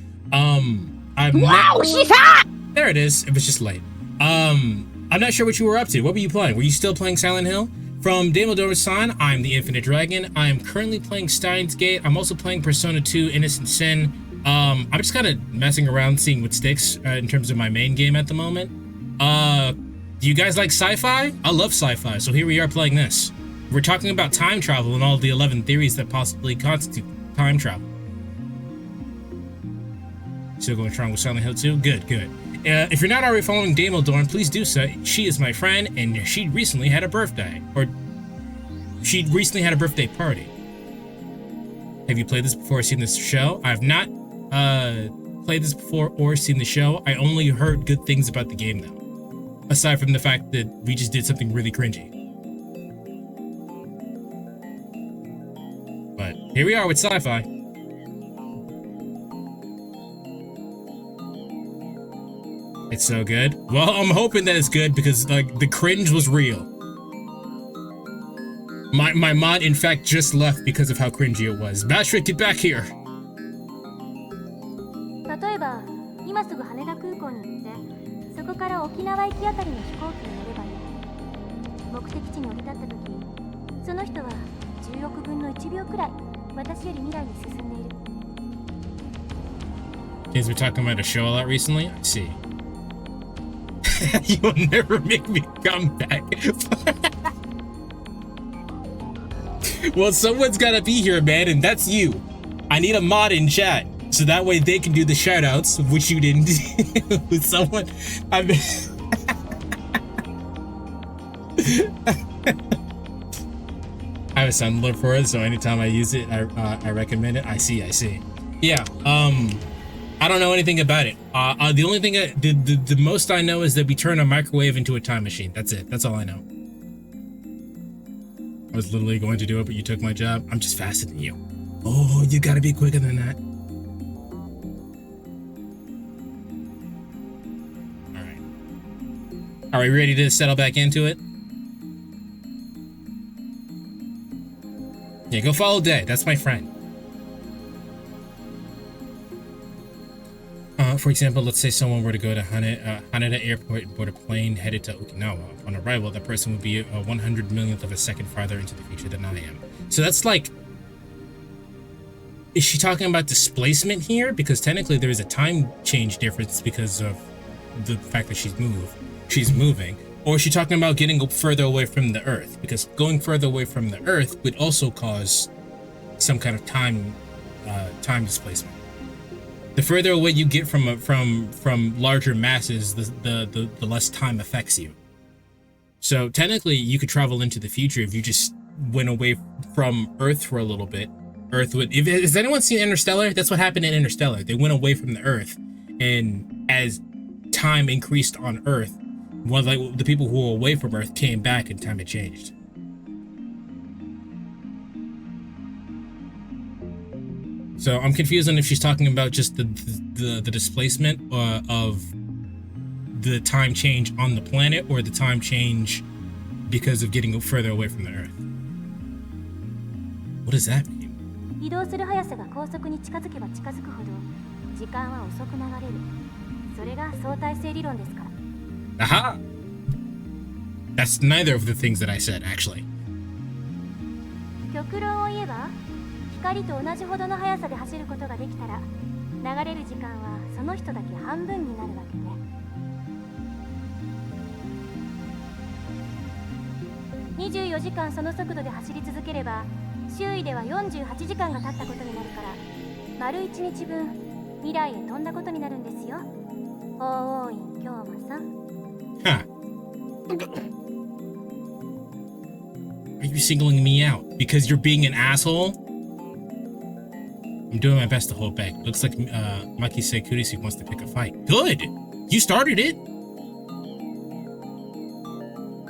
She's hot! There it is. It was just late. I'm not sure what you were up to. What were you playing? Were you still playing Silent Hill? From Damodorn-san, I'm the Infinite Dragon. I am currently playing Steins Gate. I'm also playing Persona 2 Innocent Sin. I'm just kind of messing around, seeing what sticks in terms of my main game at the moment. Do you guys like sci-fi? I love sci-fi, so here we are playing this. We're talking about time travel and all the 11 theories that possibly constitute time travel. Still going strong with Silent Hill 2? Good, good. If you're not already following Damodorn, please do so. She is my friend, and she recently had a birthday. Or, she recently had a birthday party. Have you played this before or seen this show? I have not played this before or seen the show. I only heard good things about the game, though. Aside from the fact that we just did something really cringy. But here we are with sci-fi. It's so good. Well, I'm hoping that it's good because like the cringe was real. My mod, in fact, just left because of how cringy it was. Bashrik, get back here. 例えば、今すぐ羽田空港に行って、そこから沖縄行きあたりの飛行機に乗ればいい。目的地に降り立った時、その人は10億分の1秒くらい私より未来に進んでいる。Kids been talking about a show a lot recently? I see. You'll never make me come back. Well, someone's gotta be here, man, and that's you. I need a mod in chat, so that way they can do the shoutouts, which you didn't do. With someone, I have a sound alert for it, so anytime I use it, I recommend it. I see. Yeah, I don't know anything about it. The only thing, the most I know is that we turn a microwave into a time machine. That's it. That's all I know. I was literally going to do it, but you took my job. I'm just faster than you. Oh, you gotta be quicker than that. All right. Are we ready to settle back into it? Yeah, go follow Day. That's my friend. For example, let's say someone were to go to Haneda Airport and board a plane headed to Okinawa. Upon arrival, that person would be a 100 millionth of a second farther into the future than I am. So that's like is she talking about displacement here? Because technically there is a time change difference because of the fact that she's moving. Or is she talking about getting further away from the Earth? Because going further away from the Earth would also cause some kind of time displacement. The further away you get from larger masses, the less time affects you. So technically, you could travel into the future if you just went away from Earth for a little bit. Earth would. Has anyone seen Interstellar? That's what happened in Interstellar. They went away from the Earth, and as time increased on Earth, the people who were away from Earth came back, and time had changed. So I'm confused on if she's talking about just the displacement of the time change on the planet, or the time change because of getting further away from the Earth. What does that mean? 移動する速さが高速に近づけば近づくほど時間は遅く流れる。それが相対性理論ですから。Aha! That's neither of the things that I said, actually. 極論を言えば、光と同じほどの速さで走ることができたら、流れる時間はその人だけ半分になるわけね。24時間その速度で走り続ければ、周囲では48時間が経ったことになるから、丸1日分未来へ飛んだことになるんですよ。法王院京馬さん。Huh. Are you singling me out because you're being an asshole? I'm doing my best to hold back. Looks like Makise Kurisu wants to pick a fight. Good! You started it!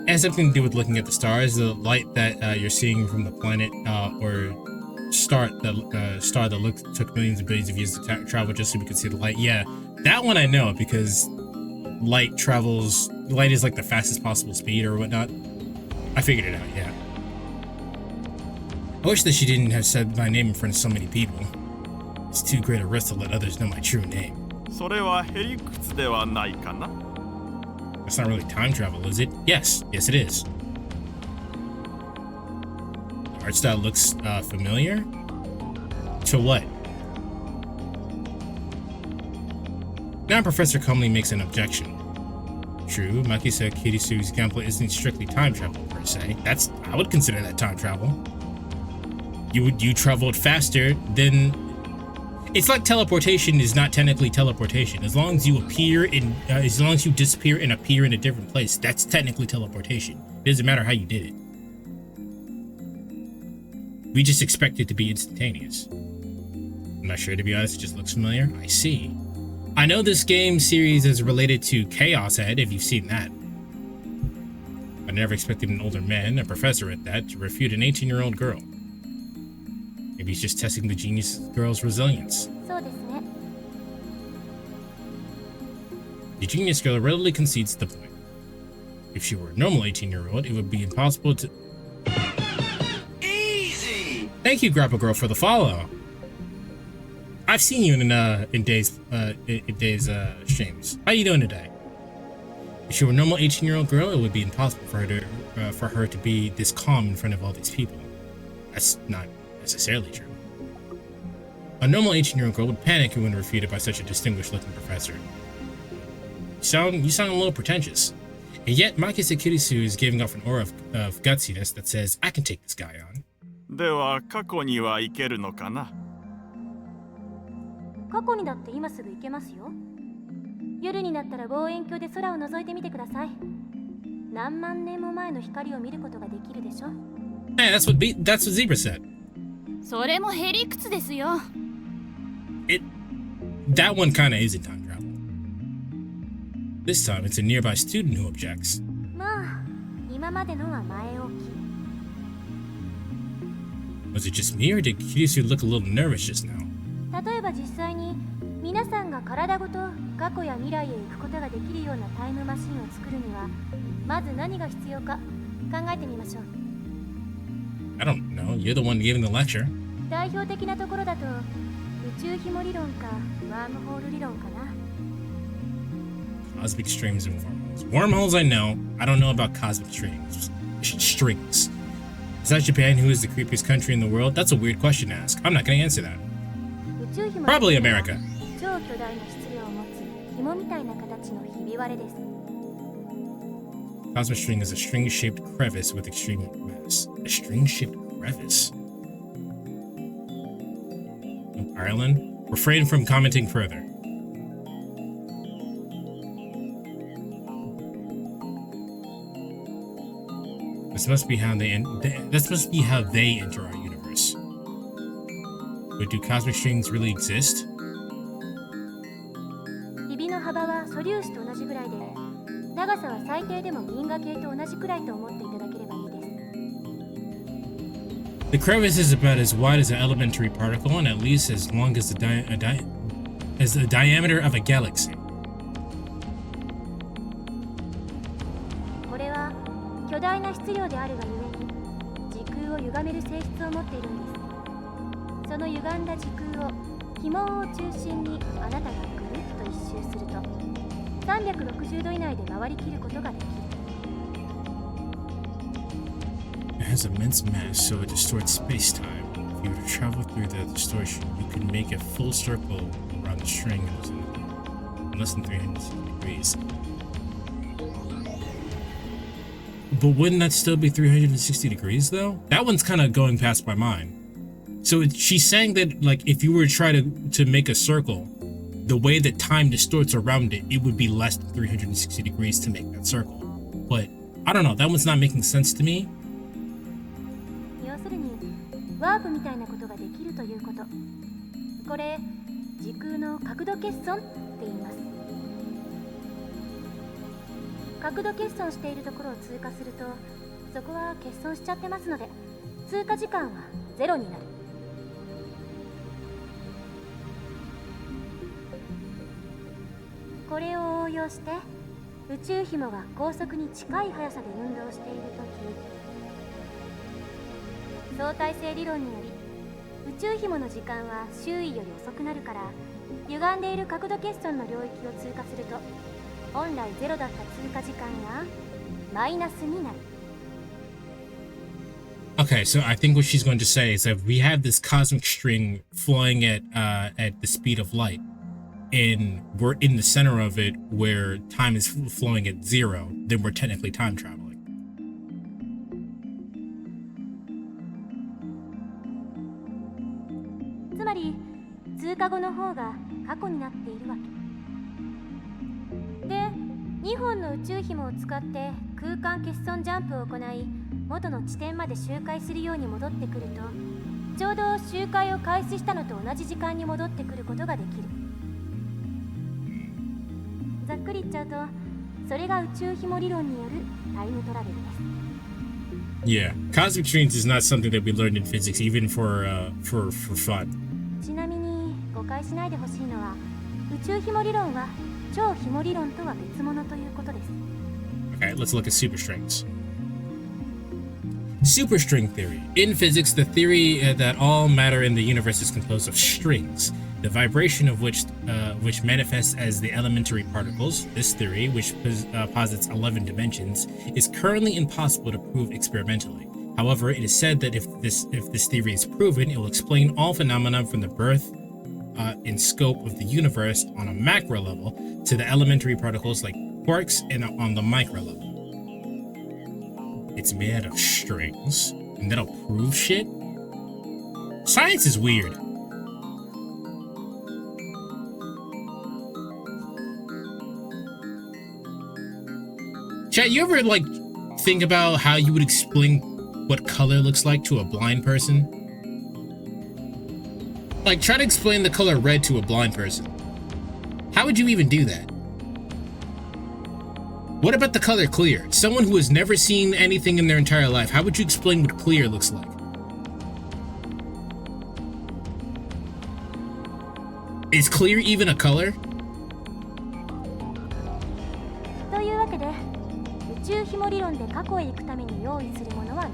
It has something to do with looking at the stars. The light that you're seeing from the planet or star that took millions and billions of years to travel just so we could see the light. Yeah, that one I know because light is like the fastest possible speed or whatnot. I figured it out, yeah. I wish that she didn't have said my name in front of so many people. It's too great a risk to let others know my true name. それはヘリクツではないかな? That's not really time travel, is it? Yes, it is. The art style looks familiar? To what? Now Professor Comley makes an objection. True, Makise Kirisu's gameplay isn't strictly time travel per se. I would consider that time travel. You traveled faster than. It's like teleportation is not technically teleportation. As long as you disappear and appear in a different place, that's technically teleportation. It doesn't matter how you did it. We just expect it to be instantaneous. I'm not sure, to be honest. It just looks familiar. I see. I know this game series is related to Chaos Head, if you've seen that. I never expected an older man, a professor at that, to refute an 18-year-old girl. Maybe he's just testing the genius girl's resilience. The genius girl readily concedes the point. If she were a normal 18-year-old, it would be impossible to... Easy! Thank you, Grapple Girl, for the follow. I've seen you in Days streams. How you doing today? If she were a normal 18-year-old girl, it would be impossible for her to be this calm in front of all these people. That's not necessarily true. A normal 18-year-old girl would panic when refuted by such a distinguished-looking professor. You sound a little pretentious. And yet, Makise Kurisu is giving off an aura of gutsiness that says, I can take this guy on. では過去には行けるのかな? 過去にだって今すぐ行けますよ。夜になったら望遠鏡で空を覗いてみてください。何万年も前の光を見ることができるでしょ。Hey, that's what Zebra said. それもヘリクツですよ。That one kinda isn't time travel. This time it's a nearby student who objects. まあ、今までのは前置き。Was it just me or did Kirisu look a little nervous just now? 例えば実際に皆さんが体ごと過去や未来へ行くことができるようなタイムマシンを作るにはまず何が必要か考えてみましょう。I don't know. You're the one giving the lecture. 代表的なところだと宇宙紐理論かワームホール理論かな。Cosmic strings and wormholes. Wormholes I know. I don't know about cosmic strings. Strings. Is that Japan, who is the creepiest country in the world? That's a weird question to ask. I'm not going to answer that. 宙紐 Probably America. 超巨大な質量を持つ紐みたいな形のひび割れです。 Cosmic string is a string-shaped crevice with extreme mass. A string-shaped crevice? Ireland? Refrain from commenting further. This must be how they enter our universe. But do cosmic strings really exist? ひびの幅は素粒子と同じぐらいで、長さは最低でも銀河系と同じくらいと思っていただければいいです。 The crevice is about as wide as an elementary particle and at least as long as the diameter of a galaxy. これは巨大な質量であるがゆえに時空を歪める性質を持っているんです。その歪んだ時空を紐を中心にあなたがぐるっと一周すると360度以内で回りきることができる。 It has immense mass, so it distorts space-time. If you were to travel through the distortion, you could make a full circle around the string in less than 360 degrees. But wouldn't that still be 360 degrees, though? That one's kind of going past my mind. So she's saying that, like, if you were to try to make a circle, the way that time distorts around it, it would be less than 360 degrees to make that circle. But I don't know, that one's not making sense to me. 要するにワープみたいなことができるということ。これ時空の角度欠損って言います。角度欠損しているところを通過すると、そこは欠損しちゃってますので、通過時間はゼロになる。これを応用して宇宙紐が高速に近い速さで運動しているとき、相対性理論により宇宙紐の時間は周囲より遅くなるから、歪んでいる角度欠損の領域を通過すると本来ゼロだった通過時間がマイナスになる。 Okay, so I think what she's going to say is that we have this cosmic string flying at the speed of light, and we're in the center of it where time is flowing at zero, then we're technically time traveling. つまり通過後の方が過去になっているわけで、2本の宇宙紐を使って空間欠損ジャンプを行い元の地点まで周回するように戻ってくると、ちょうど周回を開始したのと同じ時間に戻ってくることができる。ざっくり言っちゃうと、それが宇宙紐理論によるタイムトラベルです。 Yeah, cosmic strings is not something that we learned in physics, even for fun. ちなみに誤解しないでほしいのは、宇宙紐理論は超紐理論とは別物ということです。 Okay, let's look at superstrings. Superstring theory. In physics, the theory that all matter in the universe is composed of strings, the vibration of which manifests as the elementary particles. This theory, which posits 11 dimensions, is currently impossible to prove experimentally. However, it is said that if this theory is proven, it will explain all phenomena from the birth and scope of the universe on a macro level to the elementary particles like quarks and on the micro level. It's made out of strings, and that'll prove shit? Science is weird. Chat, you ever, like, think about how you would explain what color looks like to a blind person? Like, try to explain the color red to a blind person. How would you even do that? What about the color clear? Someone who has never seen anything in their entire life, how would you explain what clear looks like? Is clear even a color? というわけで、宇宙紐理論で過去へ行くために用意するものは3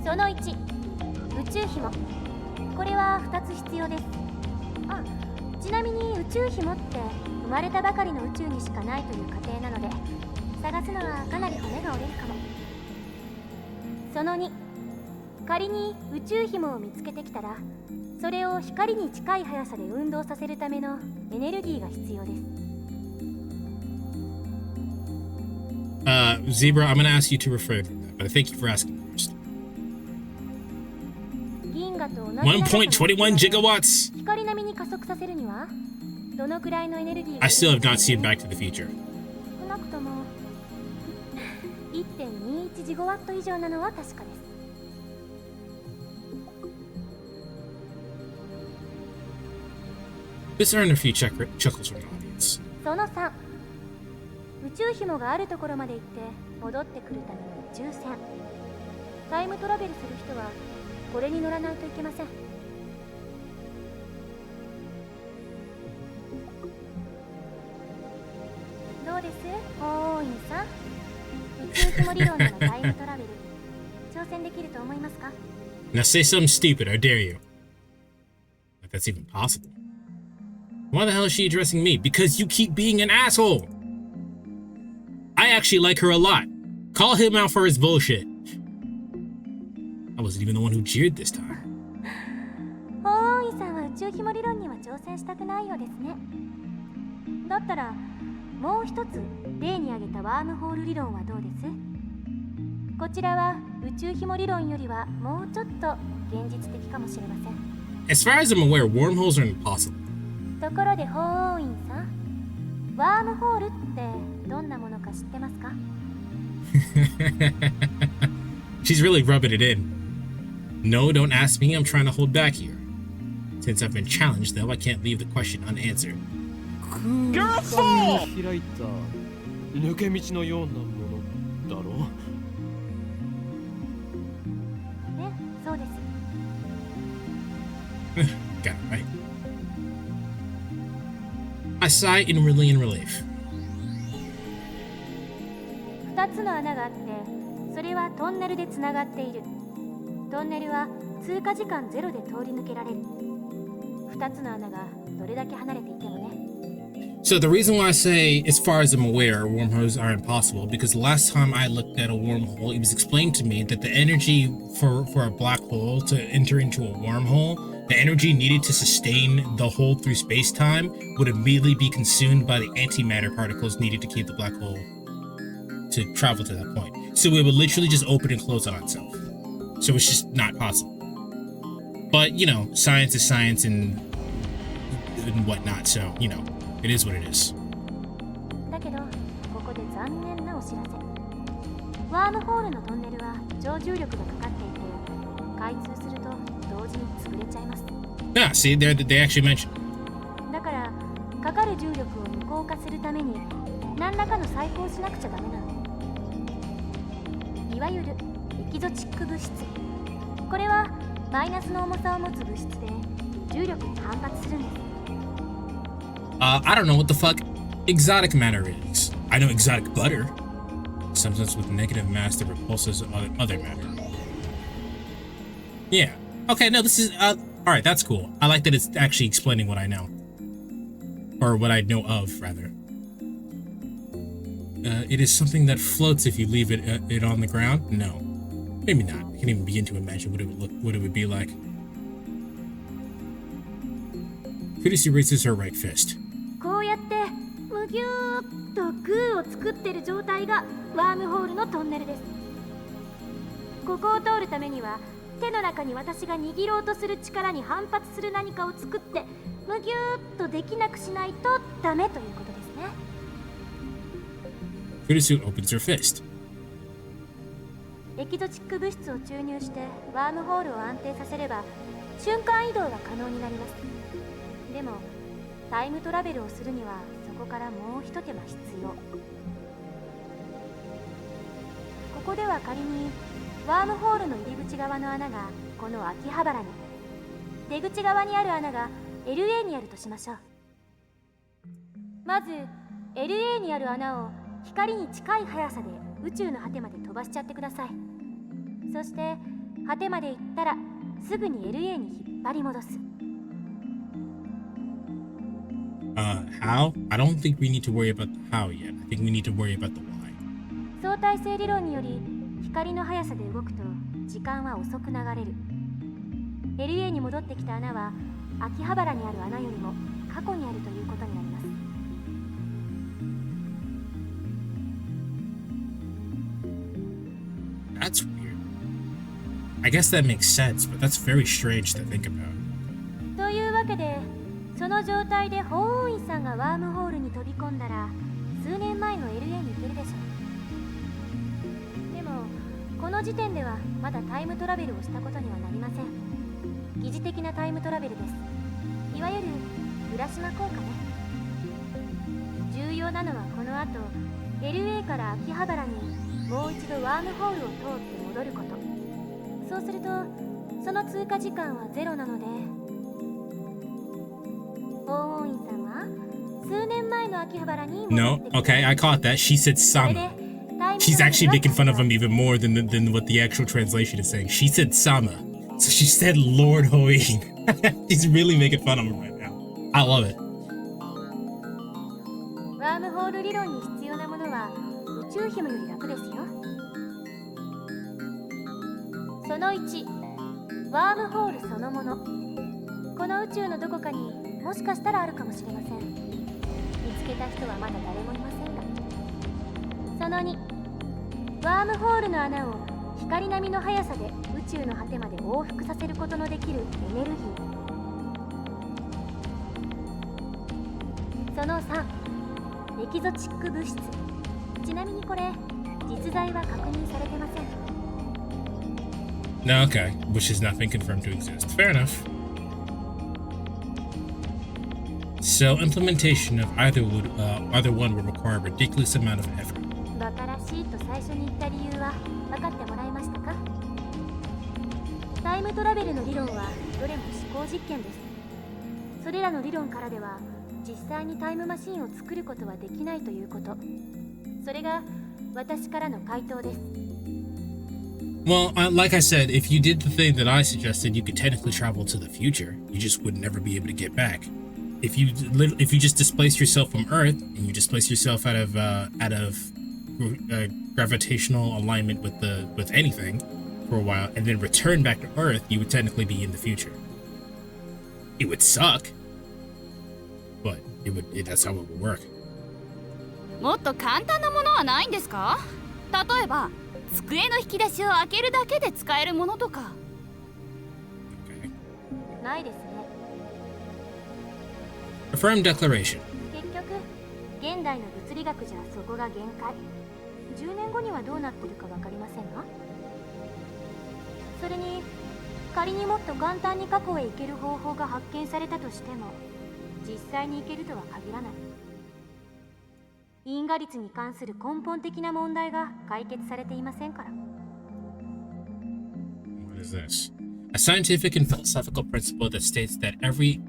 つ。その1、宇宙紐。これは2つ必要です。あ、ちなみに宇宙紐って生まれたばかりの宇宙にしかないという過程なので、探すのはかなり骨が折れるかも。その2、仮に宇宙紐を見つけてきたら、それを光に近い速さで運動させるためのエネルギーが必要です。Zebra, I'm gonna ask you to refrain from that, but thank you for asking first. 銀河と同じ 1.21 gigawatts! 光並みに加速させるにはどのくらいのエネルギーが I still have not seen Back to the Future. 少なくとも 1.21 ジゴワット以上なのは確かです。This earned a few chuckles from the audience. その3、宇宙紐があるところまで行って戻ってくるための宇宙船。タイムトラベルする人はこれに乗らないといけません。どうです、オーインさん。宇宙紐理論でのタイムトラベル挑戦できると思いますか？ Now say something stupid, I dare you. Like that's even possible. Why the hell is she addressing me? Because you keep being an asshole! I actually like her a lot. Call him out for his bullshit. I wasn't even the one who cheered this time. オーインさんは宇宙紐理論には挑戦したくないようですね。だったらもう一つ例に挙げたワームホール理論はどうです？こちらは宇宙紐理論よりはもうちょっと現実的かもしれません。 As far as I'm aware, wormholes are impossible. ところでホーインさん、ワームホールってどんなものか知ってますか？ She's really rubbing it in. No, don't ask me. I'm trying to hold back here. Since I've been challenged, though, I can't leave the question unanswered. You're a fool! 開いた抜け道のようなものだろう。ね、そうです。Got it right. I sigh inwardly in relief. 2つの穴があって、それはトンネルでつながっている。トンネルは通過時間ゼロで通り抜けられる。2つの穴がどれだけ離れていてもね。So the reason why I say, as far as I'm aware, wormholes are impossible, because the last time I looked at a wormhole, it was explained to me that the energy for a black hole to enter into a wormhole, the energy needed to sustain the hole through space-time would immediately be consumed by the antimatter particles needed to keep the black hole to travel to that point. So it would literally just open and close on itself. So it's just not possible. But, you know, science is science and whatnot, so, you know, it is what it is. だけど、ここで残念なお知らせ。ワームホールのトンネルは超重力がかかっていて、開通すると同時に潰れちゃいます。Yeah, see, they actually mentioned. だから、かかる重力を無効化するために何らかの細工をしなくちゃダメなの。いわゆるエキゾチック物質。これはマイナスの重さを持つ物質で重力に反発するんです。I don't know what the fuck exotic matter is. I know exotic butter. Substance with negative mass that repulses other matter. Yeah. Okay, no, this is, alright, that's cool. I like that it's actually explaining what I know. Or what I know of, rather. It is something that floats if you leave it on the ground? No. Maybe not. I can't even begin to imagine what it would be like. Kudusi raises her right fist. こうやってむぎゅーっとグーを作ってる状態がワームホールのトンネルです。ここを通るためには手の中に私が握ろうとする力に反発する何かを作ってむぎゅーっとできなくしないとダメということですね。 Kudusi opens her fist. エキゾチック物質を注入してワームホールを安定させれば瞬間移動が可能になります。でもタイムトラベルをするにはそこからもう一手間必要。ここでは仮にワームホールの入り口側の穴がこの秋葉原に、出口側にある穴が LA にあるとしましょう。まず LA にある穴を光に近い速さで宇宙の果てまで飛ばしちゃってください。そして果てまで行ったらすぐに LA に引っ張り戻す。How? I don't think we need to worry about the how yet. I think we need to worry about the why. 相対性理論により光の速さで動くと時間は遅く流れる。LA に戻ってきた穴は秋葉原にある穴よりも過去にあるということになります。That's weird. I guess that makes sense, but that's very strange to think about. というわけで、その状態で法王院さんがワームホールに飛び込んだら、数年前の LA に行けるでしょう。でも、この時点ではまだタイムトラベルをしたことにはなりません。疑似的なタイムトラベルです。いわゆる浦島効果ね。重要なのはこの後、LA から秋葉原にもう一度ワームホールを通って戻ること。そうすると、その通過時間はゼロなので、法王院さんは数年前の秋葉原に No, okay, I caught that. She said Sama. She's actually making fun of him even more than what the actual translation is saying. She said Sama. So she said Lord Hoin. She's really making fun of him right now. I love it. ワームホール理論に必要なものは宇宙紐より楽ですよ。その1、ワームホールそのもの。この宇宙のどこかにもしかしたらあるかもしれません。見つけた人はまだ誰もいませんが。その2、ワームホールの穴を光並みの速さで宇宙の果てまで往復させることのできるエネルギー。その3、エキゾチック物質。ちなみにこれ、実在は確認されてません。No, okay, which has not been confirmed to exist. Fair enough. So implementation of either one would require a ridiculous amount of effort. バカらしいと最初に言った理由は分かってもらえましたか？タイムトラベルの理論はどれも思考実験です。それらの理論からでは実際にタイムマシンを作ることはできないということ。それが私からの回答です。Well, like I said, if you did the thing that I suggested, you could technically travel to the future. You just would never be able to get back. If you just displace yourself from Earth and you displace yourself out of gravitational alignment with anything for a while and then return back to Earth, you would technically be in the future. It would suck, but that's how it would work. もっと簡単なものはないんですか？例えば机の引き出しを開けるだけで使えるものとか。ないですね。Affirm declaration. 結局、現代の物理学じゃそこが限界。10年後にはどうなってるかわかりませんが。それに、仮にもっと簡単に過去へ行ける方法が発見されたとしても、実際に行けるとは限らない。因果率に関する根本的な問題が解決されていませんから。What is this? A scientific and philosophical principle that states that every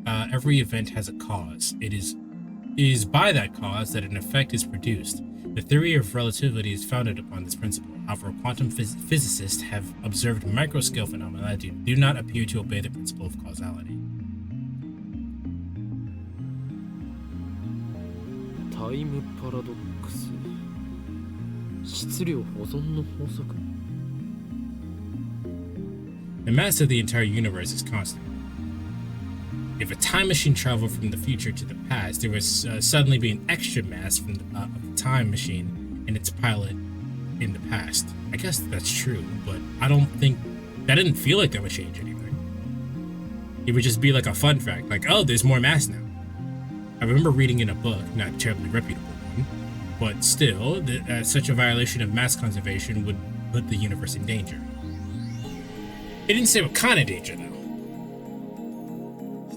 event has a cause. It is by that cause that an effect is produced. The theory of relativity is founded upon this principle. However, quantum physicists have observed microscale phenomena that do not appear to obey the principle of causality. タイムパラドックス、質量保存の法則。 The mass of the entire universe is constant. If a time machine traveled from the future to the past, there would suddenly be an extra mass from the time machine and its pilot in the past. I guess that's true, but I don't think that didn't feel like that would change anything. It would just be like a fun fact, like, oh, there's more mass now. I remember reading in a book, not a terribly reputable one, but still, such a violation of mass conservation would put the universe in danger. It didn't say what kind of danger, though.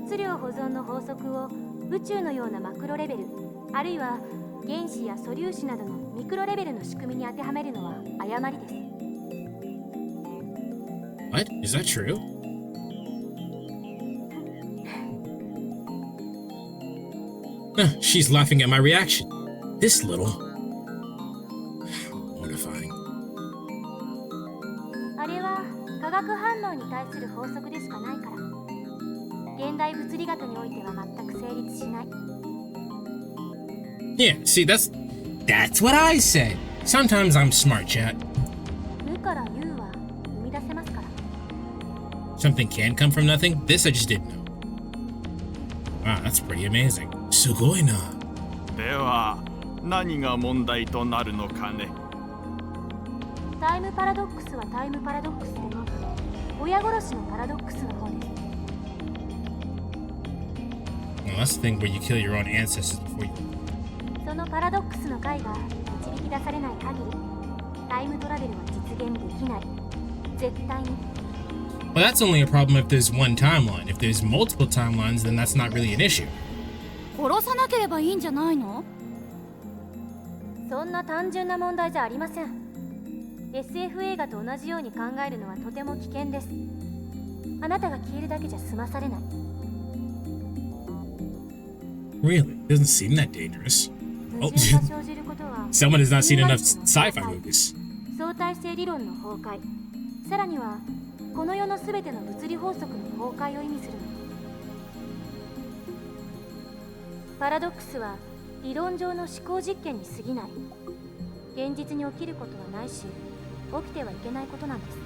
質量保存の法則を宇宙のようなマクロレベル、あるいは原子や素粒子などのミクロレベルの仕組みに当てはめるのは誤りです。What? Is that true? She's laughing at my reaction. This little. Mortifying. あれは化学反応に対する法則でしかないから。現代物理学においては全く成立しない。Yeah, see, that's what I said. Sometimes I'm smart, chat. 無から有は生みみ出せますから。 Something can come from nothing? This I just didn't know. Wow, that's pretty amazing. すごいな。では何が問題となるのかね。タイムパラドックスはタイムパラドックスでも親殺しのパラドックスの方です。 Well, that's the thing where you kill your own ancestors before you. そのパラドックスの解が導き出されない限り、タイムトラベルは実現できない。絶対に。 Well, that's only a problem if there's one timeline. If there's multiple timelines, then that's not really an issue. 殺さなければいいんじゃないの？そんな単純な問題じゃありません。SF 映画と同じように考えるのはとても危険です。あなたが消えるだけじゃ済まされない。 Really? Doesn't seem that dangerous. 矛盾が生じることは Someone has not seen enough sci-fi movies. 相対性理論の崩壊、さらにはこの世のすべての物理法則の崩壊を意味するの。パラドックスは理論上の思考実験に過ぎない。現実に起きることはないし、起きてはいけないことなんです。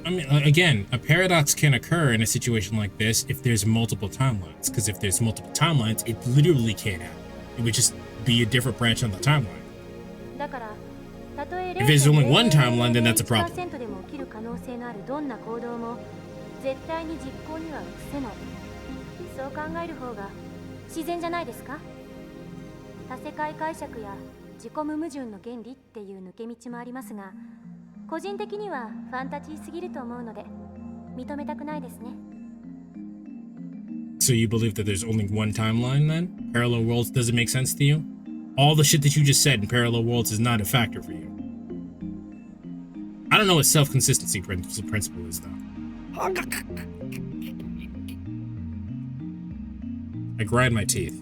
I mean, again, a paradox can occur in a situation like this if there's multiple timelines. Because if there's multiple timelines, it literally can't happen. It would just be a different branch on the timeline. だから、たとえ If there's only one timeline, then that's a problem. 0.1% でも起きる可能性のあるどんな行動も絶対に実行には移せない。そう考える方が自然じゃないですか？多世界解釈や自己無矛盾の原理っていう抜け道もありますが、個人的にはファンタジーすぎると思うので認めたくないですね。 So you believe that there's only one timeline then? Parallel worlds doesn't make sense to you? All the shit that you just said in parallel worlds is not a factor for you. I don't know what self-consistency principle is though. I grind my teeth.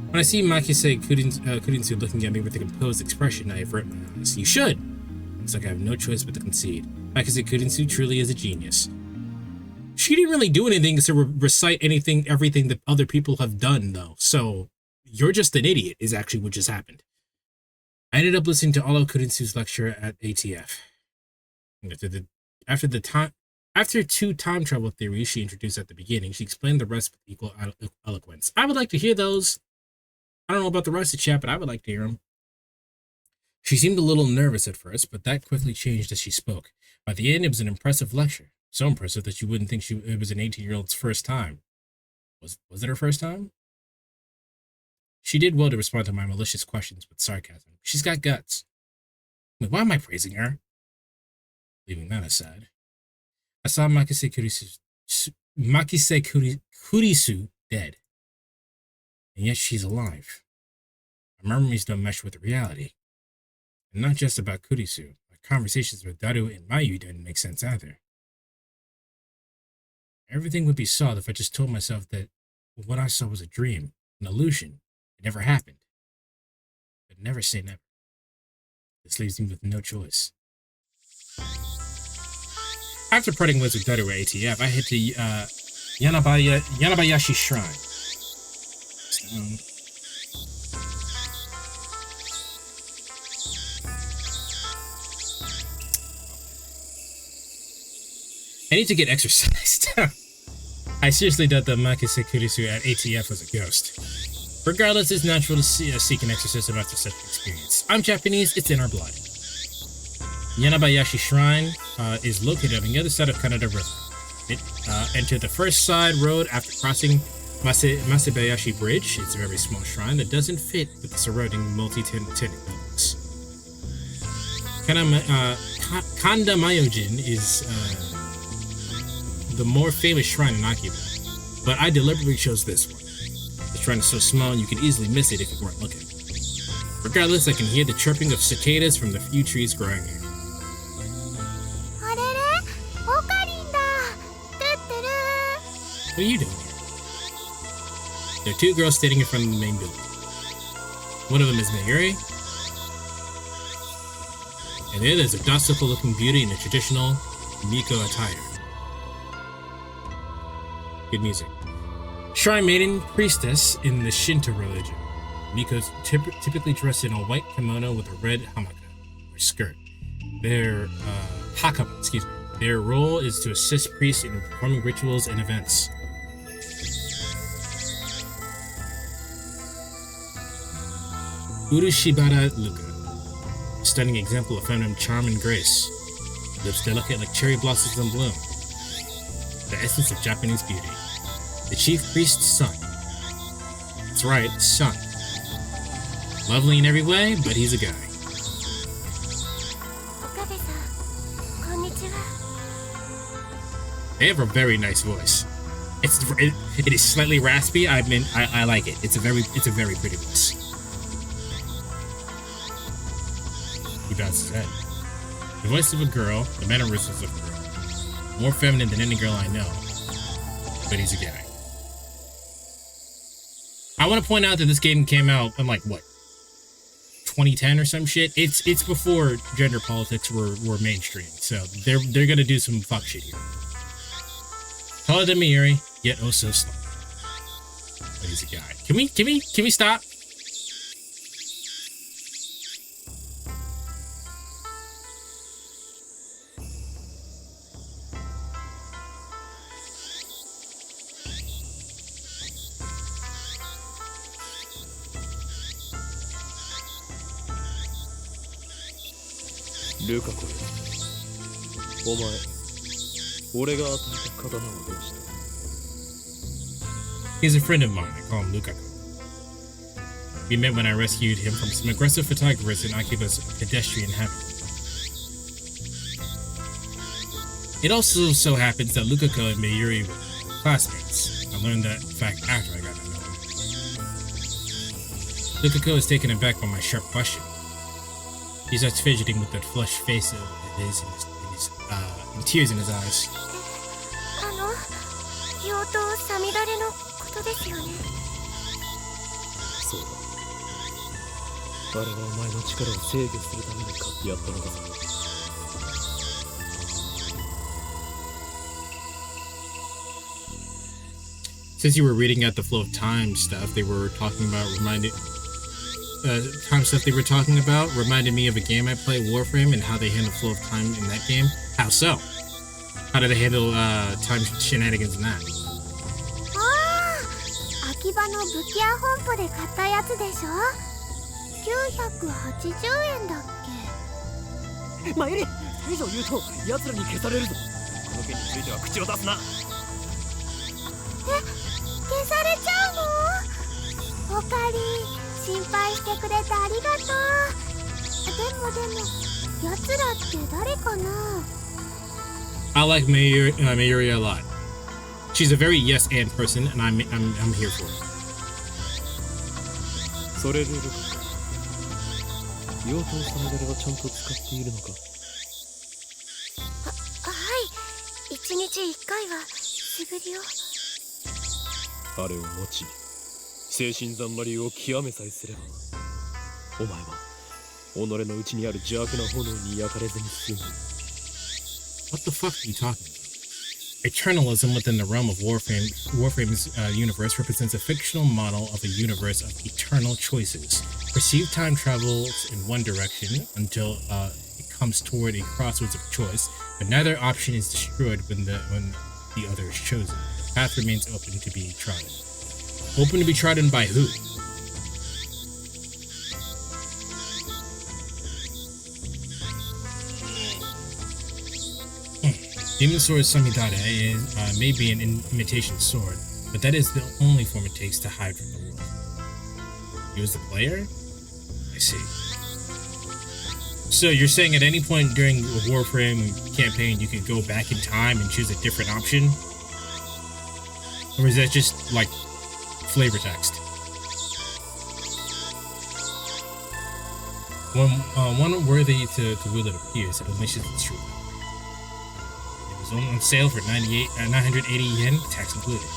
When I see Makise Kurinsu looking at me with a composed expression, I avert my eyes. You should! Looks like I have no choice but to concede. Makise Kurinsu truly is a genius. She didn't really do anything to recite everything that other people have done, though. So, you're just an idiot, is actually what just happened. I ended up listening to all of Kurinsu's lecture at ATF. After two time travel theories she introduced at the beginning, she explained the rest with equal eloquence. I would like to hear those. I don't know about the rest of the chat, but I would like to hear them. She seemed a little nervous at first, but that quickly changed as she spoke. By the end, it was an impressive lecture. So impressive that you wouldn't think it was an 18-year-old's first time. Was it her first time? She did well to respond to my malicious questions with sarcasm. She's got guts. Wait, why am I praising her? Leaving that aside, I saw Makise Kurisu dead. And yet she's alive. My memories don't mesh with the reality. And not just about Kurisu. My conversations with Daru and Mayu didn't make sense either. Everything would be solved if I just told myself that what I saw was a dream, an illusion. It never happened. But never say never. This leaves me with no choice. After parting ways with Daru at ATF, I hit the Yanabayashi Shrine. I need to get exercised. I seriously doubt that Makise Kurisu at ATF was a ghost. Regardless, it's natural to seek an exorcism after such an experience. I'm Japanese, it's in our blood. Yanabayashi Shrine is located on the other side of Kanada River. Enter the first side road after crossing Masabayashi Bridge. It's a very small shrine that doesn't fit with the surrounding multi-tenant buildings. Kanda Myojin is the more famous shrine in Akiba, but I deliberately chose this one. The shrine is so small you could easily miss it if you weren't looking. Regardless, I can hear the chirping of cicadas from the few trees growing here. What are you doing here? There are two girls standing in front of the main building. One of them is Mayuri, and the other is a docile-looking beauty in a traditional Miko attire. Good music. Shrine maiden priestess in the Shinto religion. Miko's typically dressed in a white kimono with a red hamaka. Her skirt. Their hakama, excuse me. Their role is to assist priests in performing rituals and events. Urushibara Luka, a stunning example of feminine charm and grace. Lips delicate like cherry blossoms in bloom. The essence of Japanese beauty. The chief priest's son. That's right, son. Lovely in every way, but he's a guy. They have a very nice voice. It is slightly raspy. I like it. It's a very pretty voice. He bows his head. The voice of a girl, the mannerisms of a girl. More feminine than any girl I know. But he's a guy. I want to point out that this game came out in like what, 2010 or some shit. It's before gender politics were mainstream, so they're gonna do some fuck shit here. Taller than Mayuri, yet oh so slow. But he's a guy. Can we stop?ルカ子よ、お前、俺が与えた刀をどうした？ He's a friend of mine. I call him Lukaku. We met when I rescued him from some aggressive photographers in Akiba's pedestrian heaven. It also so happens that Lukaku and Mayuri were classmates. I learned that fact after I got to know him. Lukaku is taken aback by my sharp question. He starts fidgeting with that flushed face of his and tears in his eyes. 妖刀さみだれのことですよね。そうだ。あれはお前の力を制御するために買ってやったのだぞ。Since you were reading out the flow of time stuff, they were talking about time stuff they were talking about reminded me of a game I play, Warframe, and how they handle flow of time in that game. How so? How do they handle time shenanigans in that? 秋葉の武器屋本舗で買ったやつでしょ。980円だっけ。マユリ、以上言うと奴らに消されるぞ。この件については口を出すな。消されちゃうの？おかり、心配してくれてありがとう。でも奴らって誰かな？ I like Mayuri a lot. She's a very yes and person, and I'm here for it. それでルカ、妖刀サムダレはちゃんと使っているのか？はい、1日1回は素振りを。あれを持ち、精神ざんまりを極めさえすれば、お前は己の内にある邪悪な炎に焼かれずに済む。What the fuck are you talking about? Eternalism within the realm of Warframe's universe represents a fictional model of a universe of eternal choices. Perceived time travels in one direction until it comes toward a crossroads of choice, but neither option is destroyed when the other is chosen. The path remains open to be trodden. Open to be trodden by who? Demon Sword Samidare may be an imitation sword, but that is the only form it takes to hide from the world. You as the player? I see. So you're saying at any point during a Warframe campaign you could go back in time and choose a different option? Or is that just, like, flavor text? One worthy to wield it appears, it unleashes its truth. On sale for 980 yen, tax included.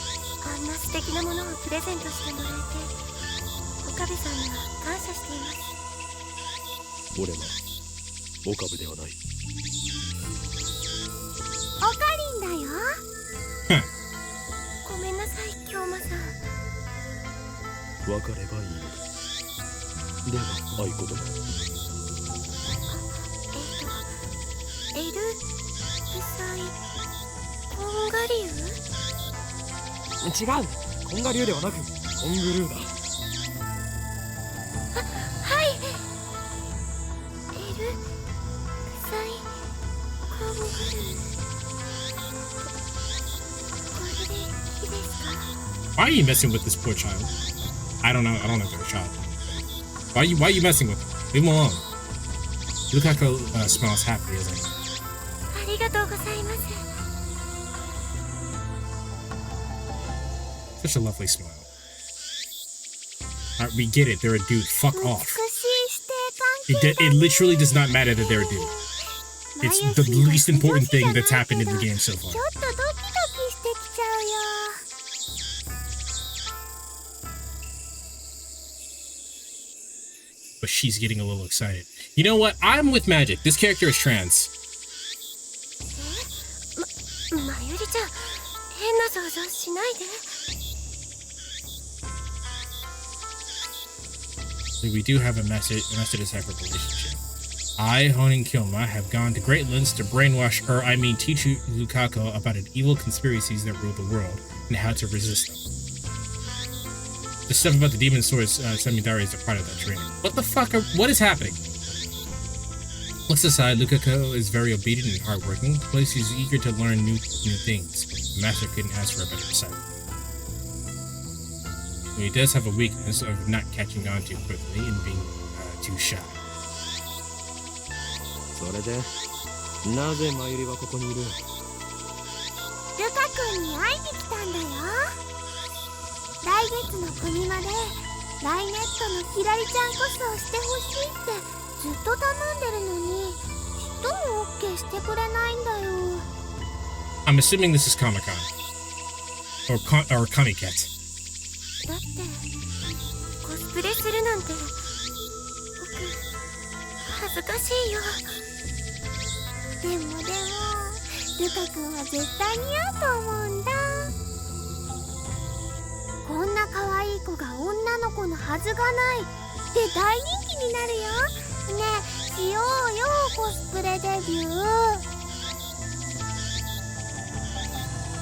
あんな素敵なものをプレゼントしてもらえて、岡部さんには感謝しています。俺は岡部ではない。おかりんだよ。ごめんなさい、京馬さん。分かればいいのだ。では合言葉。竜？違う、コンガ竜ではなくコングルーだ。はい。エルサイコングルー。これでいいですか？ Why are you messing with this poor child? I don't know if they're a child. Why are you messing with him? Leave him alone. Lukako smiles happily as I. ありがとうございます。 Such a lovely smile. Alright, we get it. They're a dude. Fuck off. It literally does not matter that they're a dude. It's the least important thing that's happened in the game so far. But she's getting a little excited. You know what? I'm with Magic. This character is trans. まゆりちゃん、変な想像しないで。 We do have a Mercedes type of relationship. I, Honin Kyoma, have gone to great lengths to brainwash teach Lukako about an evil conspiracies that rule the world and how to resist them. The stuff about the demon swords Semidari is a part of that training. What the fuck what is happening? Looks aside, Lukako is very obedient and hardworking. The place is eager to learn new things. The master couldn't ask for a better disciple. He does have a weakness of not catching on too quickly and being too shy. それで、なぜマユリはここにいる？ルカ君に会いに来たんだよ。来月のコミマでライネットのキラリちゃんコスをしてほしいってずっと頼んでるのに、ちっとも OK してくれないんだよ。 I'm assuming this is Comic-Con. Or Comic-Cat. だってコスプレするなんて僕恥ずかしいよ。でもルカ君は絶対似合うと思うんだ。こんな可愛い子が女の子のはずがないって大人気になるよ。ねえ、しようよコスプレデビュー。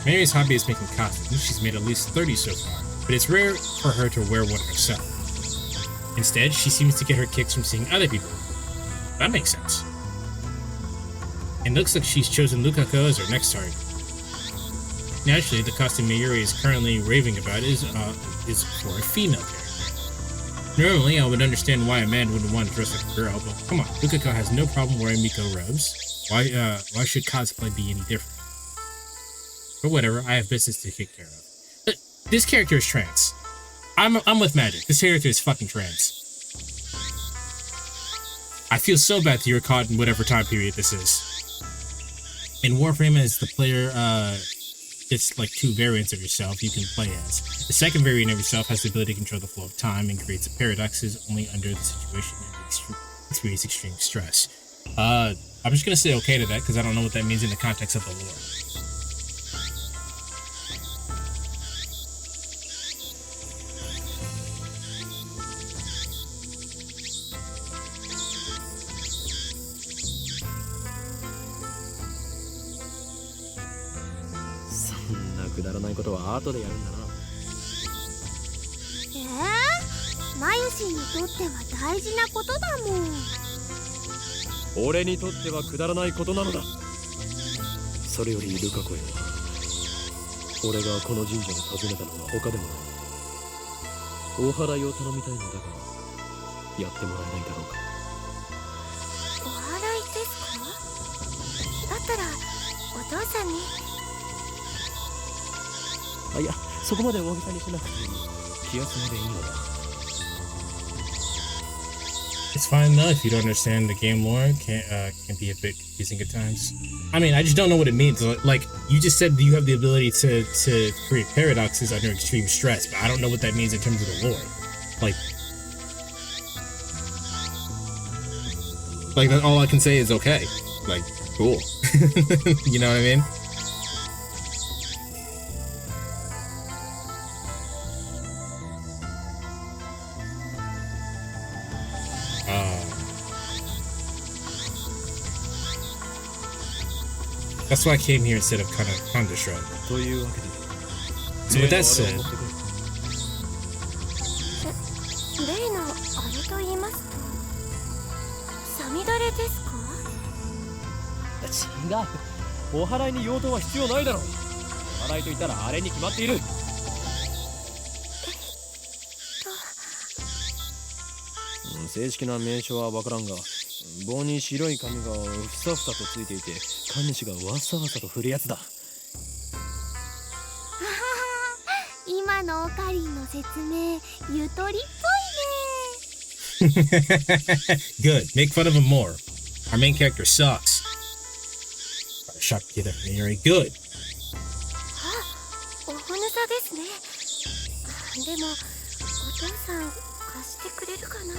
Mary's hobby is making costumes. She's made at least 30 so far. But it's rare for her to wear one herself. Instead, she seems to get her kicks from seeing other people. That makes sense. It looks like she's chosen Lukako as her next target. Naturally, the costume Mayuri is currently raving about is for a female character. Normally, I would understand why a man wouldn't want to dress like a girl, but come on, Lukako has no problem wearing Miko robes. Why should cosplay be any different? But whatever, I have business to take care of. This character is trans. I'm with Magic. This character is fucking trans. I feel so bad that you're caught in whatever time period this is. In Warframe, as the player, it's like two variants of yourself you can play as. The second variant of yourself has the ability to control the flow of time and creates paradoxes only under the situation and experience extreme stress. I'm just gonna say okay to that because I don't know what that means in the context of the lore. マユシンにとっては大事なことだもん。俺にとってはくだらないことなのだ。それよりルカ子よ、俺がこの神社を訪ねたのは他でもない。お祓いを頼みたいのだが、やってもらえないだろうか。お祓いですか？だったらお父さんに。あ、いや、そこまで大げさにしなくていい。気休めでいいのだ。It's fine though if you don't understand the game lore. Can be a bit confusing at times. I mean, I just don't know what it means. Like you just said, you have the ability to create paradoxes under extreme stress, but I don't know what that means in terms of the lore. Like that. All I can say is okay. Like cool. You know what I mean? That's why I came here instead of Counter Strike. So with that said, 例のあれと言いますとサミダレですか？違う。お祓いに用途は必要ないだろう。お祓いと言ったらあれに決まっている。正式な名称はわからんが、棒に白い紙がふさふさとついていて、神主がわさわさと振るやつだ。今のオカリンの説明ゆとりっぽいね。Good. Make fun of him more. Our main character sucks. Shop together, Mary. Good. あ、お骨さですね。でもお父さん貸してくれるかな。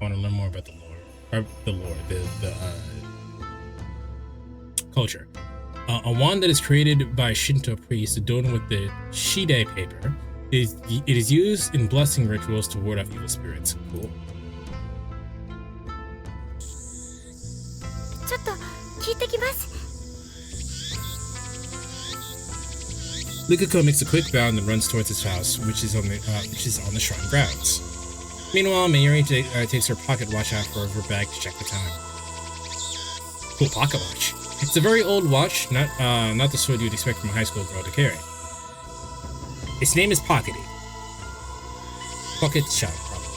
I want to learn more about the culture. A wand that is created by Shinto priests adorned with the shide paper. It is used in blessing rituals to ward off evil spirits. Cool. ちょっと聞いてきます。 Lukuko makes a quick bound and runs towards his house, which is on the shrine grounds. Meanwhile, Mayuri takes her pocket watch out of her bag to check the time. Cool pocket watch. It's a very old watch, not the sort you'd expect from a high school girl to carry. Its name is Pockety. Pocket-chan, probably.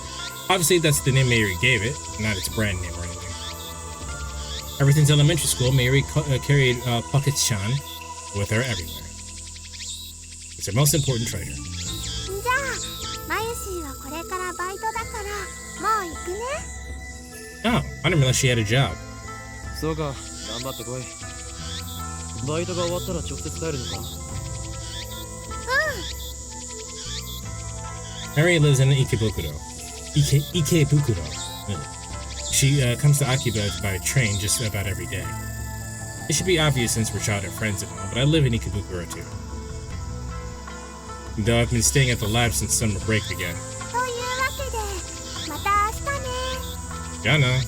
Obviously, that's the name Mayuri gave it, not its brand name or anything. Ever since elementary school, Mayuri carried Pocket-chan with her everywhere. It's her most important treasure. じゃあ、マユシーはこれからバイトだからもう行くね。 Oh, I didn't realize she had a job. そうか、頑張ってこい。バイトが終わったら直接帰るのか。Mary lives in Ikebukuro. Ikebukuro. She comes to Akiba by train just about every day. It should be obvious since we're childhood friends and all, but I live in Ikebukuro too. Though I've been staying at the lab since summer break began. というわけで、また明日ね。Gelnana.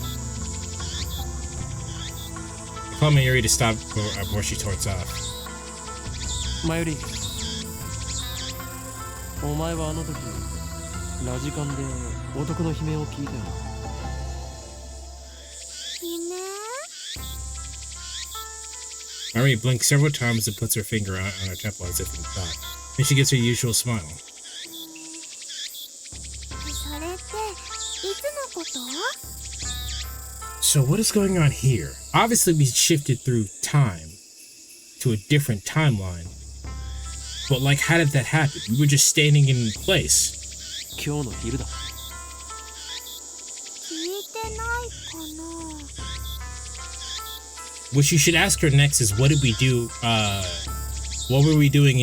I call Mayuri to stop before she torts off. マユリ、お前はあの時ラジカンで男の悲鳴を聞いたよ。Mayuri blinks several times and puts her finger on her temple as if in thought. Then she gives her usual smile. それっていつのこと？ So what is going on here? Obviously we shifted through time to a different timeline. But like, how did that happen? We were just standing in place. 今日の昼だ。聞いてないかな。 What you should ask her next is, what did we do? What were we doing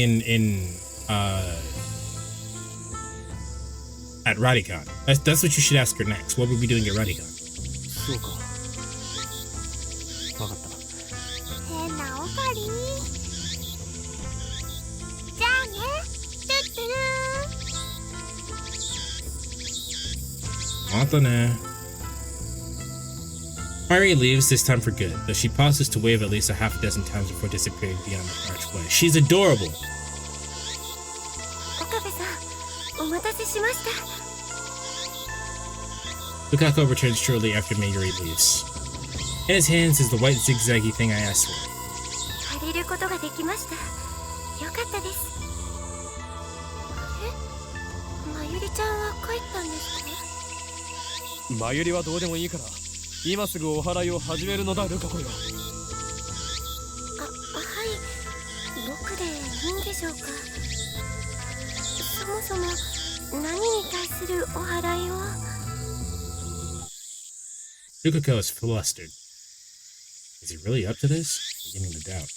at Radicon? That's what you should ask her next. What were we doing at Radicon? そうか。わかった。変なオカリン。じゃあね。トゥットゥルー。 Matane. Mari leaves this time for good, though she pauses to wave at least a half a dozen times before disappearing beyond the archway. She's adorable! 岡部さん、お待たせしました。 Lukako returns shortly after Mayuri leaves. In his hands is the white zigzaggy thing I asked for. 借りることができました。よかったです。あれ？まゆりちゃんは帰ったんですか？まゆりはどうでもいいから、今すぐお祓いを始めるのだ、ルカ子よ。はい、僕でいいんでしょうか。そもそも何に対するお祓いを？ Lukako is flustered. Is he really up to this? Beginning to doubt.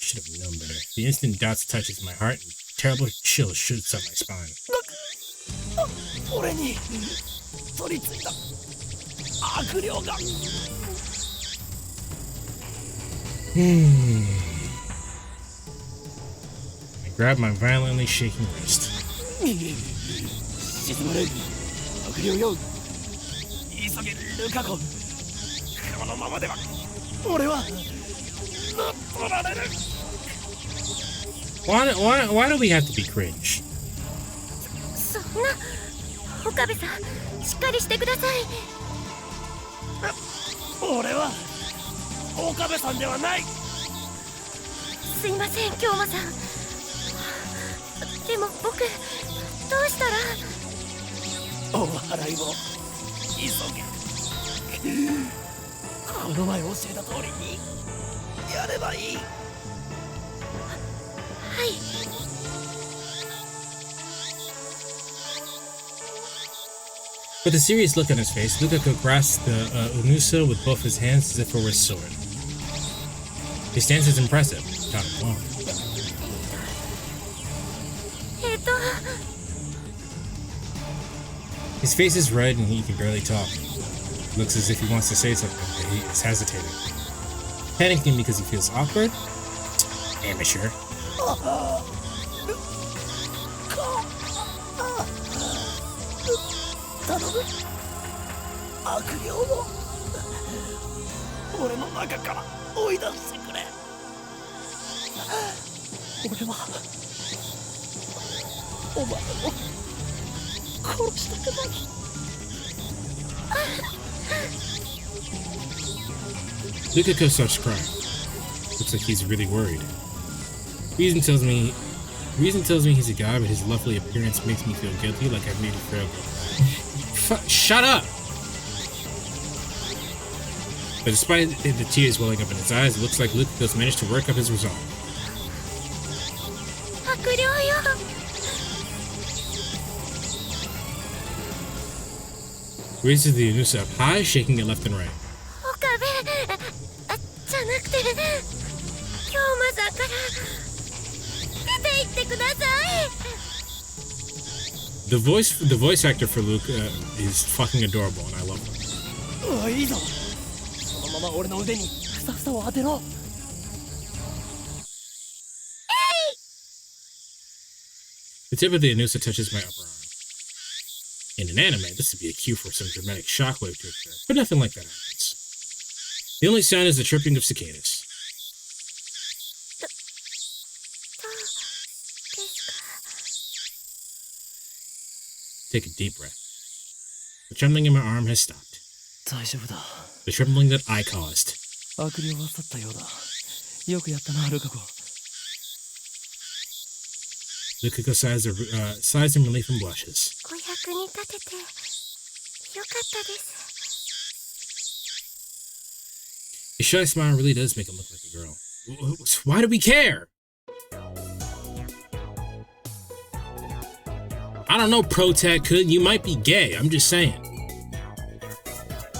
Should have known better. The instant doubts touches my heart and terrible chill shoots up my spine. 俺に取り付いた悪霊が。I grab my violently shaking wrist. 沈まれ悪霊よ。急げルカ子。このままでは俺は乗っ取られる。 Why do we have to be cringe? そんな岡部さんしっかりしてください。俺は岡部さんではない。すいません京馬さん。でも僕どうしたら。お払いを急げ。この前教えた通りにやればいい。はい。With a serious look on his face, Lukaku grasped the Unusa with both his hands as if it were a sword. His stance is impressive, not alone. His face is red and he can barely talk. Looks as if he wants to say something, but he is hesitating. Panicking because he feels awkward? Amateur. Lukaku starts crying. Looks like he's really worried. Reason tells me he's a guy, but his lovely appearance makes me feel guilty, like I've made a frail girl. Shut up! But despite the tears welling up in his eyes, it looks like Lukaku's managed to work up his resolve. Raises the Unusa up high, shaking it left and right. The voice actor for Luke is fucking adorable, and I love him. The tip of the Unusa touches my upper arm. In an anime, this would be a cue for some dramatic shockwave to occur, but nothing like that happens. The only sound is the chirping of cicadas. Take a deep breath. The trembling in my arm has stopped. The trembling that I caused. Lukaku sighs in relief and blushes. A shy smile really does make him look like a girl. Why do we care? I don't know, Protag could. You might be gay. I'm just saying.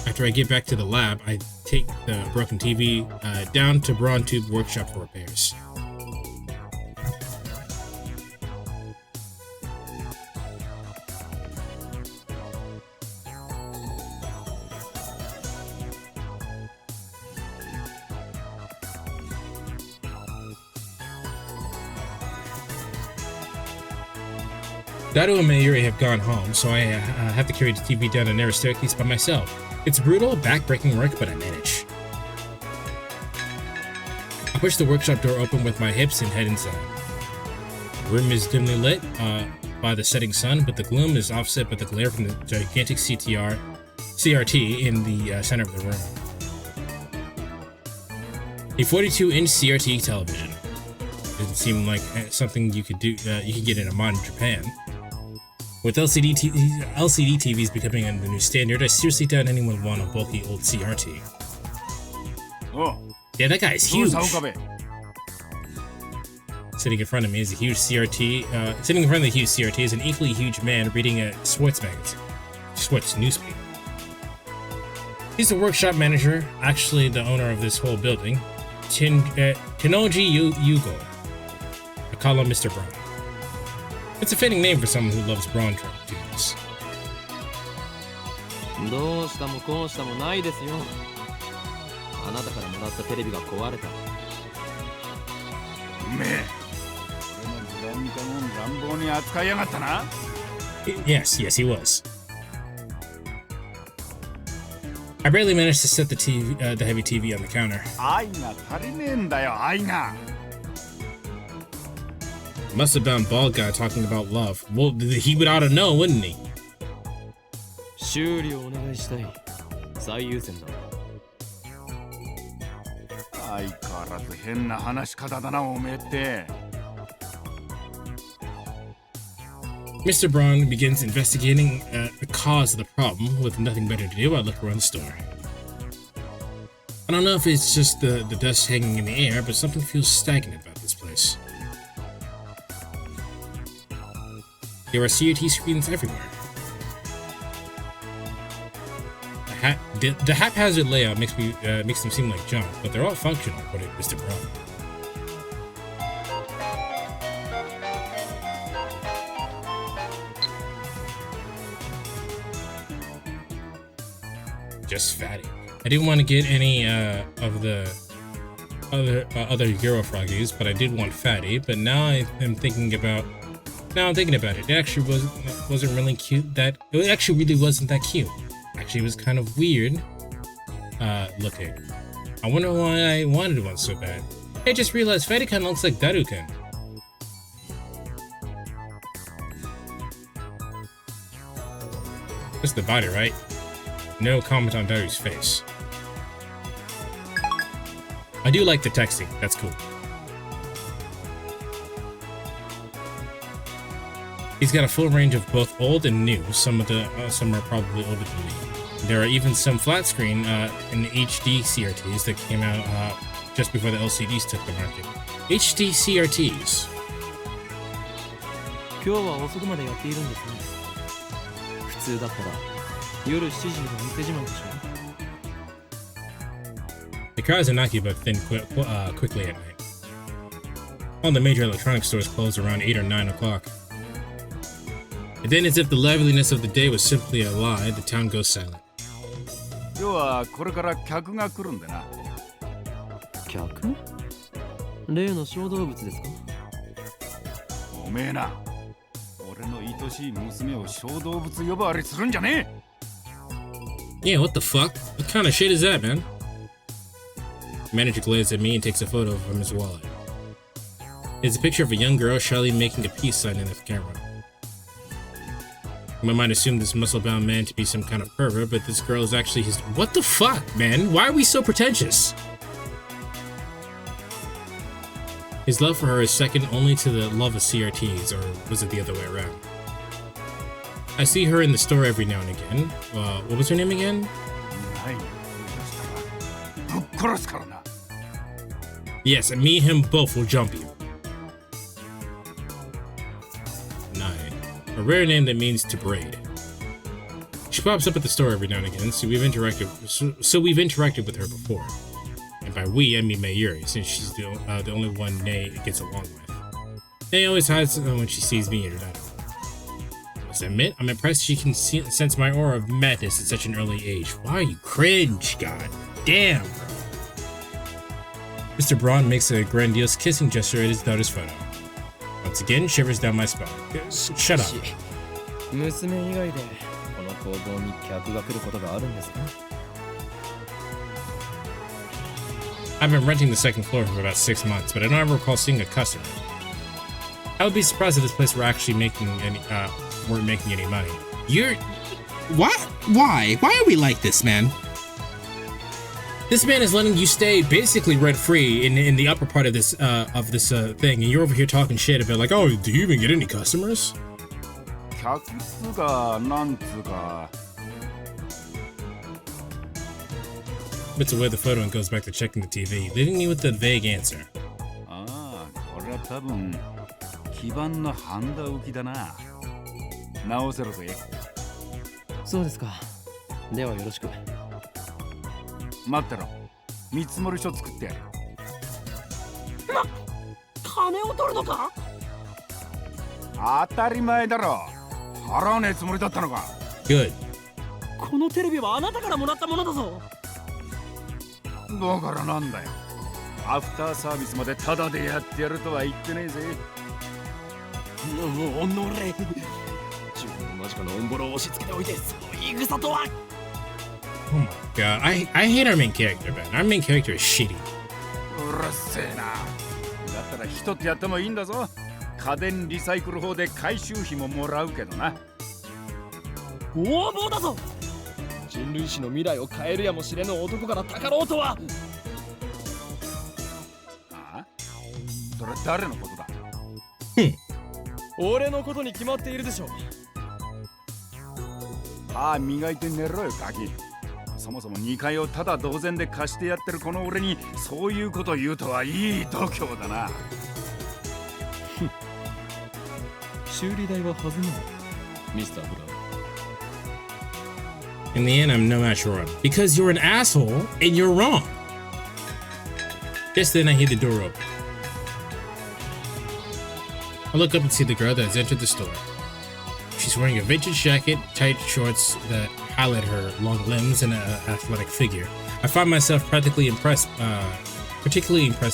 After I get back to the lab, I take the broken TV down to Braun Tube Workshop for repairs. Dado and Mayuri have gone home, so I have to carry the TV down a narrow staircase by myself. It's brutal, back-breaking work, but I manage. I push the workshop door open with my hips and head inside. The room is dimly lit by the setting sun, but the gloom is offset by the glare from the gigantic CRT in the center of the room. A 42-inch CRT television. Doesn't seem like something you could get in a modern Japan. With LCD TVs becoming the new standard, I seriously doubt anyone would want a bulky old CRT. Oh. Yeah, that guy's huge. Sitting in front of me is a huge CRT. Sitting in front of the huge CRT is an equally huge man reading a Schwartz magazine. Schwartz newspaper. He's the workshop manager, actually the owner of this whole building. Tenoji Yugo. I call him Mr. Brown. It's a fitting name for someone who loves Braun tubes. Yes, he was. I barely managed to set the TV, the heavy TV on the counter. 愛が足りねえんだよ、愛が。 Must have been bald guy talking about love. Well, he would ought to know, wouldn't he? 修理をお願いしたい。最優先だ。相変わらず変な話し方だな、おめえって。Mr. Braun begins investigating the cause of the problem. With nothing better to do, I look around the store. I don't know if it's just the dust hanging in the air, but something feels stagnant about this place. There are CRT screens everywhere. The haphazard layout makes them seem like junk, but they're all functional, according to Mr. Braun. Just fatty. I didn't want to get any of the other Euro froggies, but I did want fatty. But now I'm thinking about it. It actually wasn't really cute. It actually really wasn't that cute. Actually, it was kind of weird looking. I wonder why I wanted one so bad. I just realized fatty kind of looks like Daruken. Just the body, right? No comment on Daru's face. I do like the texting. That's cool. He's got a full range of both old and new. Some are probably older than me. There are even some flat screen and HD CRTs that came out just before the LCDs took the market. HD CRTs. 今日は遅くまでやっているんですね。普通だったら夜7時には店じまいでしょ。The crowds are knocky but thin quickly at night. All the major electronics stores close around 8 or 9 o'clock. And then, as if the liveliness of the day was simply a lie, the town goes silent. 今日はこれから客が来るんでな。客？例の小動物ですか？おめえな、俺の愛しい娘を小動物呼ばわりするんじゃねえ。Yeah, what the fuck? What kind of shit is that, man? The manager glares at me and takes a photo from his wallet. It's a picture of a young girl shyly making a peace sign in the camera. One might assume this muscle-bound man to be some kind of pervert, but this girl is actually his— What the fuck, man? Why are we so pretentious? His love for her is second only to the love of CRTs, or was it the other way around? I see her in the store every now and again. What was her name again? Yes, and me and him both will jump you. A rare name that means to braid. She pops up at the store every now and again, so we've interacted with her before. And by we, I mean Mayuri, since she's the only one Nay gets along with. Nay always hides when she sees me and her dad. I must admit, I'm impressed she can sense my aura of madness at such an early age. Why are you cringe? God damn, bro. Mr. Braun makes a grandiose kissing gesture at his daughter's photo. Once again, shivers down my spine. Shut up. 娘以外でこの工房に客が来ることがあるんですか? I've been renting the second floor for about 6 months, but I don't ever recall seeing a customer. I would be surprised if this place were actually weren't making any money. What? Why? Why are we like this, man? This man is letting you stay basically rent-free in the upper part of this thing, and you're over here talking shit about like, oh, do you even get any customers? 客数がなんつうか。Puts away the photo and goes back to checking the TV, leaving me with a vague answer. ああ、これは多分基板のハンダ浮きだな。直せろぜ。そうですか。ではよろしく。待ってろ。見積もり書作ってやる。金を取るのか？当たり前だろ。払わねえつもりだったのか。Good. このテレビはあなたからもらったものだぞ。だからなんだよ。アフターサービスまでタダでやってやるとは言ってねえぜ。もう乗れ。自分の間近のオンボロを押し付けておいて、その言い草とは。Oh my god, I hate our main character, man. Our main character is shitty. うるせえな。だったら人ってやってもいいんだぞ。家電リサイクル法で回収費ももらうけどな。横暴だぞ。人類史の未来を変えるやもしれぬ男からたかろうとは。ああ、それ誰のことだ。俺のことに決まっているでしょ。歯磨いて寝ろよガキ。そもそも2階をただ同然で貸してやってるこの俺にそういうこと言うとはいい度胸だな。修理代は弾むのミスターブラウン。 In the end, I'm no match for him because you're an asshole and you're wrong. Just then, I hear the door open. I look up and see the girl that has entered the store. She's wearing a vintage jacket, tight shorts that highlight her long limbs and an athletic figure. I find myself particularly impressed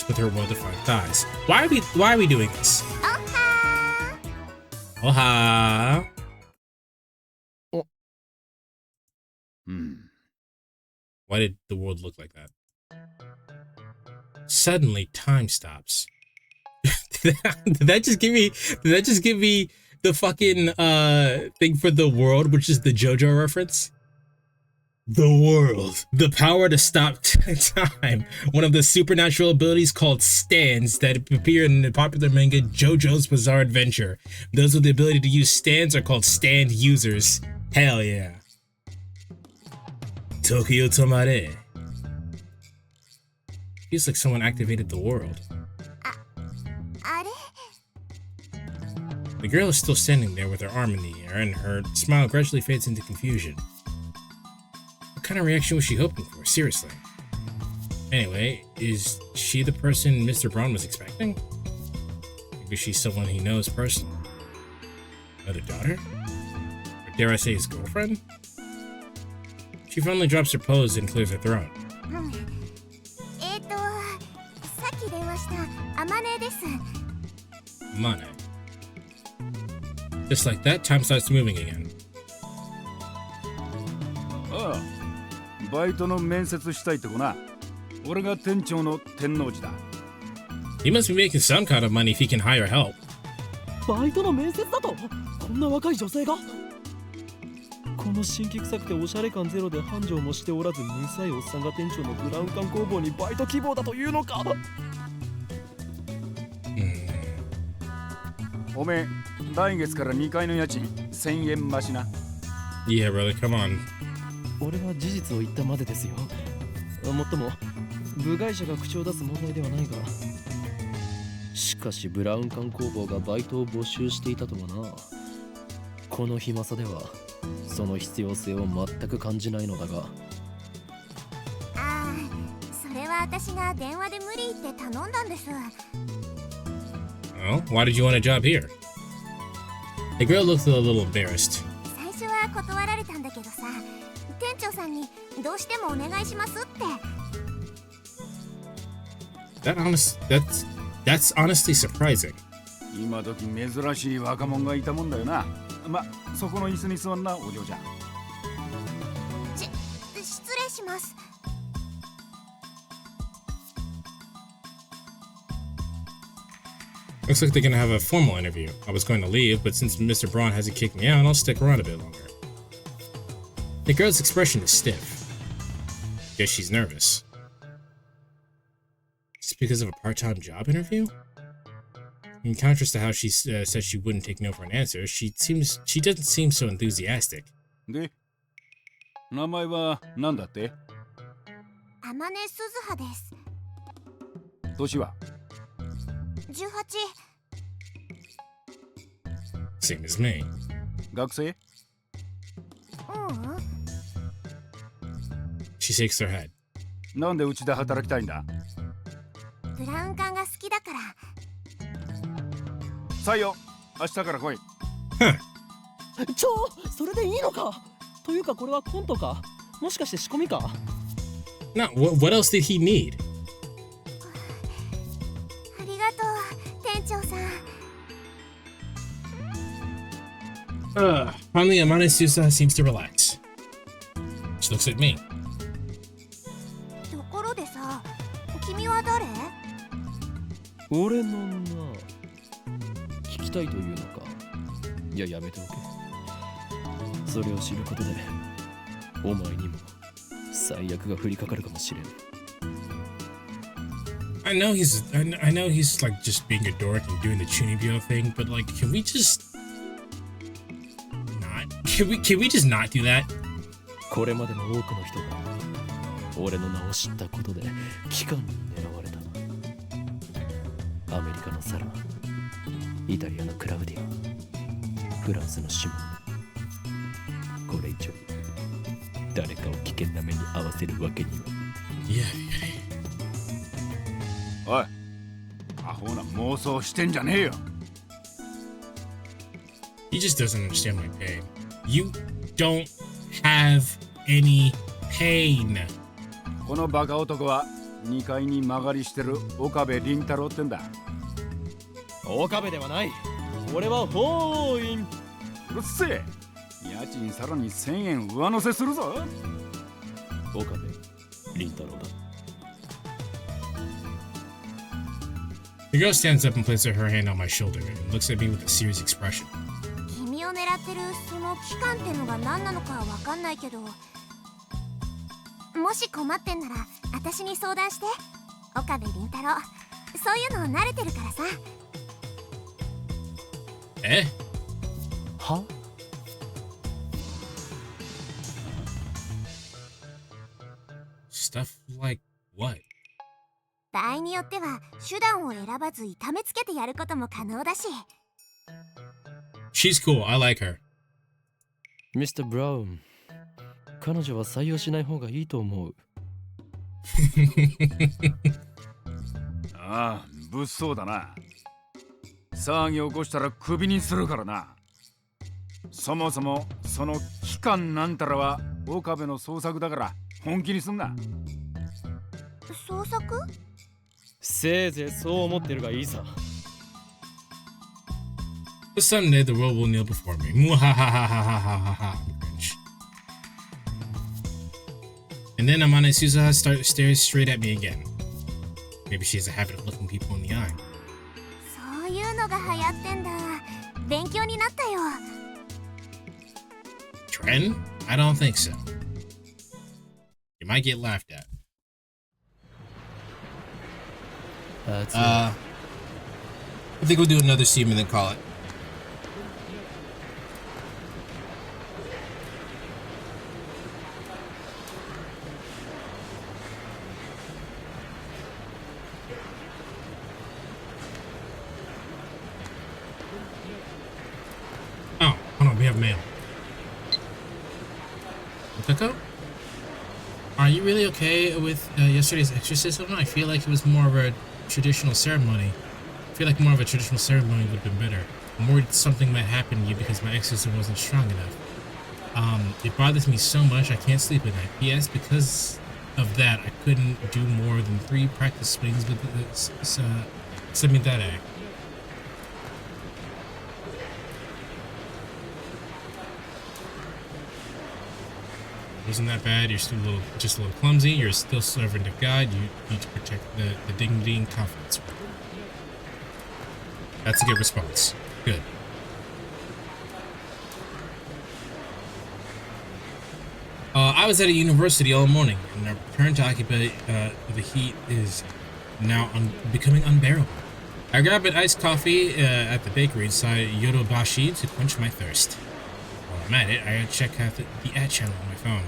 with her well-defined thighs. Why are we doing this? Oha. Why did the world look like that? Suddenly, time stops. Did that just give me the fucking thing for the world, which is the JoJo reference? The world. The power to stop time. One of the supernatural abilities called stands that appear in the popular manga JoJo's Bizarre Adventure. Those with the ability to use stands are called stand users. Hell yeah. Tokyo Tomare. Feels like someone activated the world. The girl is still standing there with her arm in the air, and her smile gradually fades into confusion. What kind of reaction was she hoping for? Seriously. Anyway, is she the person Mr. Braun was expecting? Maybe she's someone he knows personally. Another daughter? Or dare I say his girlfriend? She finally drops her pose and clears her throat. Amane. Just like that, time starts moving again. ああ、バイトの面接したいって子な。俺が店長の天王寺だ。He must be making some kind of money if he can hire help. バイトの面接だと？こんな若い女性が？この新規臭くておしゃれ感ゼロで繁盛もしておらずむさいおっさんが店長のブラウン管工房にバイト希望だというのか？おめえ、来月から2階の家賃1000円増しな。Yeah, brother, come on. 俺は事実を言ったまでですよ。もっとも部外者が口を出す問題ではないが、しかしブラウン管工房がバイトを募集していたとはな。この暇さではその必要性を全く感じないのだが。ああ、それは私が電話で無理って頼んだんです。Well, why did you want a job here? The girl looked a little embarrassed. 最初は断られたんだけどさ、店長さんにどうしてもお願いしますって。That's honestly surprising. 今時珍しい若者がいたもんだよな。ま、そこの椅子に座んな、お嬢ちゃん。失礼します。Looks like they're gonna have a formal interview. I was going to leave, but since Mr. Braun hasn't kicked me out, I'll stick around a bit longer. The girl's expression is stiff. Guess she's nervous. Is this because of a part-time job interview? In contrast to how she said she wouldn't take no for an answer, she doesn't seem so enthusiastic. で、名前は何だって？天音鈴葉です。年は？18。Same as me. 学生？ううん。She shakes her head. なんでうちで働きたいんだ？ブラウン管が好きだから。採用、明日から来い。それでいいのか？というかこれはコントか？もしかして仕込みか？ No, what else did he need? ありがとう、店長さん。Finally, Amane Susa seems to relax. She looks at me. ってさ、君は誰？俺のな、聞きたいというのか。いや、やめておけ。それを知ることでお前にも最悪が降りかかるかもしれん。I know he's like just being a dork and doing the Chunibyo thing, but like, can we just not do that? これまでも多くの人が俺の名を知ったことで機関に狙われた。アメリカのサラ、イタリアのクラウディア、フランスのシモン。これ以上誰かを危険な目に遭わせるわけには。いや。おい、アホな妄想してんじゃねえよ。He just doesn't understand my pain. You don't have any pain. このバカ男は2階に間借りしてる岡部倫太郎ってんだ。岡部ではない。俺は法院。うるせえ。家賃さらに1000円上乗せするぞ。岡部倫太郎だ。The girl stands up and places her hand on my shoulder and looks at me with a serious expression. 君を狙ってるその機関ってのが何なのかわかんないけど、もし困ってんなら私に相談して。岡部倫太郎、そういうの慣れてるからさ。え？は？Stuff like what? 場合によっては手段を選ばず痛めつけてやることも可能だし。She's cool. I like her. Mr. Brown、彼女は採用しない方がいいと思う。ああ、物騒だな。騒ぎ起こしたらクビにするからな。そもそもその機関なんたらは岡部の捜索だから本気にすんな。捜索？せいぜいそう思ってるがいいさ。Someday the world will kneel before me. Muhahahahahaha. And then Amane Suzuha stares straight at me again. Maybe she has a habit of looking people in the eye. そういうのが流行ってんだ。勉強になったよ。Trend? I don't think so. You might get laughed at. I think we'll do another scene and then call it. Oh, hold on, we have mail. Otako? Are you really okay with yesterday's exorcism? I feel like it was more of a traditional ceremony. I feel like more of a traditional ceremony would have been better. I'm worried something might happen to you because my exorcism wasn't strong enough. It bothers me so much I can't sleep at night. P.S. Because of that, I couldn't do more than 3 practice swings with Semidare. Wasn't that bad? You're still just a little clumsy. You're still servant of God. You need to protect the dignity and confidence. That's a good response. Good. I was at a university all morning, and our return to occupy the heat is now becoming unbearable. I grabbed an iced coffee at the bakery inside Yodobashi to quench my thirst. While I'm at it, I check out the ad channel on my phone.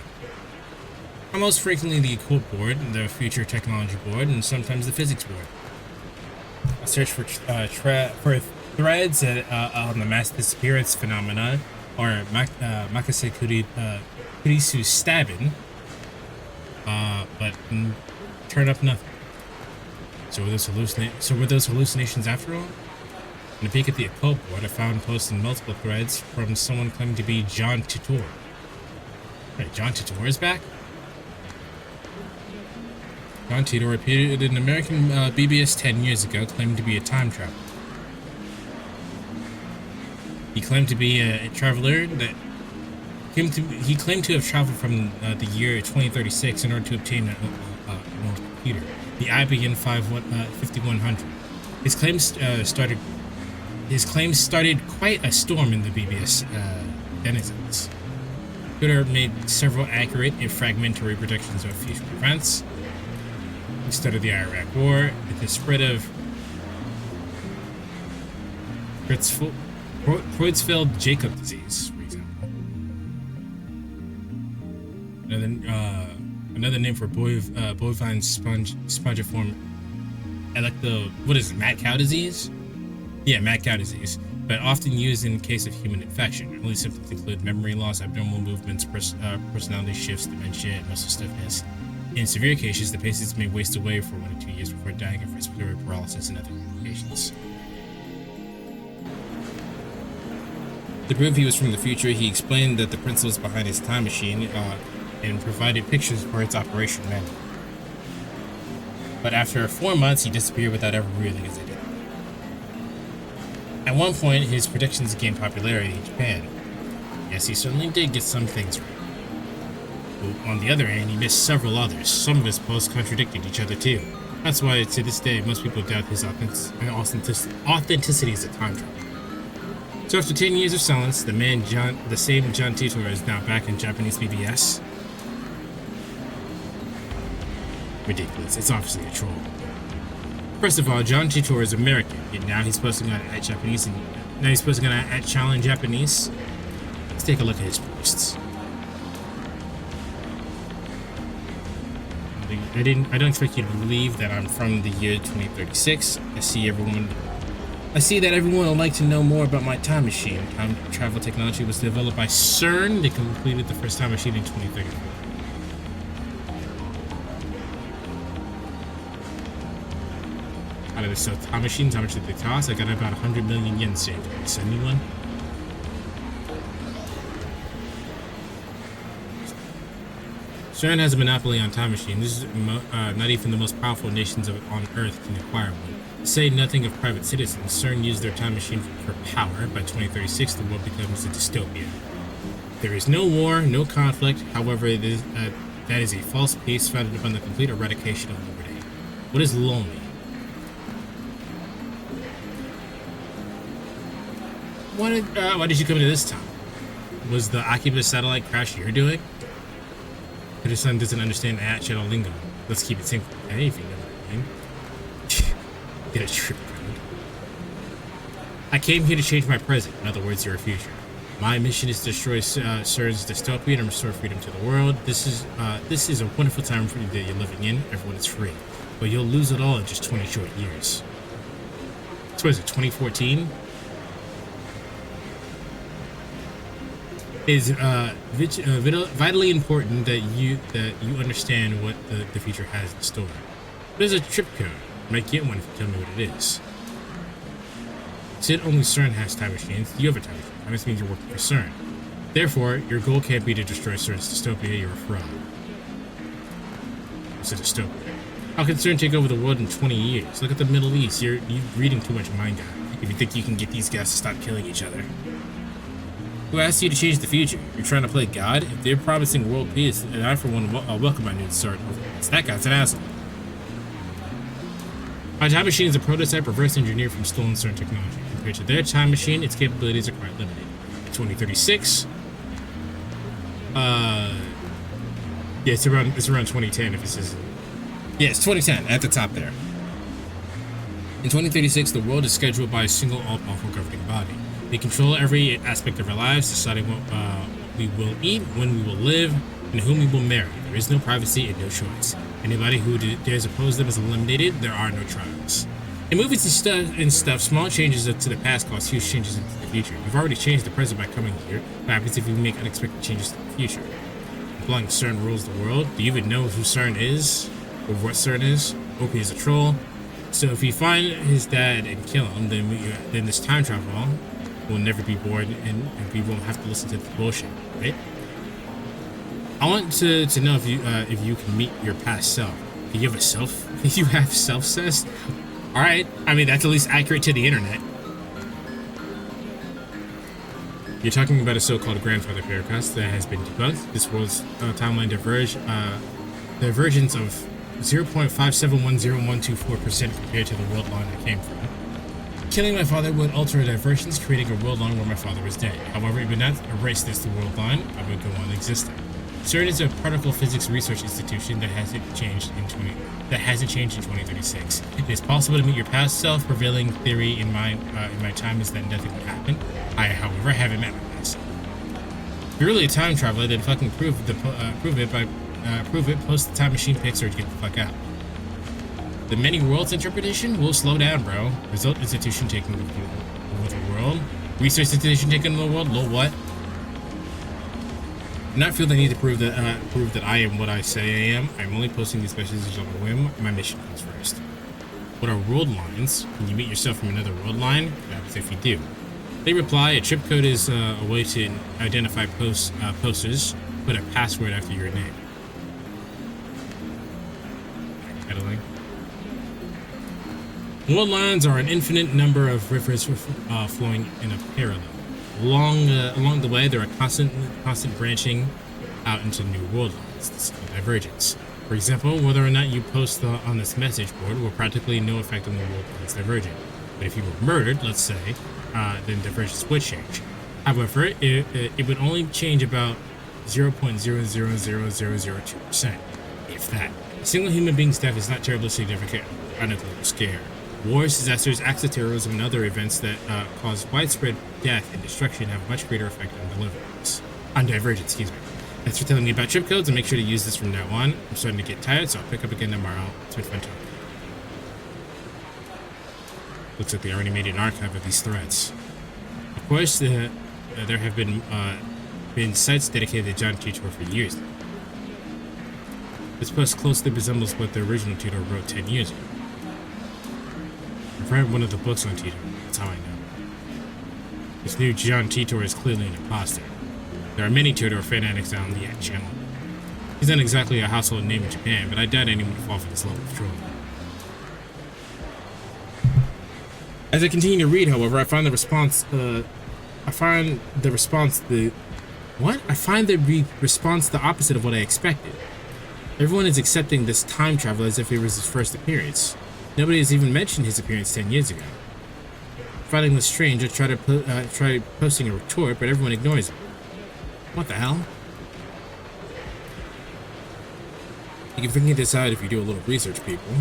Most frequently the occult board, the future technology board, and sometimes the physics board. I search for threads on the mass disappearance phenomena, or Makase Kurisu stabbing, but turn up nothing. So were those hallucinations after all? In a peek at the occult board, I found posts in multiple threads from someone claiming to be John Titor. Wait, John Titor is back? John Titor appeared in an American BBS 10 years ago, claiming to be a time traveler. He claimed to be a traveler that he claimed to have traveled from the year 2036 in order to obtain computer, the IBM 5100. His claims started quite a storm in the BBS denizens. Titor made several accurate and fragmentary predictions of future events. He started the Iraq War, the spread of Creutzfeldt-Jakob disease, for example. Another name for bovine spongiform mad cow disease? Yeah, mad cow disease, but often used in case of human infection. Early symptoms include memory loss, abnormal movements, personality shifts, dementia, and muscle stiffness. In severe cases, the patients may waste away for 1 to 2 years before dying of respiratory paralysis and other complications. To prove he was from the future, he explained that the principles behind his time machine and provided pictures for its operation manual. But after 4 months, he disappeared without ever realizing it. At one point, his predictions gained popularity in Japan. Yes, he certainly did get some things right. But on the other hand, he missed several others. Some of his posts contradicted each other too. That's why, to this day, most people doubt his authenticity as a time traveler. So after 10 years of silence, the same John Titor is now back in Japanese BBS. Ridiculous. It's obviously a troll. First of all, John Titor is American, and now he's posting on Japanese, and now he's posting on Challenge Japanese. Let's take a look at his posts. I don't expect you to believe that I'm from the year 2036. I see that everyone would like to know more about my time machine. Time travel technology was developed by CERN. They completed the first time machine in 2034. How do they sell time machines? How much did they cost? I got about 100 million yen saved. Can you send me one? CERN has a monopoly on time machines. This is not even the most powerful nations on Earth can acquire one. To say nothing of private citizens, CERN used their time machine for power. By 2036, the world becomes a dystopia. There is no war, no conflict. However, that is a false peace founded upon the complete eradication of liberty. What is lonely? Why did you come to this town? Was the Oculus satellite crash you're doing? Your son doesn't understand shadow lingo. Let's keep it simple. Hey, if you know what I mean. Get a trip code. I came here to change my present. In other words, your future. My mission is to destroy CERN's dystopia and restore freedom to the world. This is a wonderful time for you that you're living in. Everyone is free, but you'll lose it all in just 20 short years. So what is it? 2014. It is vitally important that you understand what the future has in store. There's a trip code. You might get one if you tell me what it is. Said only CERN has time machines. You have a time machine. That means you're working for CERN. Therefore, your goal can't be to destroy CERN's dystopia. You're a fraud. It's a dystopia. How can CERN take over the world in 20 years? Look at the Middle East. You're reading too much manga if you think you can get these guys to stop killing each other. Who asked you to change the future? You're trying to play God? If they're promising world peace, and I for one welcome my new start. That guy's an asshole. My time machine is a prototype reverse engineered from stolen CERN technology. Compared to their time machine, its capabilities are quite limited. 2036. Yeah, it's around 2010 if it says. Yeah, it's 2010 at the top there. In 2036, the world is scheduled by a single all-powerful governing body. They control every aspect of our lives, deciding what we will eat, when we will live, and whom we will marry. There is no privacy and no choice. Anybody who dares oppose them is eliminated. There are no trials. In movies and stuff, small changes to the past cause huge changes into the future. You've already changed the present by coming here. What happens if you make unexpected changes to the future? Implying CERN rules the world. Do you even know who CERN is? Or what CERN is? OP is a troll. So if we find his dad and kill him, then this time travel will never be born, and we won't have to listen to the bullshit, right? I want to know if you can meet your past self. Do you have a self? You have self-cess? All right. I mean, that's at least accurate to the internet. You're talking about a so-called grandfather paradox that has been debunked. This world's timeline divergence of 0.5710124% compared to the world line I came from. Killing my father would alter diversions, creating a world line where my father was dead. However, it would not erase this world line. I would go on existing. CERN is a particle physics research institution that hasn't changed in 2036. It is possible to meet your past self. Prevailing theory in my time is that nothing would happen. I, however, haven't met my past self. If you're really a time traveler, then fucking prove it. Post the time machine pics or get the fuck out. The many worlds interpretation will slow down, bro. Result institution taking over the world. Research institution taking over the world. Lol, what? I do not feel the need to prove that I am what I say I am. I'm only posting these messages on a whim. My mission comes first. What are world lines? Can you meet yourself from another world line? What happens if you do? They reply, a trip code is a way to identify posters. Put a password after your name. Pedaling. World lines are an infinite number of rivers flowing in a parallel. Along the way, there are constant branching out into new world lines. This is called divergence. For example, whether or not you post on this message board will practically no effect on the world lines diverging. But if you were murdered, let's say, then divergence would change. However, it would only change about 0.00002%, if that. A single human being's death is not terribly significant. I'm not a little scared. Wars, disasters, acts of terrorism, and other events that cause widespread death and destruction have a much greater effect on divergence. Excuse me. Thanks for telling me about trip codes, and make sure to use this from now on. I'm starting to get tired, so I'll pick up again tomorrow. It's been fun talking. Looks like they already made an archive of these threads. Of course, there have been sites dedicated to John Titor for years now. This post closely resembles what the original Titor wrote 10 years ago. I've read one of the books on Titor, that's how I know. This new John Titor is clearly an imposter. There are many Titor fanatics on the channel. He's not exactly a household name in Japan, but I doubt anyone would fall for this level of trolling. As I continue to read, however, I find the response the opposite of what I expected. Everyone is accepting this time travel as if it was his first appearance. Nobody has even mentioned his appearance 10 years ago. Finding this strange, I try posting a retort, but everyone ignores it. What the hell? You can figure this out if you do a little research, people.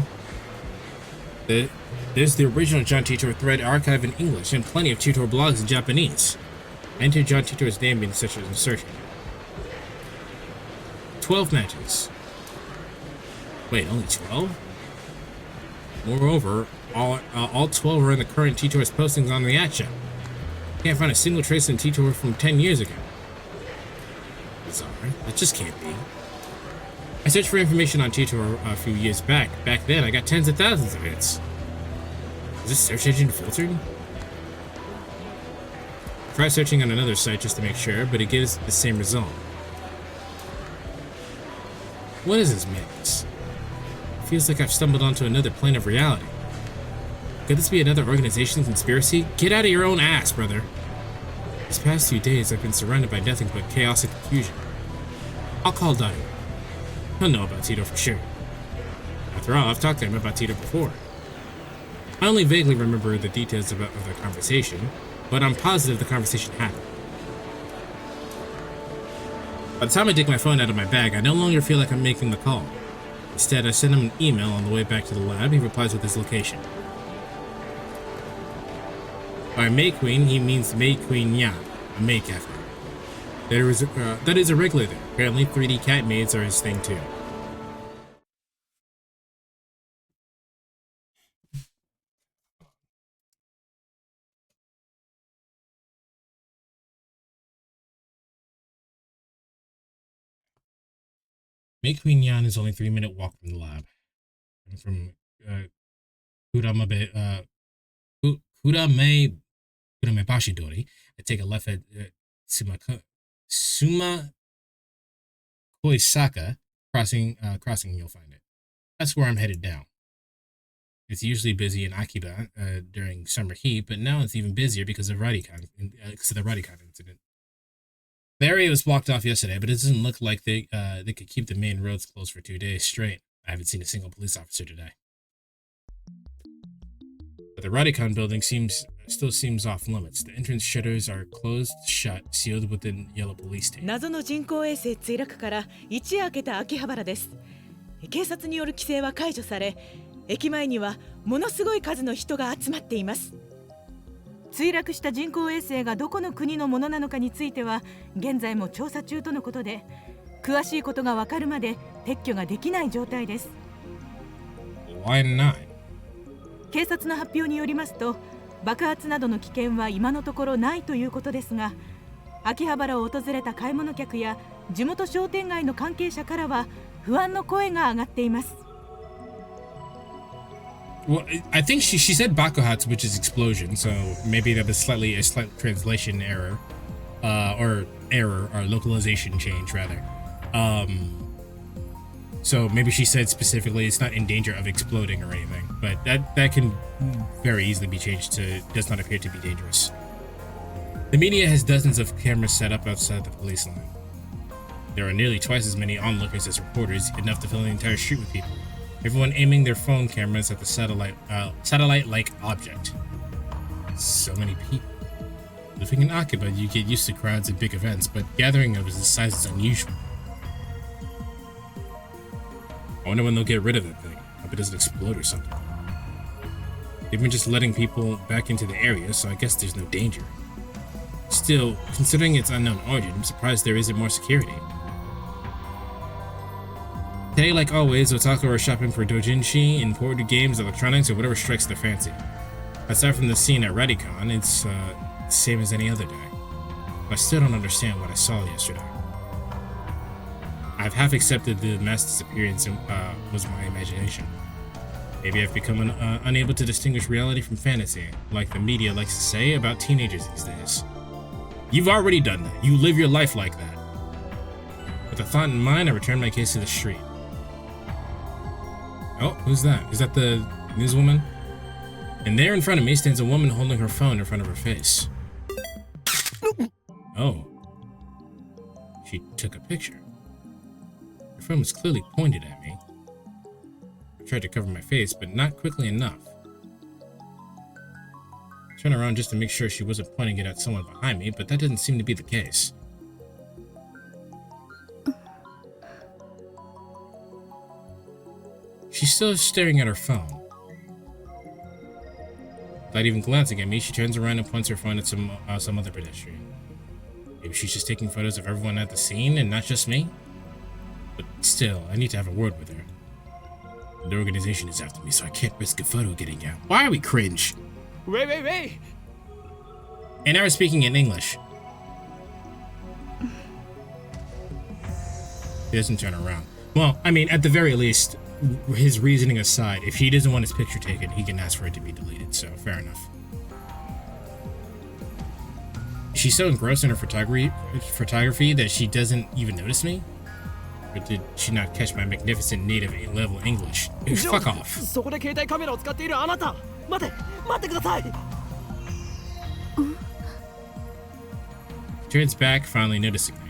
There's the original John Titor thread archived in English and plenty of Titor blogs in Japanese. Enter John Titor's name in such an insertion. 12 matches. Wait, only 12? Moreover, all 12 are in the current Titor's postings on the Action. Can't find a single trace in Titor from 10 years ago. Bizarre. That just can't be. I searched for information on Titor a few years back. Back then, I got tens of thousands of hits. Is this search engine filtered? Try searching on another site just to make sure, but it gives the same result. What is this mix? It feels like I've stumbled onto another plane of reality. Could this be another organization conspiracy? Get out of your own ass, brother. These past few days, I've been surrounded by nothing but chaos and confusion. I'll call Donnie. He'll know about Titor for sure. After all, I've talked to him about Titor before. I only vaguely remember the details of the conversation, but I'm positive the conversation happened. By the time I dig my phone out of my bag, I no longer feel like I'm making the call. Instead, I send him an email on the way back to the lab. He replies with his location. By May Queen, he means May Queen Yan, a maid cafe. That is a regular there. Apparently, 3D cat maids are his thing too. May Queen Yan is only a 3-minute walk from the lab. I'm from Kuramebashidori. I take a left at Suma Koisaka crossing, you'll find it. That's where I'm headed now. It's usually busy in Akiba during summer heat, but now it's even busier because of the Radicon incident. The area was blocked off yesterday, but it doesn't look like they could keep the main roads closed for 2 days straight. I haven't seen a single police officer today. But the Radicon building still seems off limits. The entrance shutters are closed shut, sealed within yellow police tape. 謎の人工衛星墜落から一夜明けた秋葉原です。警察による規制は解除され、駅前にはものすごい数の人が集まっています。墜落した人工衛星がどこの国のものなのかについては現在も調査中とのことで、詳しいことが分かるまで撤去ができない状態です。Why not? 警察の発表によりますと、爆発などの危険は今のところないということですが、秋葉原を訪れた買い物客や地元商店街の関係者からは不安の声が上がっています。Well, I think she said Bakuhats, which is explosion, so maybe that was a slight translation error, or localization change rather. So maybe she said specifically it's not in danger of exploding or anything, but that can very easily be changed to does not appear to be dangerous. The media has dozens of cameras set up outside the police line. There are nearly twice as many onlookers as reporters, enough to fill the entire street with people. Everyone aiming their phone cameras at the satellite-like object. So many people. Living in Akiba, you get used to crowds at big events, but gathering of this size is unusual. I wonder when they'll get rid of that thing. Hope it doesn't explode or something. They've been just letting people back into the area, so I guess there's no danger. Still, considering its unknown origin, I'm surprised there isn't more security. Today, like always, otaku are shopping for doujinshi, imported games, electronics, or whatever strikes their fancy. Aside from the scene at Radicon, it's the same as any other day. But I still don't understand what I saw yesterday. I've half accepted the mass disappearance was my imagination. Maybe I've become unable to distinguish reality from fantasy, like the media likes to say about teenagers these days. You've already done that. You live your life like that. With the thought in mind, I returned my case to the street. Oh, who's that? Is that the newswoman? And there in front of me stands a woman holding her phone in front of her face. Oh. She took a picture. Her phone was clearly pointed at me. I tried to cover my face, but not quickly enough. I turned around just to make sure she wasn't pointing it at someone behind me, but that didn't seem to be the case. She's still staring at her phone. Without even glancing at me, she turns around and points her phone at some other pedestrian. Maybe she's just taking photos of everyone at the scene and not just me? But still, I need to have a word with her. The organization is after me, so I can't risk a photo getting out. Why are we cringe? Wait! And now we're speaking in English. He doesn't turn around. Well, I mean, at the very least, his reasoning aside, if he doesn't want his picture taken, he can ask for it to be deleted, so fair enough. She's so engrossed in her photography that she doesn't even notice me? Or did she not catch my magnificent native level English? Fuck off. Turns back, finally noticing me.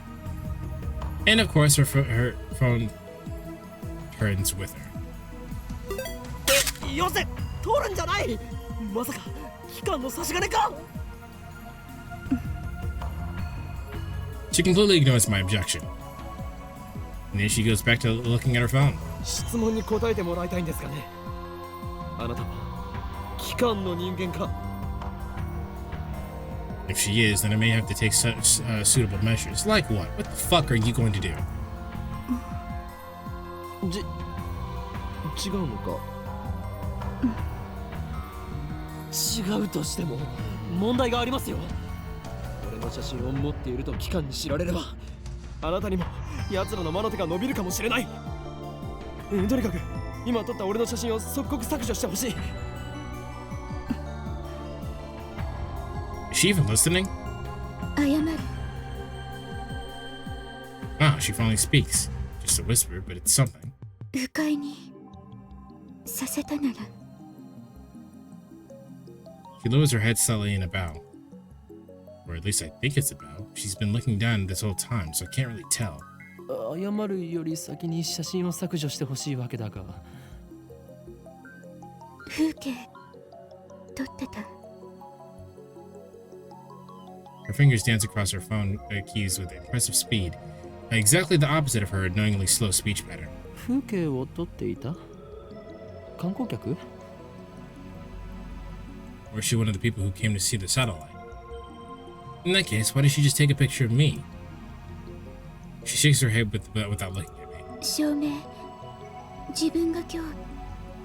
And of course, her phone turns with her. She completely ignores my objection. And then she goes back to looking at her phone. If she is, then I may have to take suitable measures. Like what? What the fuck are you going to do? 違うのか。違うとしても問題がありますよ。俺の写真を持っていると機関に知られれば、あなたにも奴らの魔の手が伸びるかもしれない。とにかく今撮った俺の写真を即刻削除してほしい。Is she even listening? 謝る。Wow, she finally speaks. Just a whisper, but it's something. 不快にさせたなら。She lowers her head slightly in a bow. Or at least I think it's a bow. She's been looking down this whole time, so I can't really tell. 謝るより先に写真を削除してほしいわけだが。風景撮ってた。 Her fingers dance across her phone keys with impressive speed, exactly the opposite of her annoyingly slow speech pattern. 風景を撮っていた？観光客？ Or is she one of the people who came to see the satellite? In that case, why did she just take a picture of me? She shakes her head without looking at me. 証明。自分が今日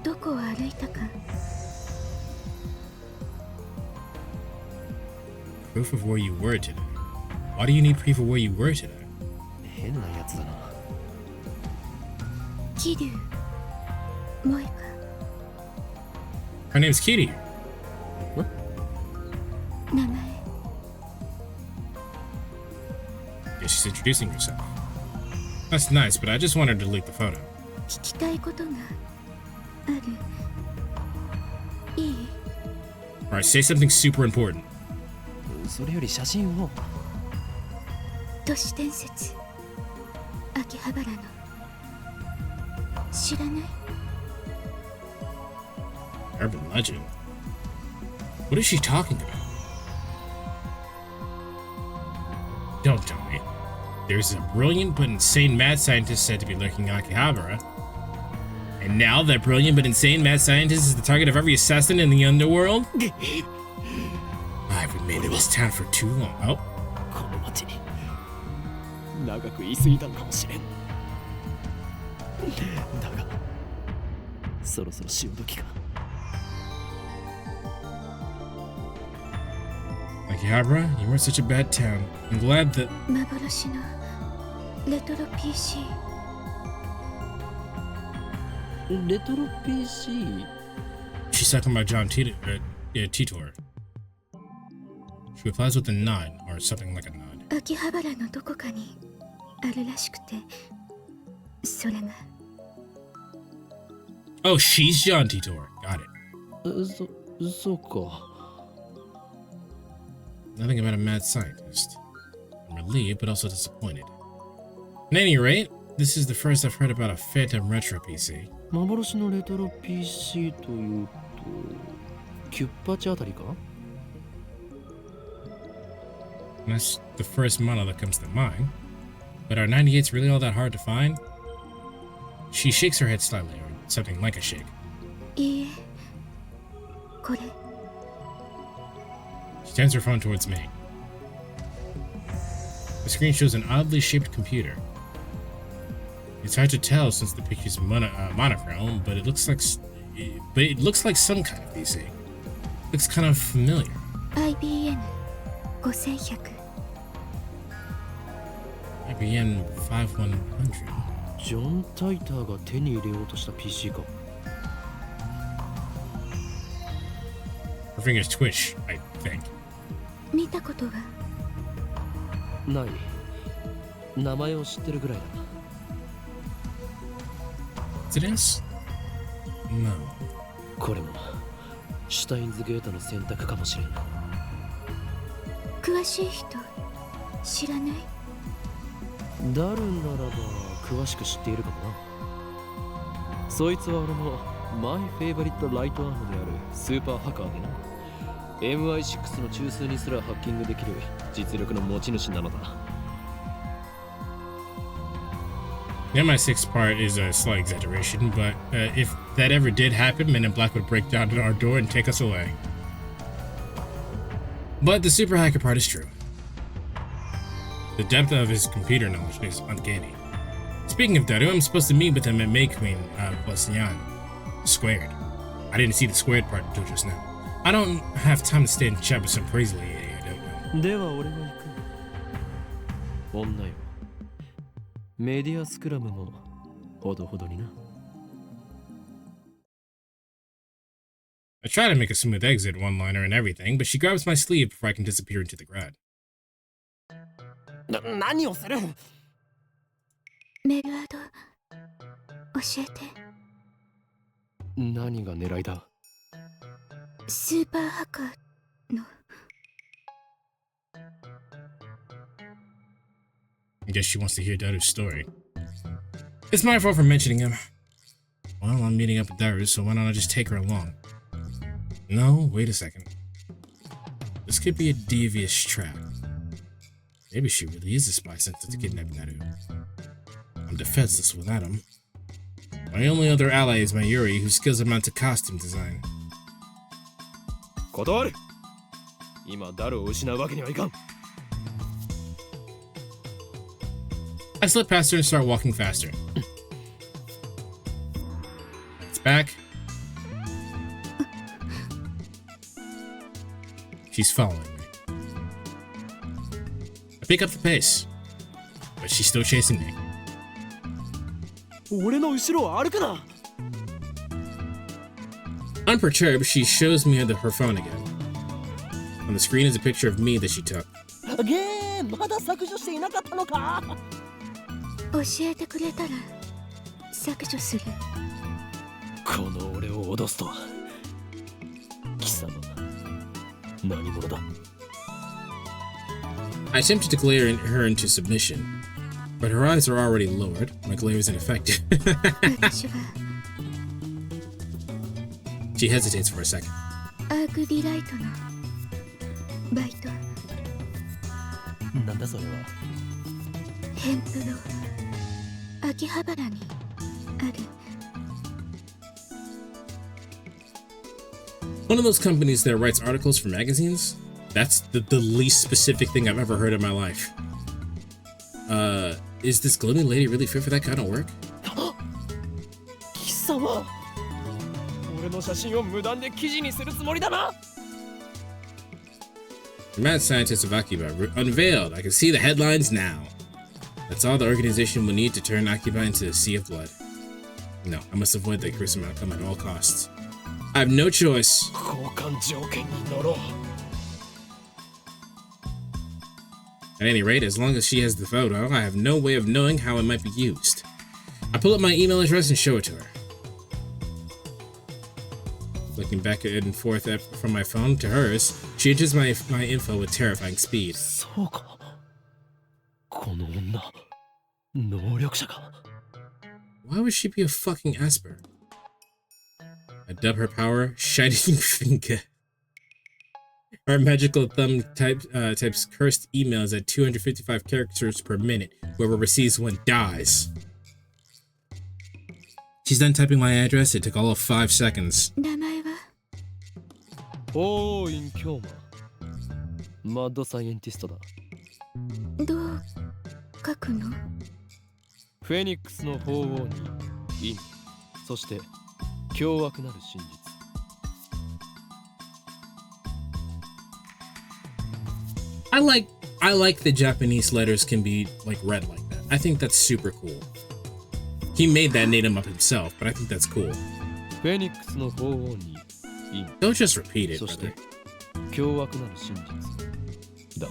どこを歩いたか。 Proof of where you were today. Why do you need proof of where you were today? 変なやつだな。桐生萌か。 Her name's Kitty. 名前。 Yeah, she's introducing herself. That's nice, but I just want her to delete the photo. 聞きたいことがある。いい？ Alright, say something super important. それより写真を。都市伝説。秋葉原の。知らない？ Urban legend. What is she talking about? Don't tell me. There's a brilliant but insane mad scientist said to be lurking in Akihabara. And now that brilliant but insane mad scientist is the target of every assassin in the underworld? I've remained in this town for too long. Oh. この町に長く居すぎたのかもしれん。だがそろそろ潮時か。 Akihabara, you were such a bad town. I'm glad that... 幻のレトロ PC。 レトロ PC？ She's talking about John Titor. She replies with a nod, or something like a nod. 秋葉原のどこかにあるらしくて、それが。 Oh, she's John Titor. Got it. そうか。 Nothing about a mad scientist. I'm relieved, but also disappointed. At any rate, this is the first I've heard about a Phantom Retro PC. 幻のレトロ PC というと、キュッパチあたりか？ That's the first model that comes to mind. But are 98s really all that hard to find? She shakes her head slightly, or something like a shake. いいえ、これ。 She turns her phone towards me. The screen shows an oddly shaped computer. It's hard to tell since the picture's monochrome, but it looks like some kind of PC. Looks kind of familiar. IBM 5100。 IBM 5100. ジョン・タイターが手に入れようとした PC か。 Her fingers twitch, I think. 見たことは？ない。名前を知ってるぐらいだ。 Coincidence? No. これもシュタインズゲートの選択かもしれん。詳しい人知らない？ダルンならば詳しく知っているかもな。そいつは俺のマイフェイバリットライトアームであるスーパーハッカーでな。MI6 の中枢にすらハッキングできる実力の持ち主なのだ。 The MI6 part is a slight exaggeration, but if that ever did happen, Men in Black would break down our door and take us away. But the super hacker part is true. The depth of his computer knowledge is uncanny. Speaking of Daru, I'm supposed to meet with him at May Queen plus Nyan. Squared. I didn't see the squared part until just now. I don't have time to stay and chat with some crazy lady I don't know. では俺が行く。女よ。メディアスクラムもほどほどにな。 I try to make a smooth exit one-liner and everything, but she grabs my sleeve before I can disappear into the crowd. 何をする？メルアド教えて。何が狙いだ？スーパーハッカーの。 I guess she wants to hear Daru's story. It's my fault for mentioning him. Well, I'm meeting up with Darius, so why don't I just take her along? No, wait a second. This could be a devious trap. Maybe she really is a spy sent to kidnap Naru. I'm defenseless without him. My only other ally is Mayuri, whose skills amount to costume design. 断る。今ダルを失うわけにはいかん。 I slip past her and start walking faster. It's back. She's following me. I pick up the pace, but she's still chasing me. 俺の後ろを歩くな。 Unperturbed, she shows me her phone again. On the screen is a picture of me that she took. ゲーまだ削除していなかったのか。教えてくれたら削除する。この俺を脅すとは。貴様、何者だ。 I attempted to glare her into submission, but her eyes are already lowered. My glare is ineffective. She hesitates for a second. アークディライトのバイト。なんだそれは。ヘンプの秋葉原にある。 One of those companies that writes articles for magazines? That's the least specific thing I've ever heard in my life. Is this gloomy lady really fit for that kind of work? 貴様、俺の写真を無断で記事にするつもりだな。 The mad scientist of Akiba unveiled. I can see the headlines now. That's all the organization will need to turn Akiba into a sea of blood. No, I must avoid the gruesome outcome at all costs. I have no choice. 交換条件に乗ろう。 At any rate, as long as she has the photo, I have no way of knowing how it might be used. I pull up my email address and show it to her. Looking back and forth from my phone to hers, she enters my info with terrifying speed. そうか。この女、能力者か。 Why would she be a fucking Esper? I dub her power Shining Finger. Our magical thumb types cursed emails at 255 characters per minute. Whoever receives one dies. She's done typing my address. It took all of 5 seconds. 名前はオーイン・キョーマ。マッドサイエンティストだ。どう書くの？フェニックスの鳳凰に意味、そして凶悪なる真実。 I like the Japanese letters can be like read like that. I think that's super cool. He made that name up himself, but I think that's cool. フェニックスの鳳凰に意味。 Don't just repeat it, そして brother. 凶悪なる真実だ。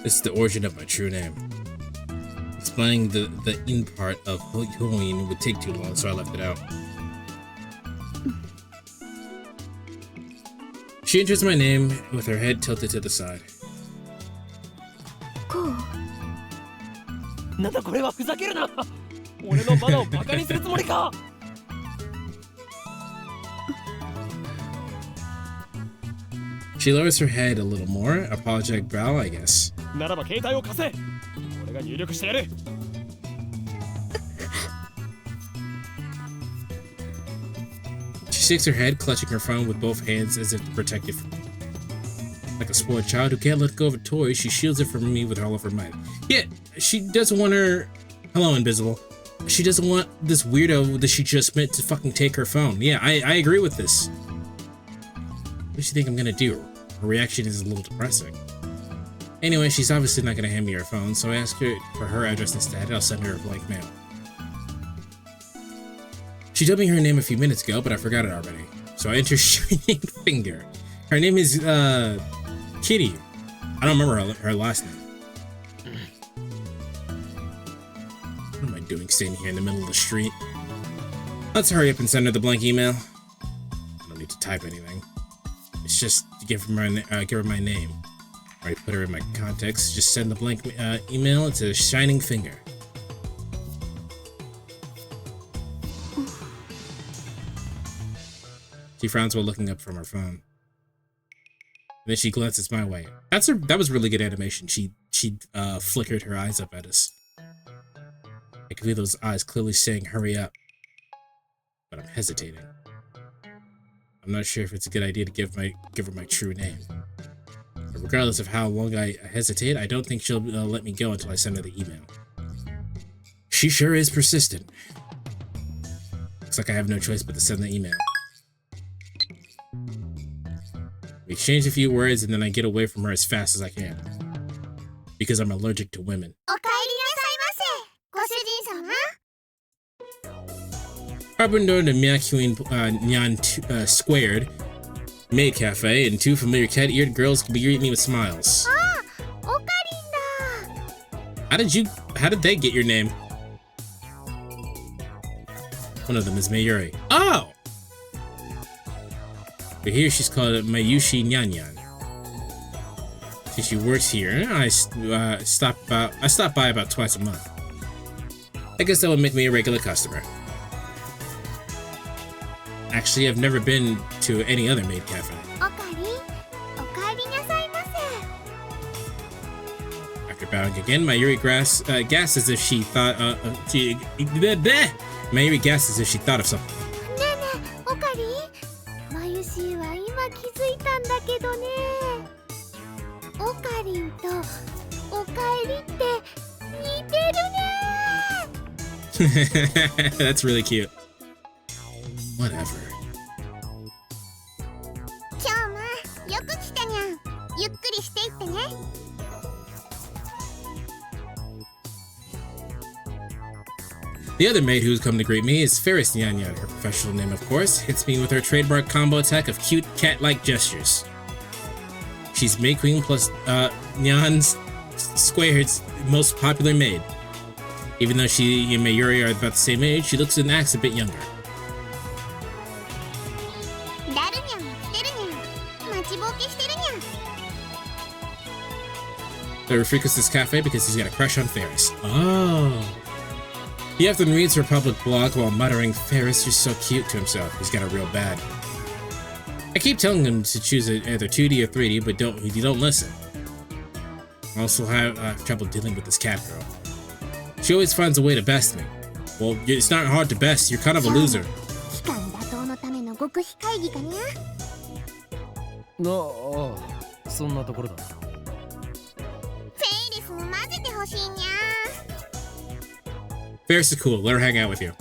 This is the origin of my true name. Explaining the in part of Hoin would take too long, so I left it out. She enters my name with her head tilted to the side. こう。なんだこれはふざけるな。俺のマナをバカにするつもりか。 She lowers her head a little more, apologetic bow, I guess. ならば携帯を貸せ。俺が入力してやる。 She shakes her head, clutching her phone with both hands as if to protect it from me. Like a spoiled child who can't let go of a toy, she shields it from me with all of her might. Yeah, she doesn't want her... Hello, Invisible. She doesn't want this weirdo that she just met to fucking take her phone. Yeah, I agree with this. What does she think I'm gonna do? Her reaction is a little depressing. Anyway, she's obviously not gonna hand me her phone, so I ask her for her address instead, and I'll send her a blank mail. She told me her name a few minutes ago, but I forgot it already. So I enter Shining Finger. Her name is, Kitty. I don't remember her last name. What am I doing standing here in the middle of the street? Let's hurry up and send her the blank email. I don't need to type anything. It's just to give her my name. Already put her in my contacts. Just send the blank email to Shining Finger. She frowns while looking up from her phone. Then she glances my way. That was really good animation. She flickered her eyes up at us. I could feel those eyes clearly saying hurry up. But I'm hesitating. I'm not sure if it's a good idea to give her my true name. But regardless of how long I hesitate, I don't think she'll let me go until I send her the email. She sure is persistent. Looks like I have no choice but to send the email. We exchange a few words and then I get away from her as fast as I can. Because I'm allergic to women. Harbor door to Myakuin Nyan Squared Maid Cafe, and two familiar cat-eared girls greet me with smiles. How did they get your name? One of them is Mayuri. Oh! But here she's called Mayushi Nyanyan. Since she works here, I stop by about twice a month. I guess that would make me a regular customer. Actually, I've never been to any other maid cafe. After bowing again, Mayuri gasped as if she thought Mayuri gasped as if she thought of something. That's really cute. Whatever. The other maid who's come to greet me is Ferris Nyanyan, her professional name of course, hits me with her trademark combo attack of cute cat-like gestures. She's Maid Queen plus Nyan Squared's most popular maid. Even though she and Mayuri are about the same age, she looks and acts a bit younger. Larry frequents this cafe because he's got a crush on Ferris. Oh. He often reads her public blog while muttering, "Ferris, you're so cute," to himself. He's got a real bad. I keep telling him to choose either 2D or 3D, but you don't listen. I also have trouble dealing with this cat girl. She always finds a way to best me. Well, it's not hard to best, you're kind of a loser. Ferris is cool, let her hang out with you.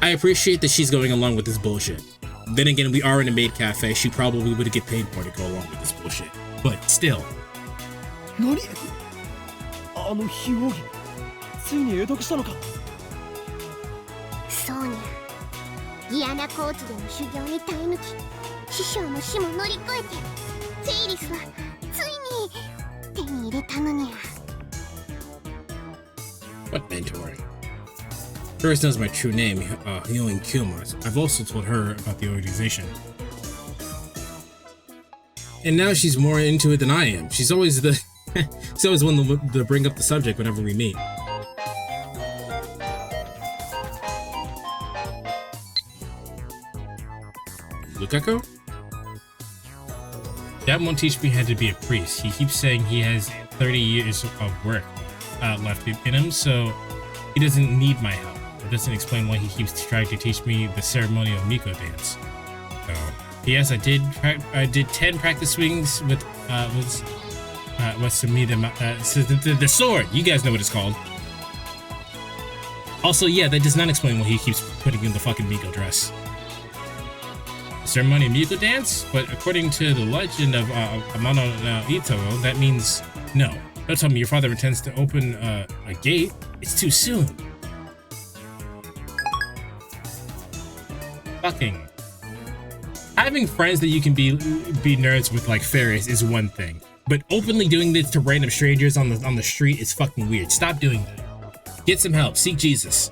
I appreciate that she's going along with this bullshit. Then again, we are in a maid cafe, she probably would get paid more to go along with this bullshit. But still. What mentoring? Ferris knows my true name, Hyoin Kuma. I've also told her about the organization. And now she's more into it than I am. She's always one to bring up the subject whenever we meet. Lukaku? Dad won't teach me how to be a priest. He keeps saying he has 30 years of work left in him, so he doesn't need my help. It doesn't explain why he keeps trying to teach me the ceremonial Miko dance. Yes, I did 10 practice swings with what's to me the sword. You guys know what it's called. Also, yeah, that does not explain why he keeps putting in the fucking Miko dress. Ceremonial Miko dance, but according to the legend of Amano Ito, that means no. Don't tell me your father intends to open a gate. It's too soon. Fucking. Having friends that you can be nerds with like Ferris is one thing. But openly doing this to random strangers on the street is fucking weird. Stop doing that. Get some help. Seek Jesus.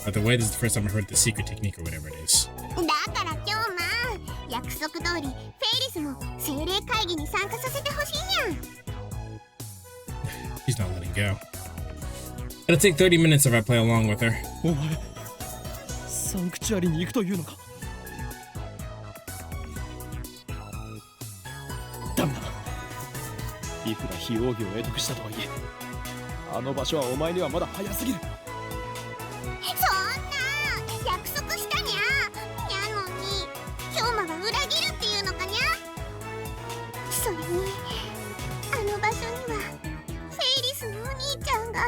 By the way, this is the first time I heard the secret technique or whatever it is. だから今日も約束通りフェイリスも精霊会議に参加させてほしいにゃん。 She's not letting go. It'll take 30 minutes if I play along with her. お前サンクチュアリに行くというのか。ダメだ。いくら非奥義を得得したとはいえ、あの場所はお前にはまだ早すぎる。そんな約束したにゃにゃのにヒョウマが裏切るっていうのかにゃ。それにあの場所にはフェイリスのお兄ちゃんが。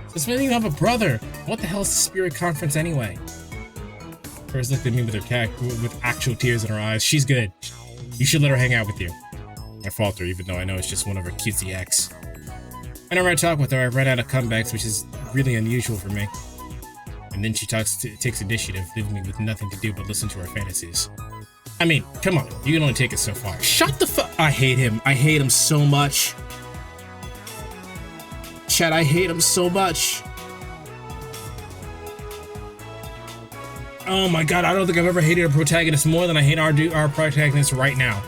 Since when do you have a brother? What the hell is the spirit conference anyway? First looked at me with her cat with actual tears in her eyes. She's good. You should let her hang out with you. I falter, even though I know it's just one of her cutesy ex. Whenever I talk with her, I run out of comebacks, which is really unusual for me. And then she takes initiative, leaving me with nothing to do but listen to her fantasies. I mean, come on, you can only take it so far. Shut the fuck. I hate him. I hate him so much. Chat, I hate him so much. Oh my god, I don't think I've ever hated a protagonist more than I hate our protagonist right now.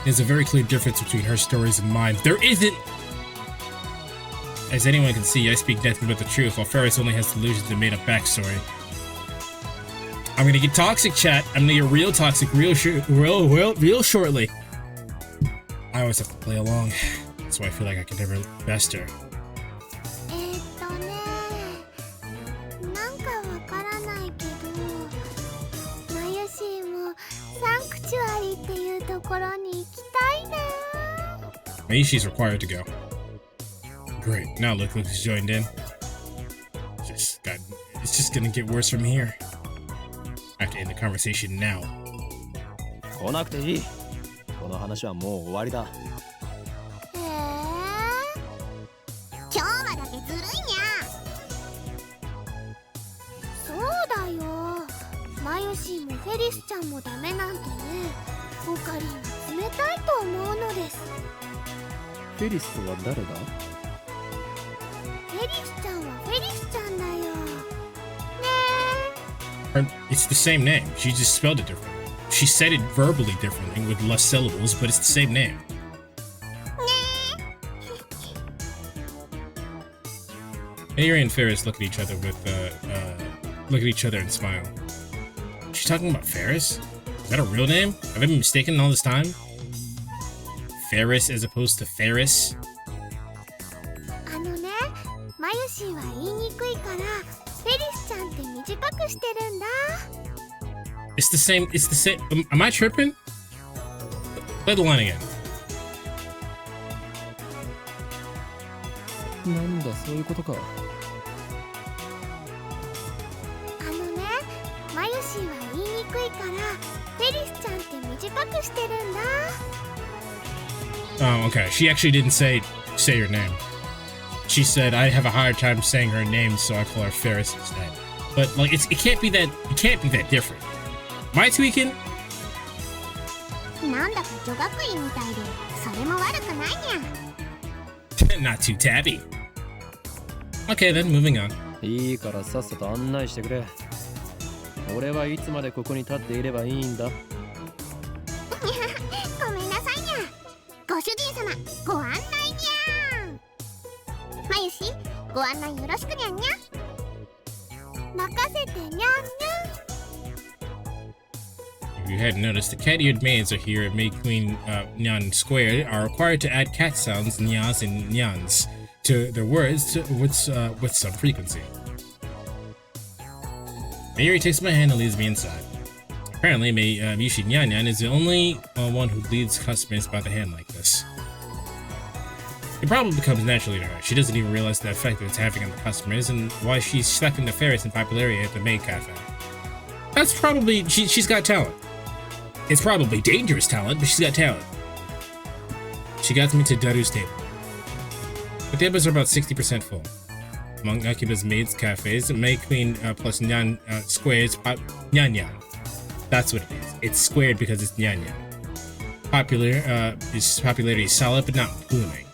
There's a very clear difference between her stories and mine. There isn't! As anyone can see, I speak nothing but the truth, while Ferris only has delusions and made-up backstory. I'm gonna get toxic, chat. I'm gonna get real toxic real shortly. I always have to play along. That's why I feel like I can never best her. なんかわからないけど、マユシーもサンクチュアリっていうところに行きたいな。 Mayushi's required to go. Great. Now look who's joined in. It's just gonna get worse from here. I have to end the conversation now. 来なくていい。この話はもう終わりだ。今日まだけずるいにゃ。そうだよ。マユシーもフェリスちゃんもダメなんてね。オカリンは冷たいと思うのです。フェリスとは誰だ？フェリスちゃんはフェリスちゃんだよ。It's the same name. She just spelled it different. She said it verbally differently with less syllables, but it's the same name. Mayuri and Ferris look at each other and smile. She's talking about Ferris? Is that a real name? Have I been mistaken all this time? Ferris as opposed to Ferris? あのね、マユシーは言いにくいからフェリスちゃんって短くしてるんだ。It's the same. Am I tripping? Play the line again. なんだ、そういうことか。あのね、マユシーは言いにくいからフェリスちゃんって短くしてるんだ。Oh, okay. She actually didn't say her name. She said I have a hard time saying her name, so I call her Ferris instead. But like, it can't be that different. Am I tweaking? なんだか女学院みたいで、それも悪くないにゃ。 Not too tabby. Okay, then moving on. いいからさっさと案内してくれ。俺はいつまでここに立っていればいいんだ。ごめんなさいにゃ。ご主人様、ご案内にゃ。マユシ、ご案内よろしくにゃんにゃ。任せてにゃんにゃ。 If you hadn't noticed, the cat-eared maids are here at May Queen Nyan Square are required to add cat sounds, nyas and nyans, to their words with some frequency. Mayuri takes my hand and leads me inside. Apparently, Yushi Nyan is the only one who leads customers by the hand like this. It probably becomes naturally to her. She doesn't even realize the effect that it's having on the customers and why she's second to Ferris in popularity at the maid cafe. That's probably... She's got talent. It's probably dangerous talent, but she's got talent. She got me to Daru's table. The tables are about 60% full. among Akiba's maids cafes. May Queen plus Nyan squares Nyan Nyan. That's what it is. It's squared because it's Nyan Nyan. Its popularity is solid but not booming.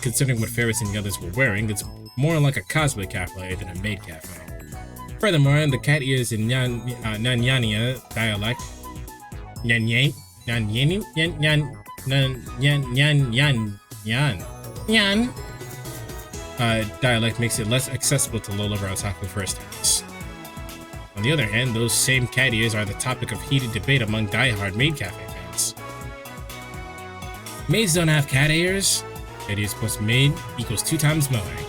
Considering what Ferris and the others were wearing, it's more like a cosplay cafe than a maid cafe. Furthermore, the cat ears in Nyanya dialect, dialect makes it less accessible to low-level otaku first-timers. On the other hand, those same cat ears are the topic of heated debate among die-hard maid cafe fans. Maids don't have cat ears. Cat ears plus maid equals 2 times mowing.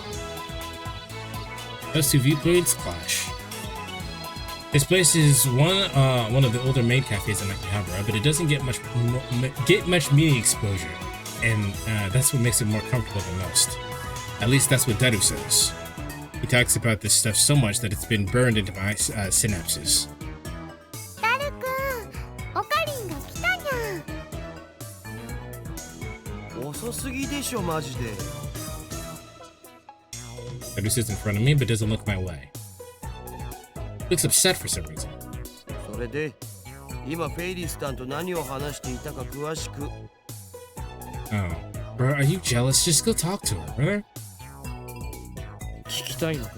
Those two viewpoints clash. This place is one of the older maid cafes in Akihabara, but it doesn't get much media exposure, and that's what makes it more comfortable than most. At least that's what Daru says. He talks about this stuff so much that it's been burned into my synapses. Daru-kun, Okarinが来たにゃん。遅すぎでしょマジで。Daru sits in front of me but doesn't look my way. Looks upset for some reason. それで今フェイリスタンと何を話していたか詳しく。Oh, bro, are you jealous? Just go talk to her, brother. 聞きたいのか？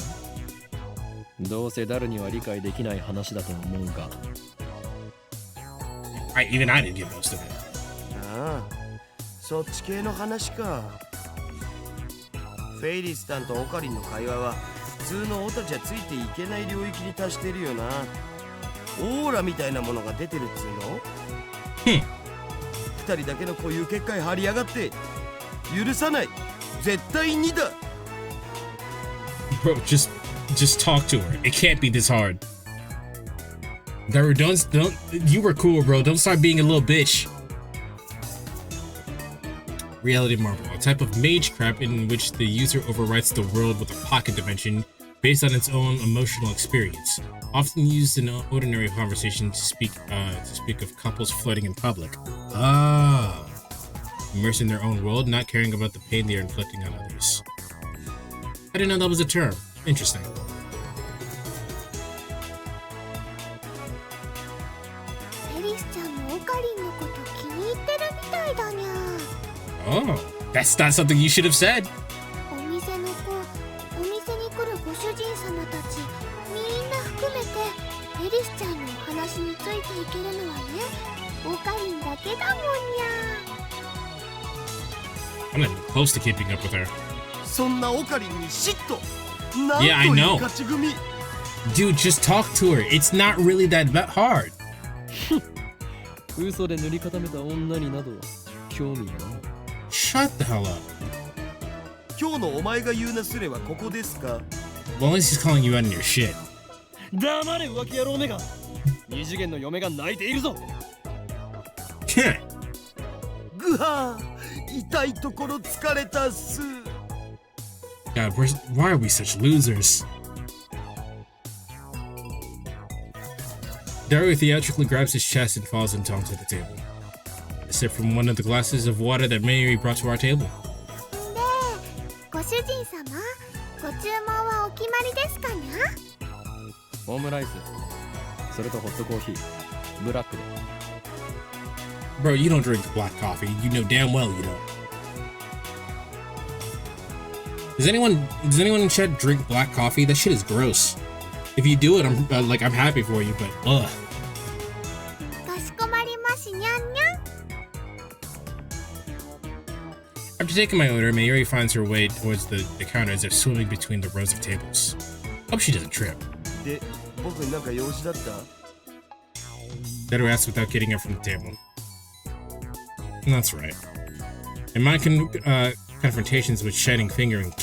どうせダルには理解できない話だと思うが。Even I didn't get most of it. ああ、そっち系の話か。フェイリスタンとオカリンの会話は普通のオタじゃついていけない領域に達してるよな。オーラみたいなものが出てるっつうの？二人だけの固有結界張りやがって許さない。絶対にだ。Bro, just talk to her. It can't be this hard. Daru, don't. You were cool, bro. Don't start being a little bitch. Reality Marble, a type of mage crap in which the user overwrites the world with a pocket dimension based on its own emotional experience. Often used in ordinary conversation to speak of couples flirting in public. Oh, immersed in their own world, not caring about the pain they are inflicting on others. I didn't know that was a term. Interesting. Oh, that's not something you should have said. I'm not even close to keeping up with her. Yeah, I know. Dude, just talk to her. It's not really that hard. Shut the hell up. Well, at least he's calling you out on your shit. God, why are we such losers? Daru theatrically grabs his chest and falls onto the table. A sip from one of the glasses of water that Mayuri brought to our table. Bro, you don't drink black coffee. You know damn well you don't. Does anyone in chat drink black coffee? That shit is gross. If you do it, I'm happy for you, but ugh. After taking my order, Mayuri finds her way towards the counter as if swimming between the rows of tables. Hope she doesn't trip. Daru asks without getting up from the table. That's right. In my confrontations with Shining Finger and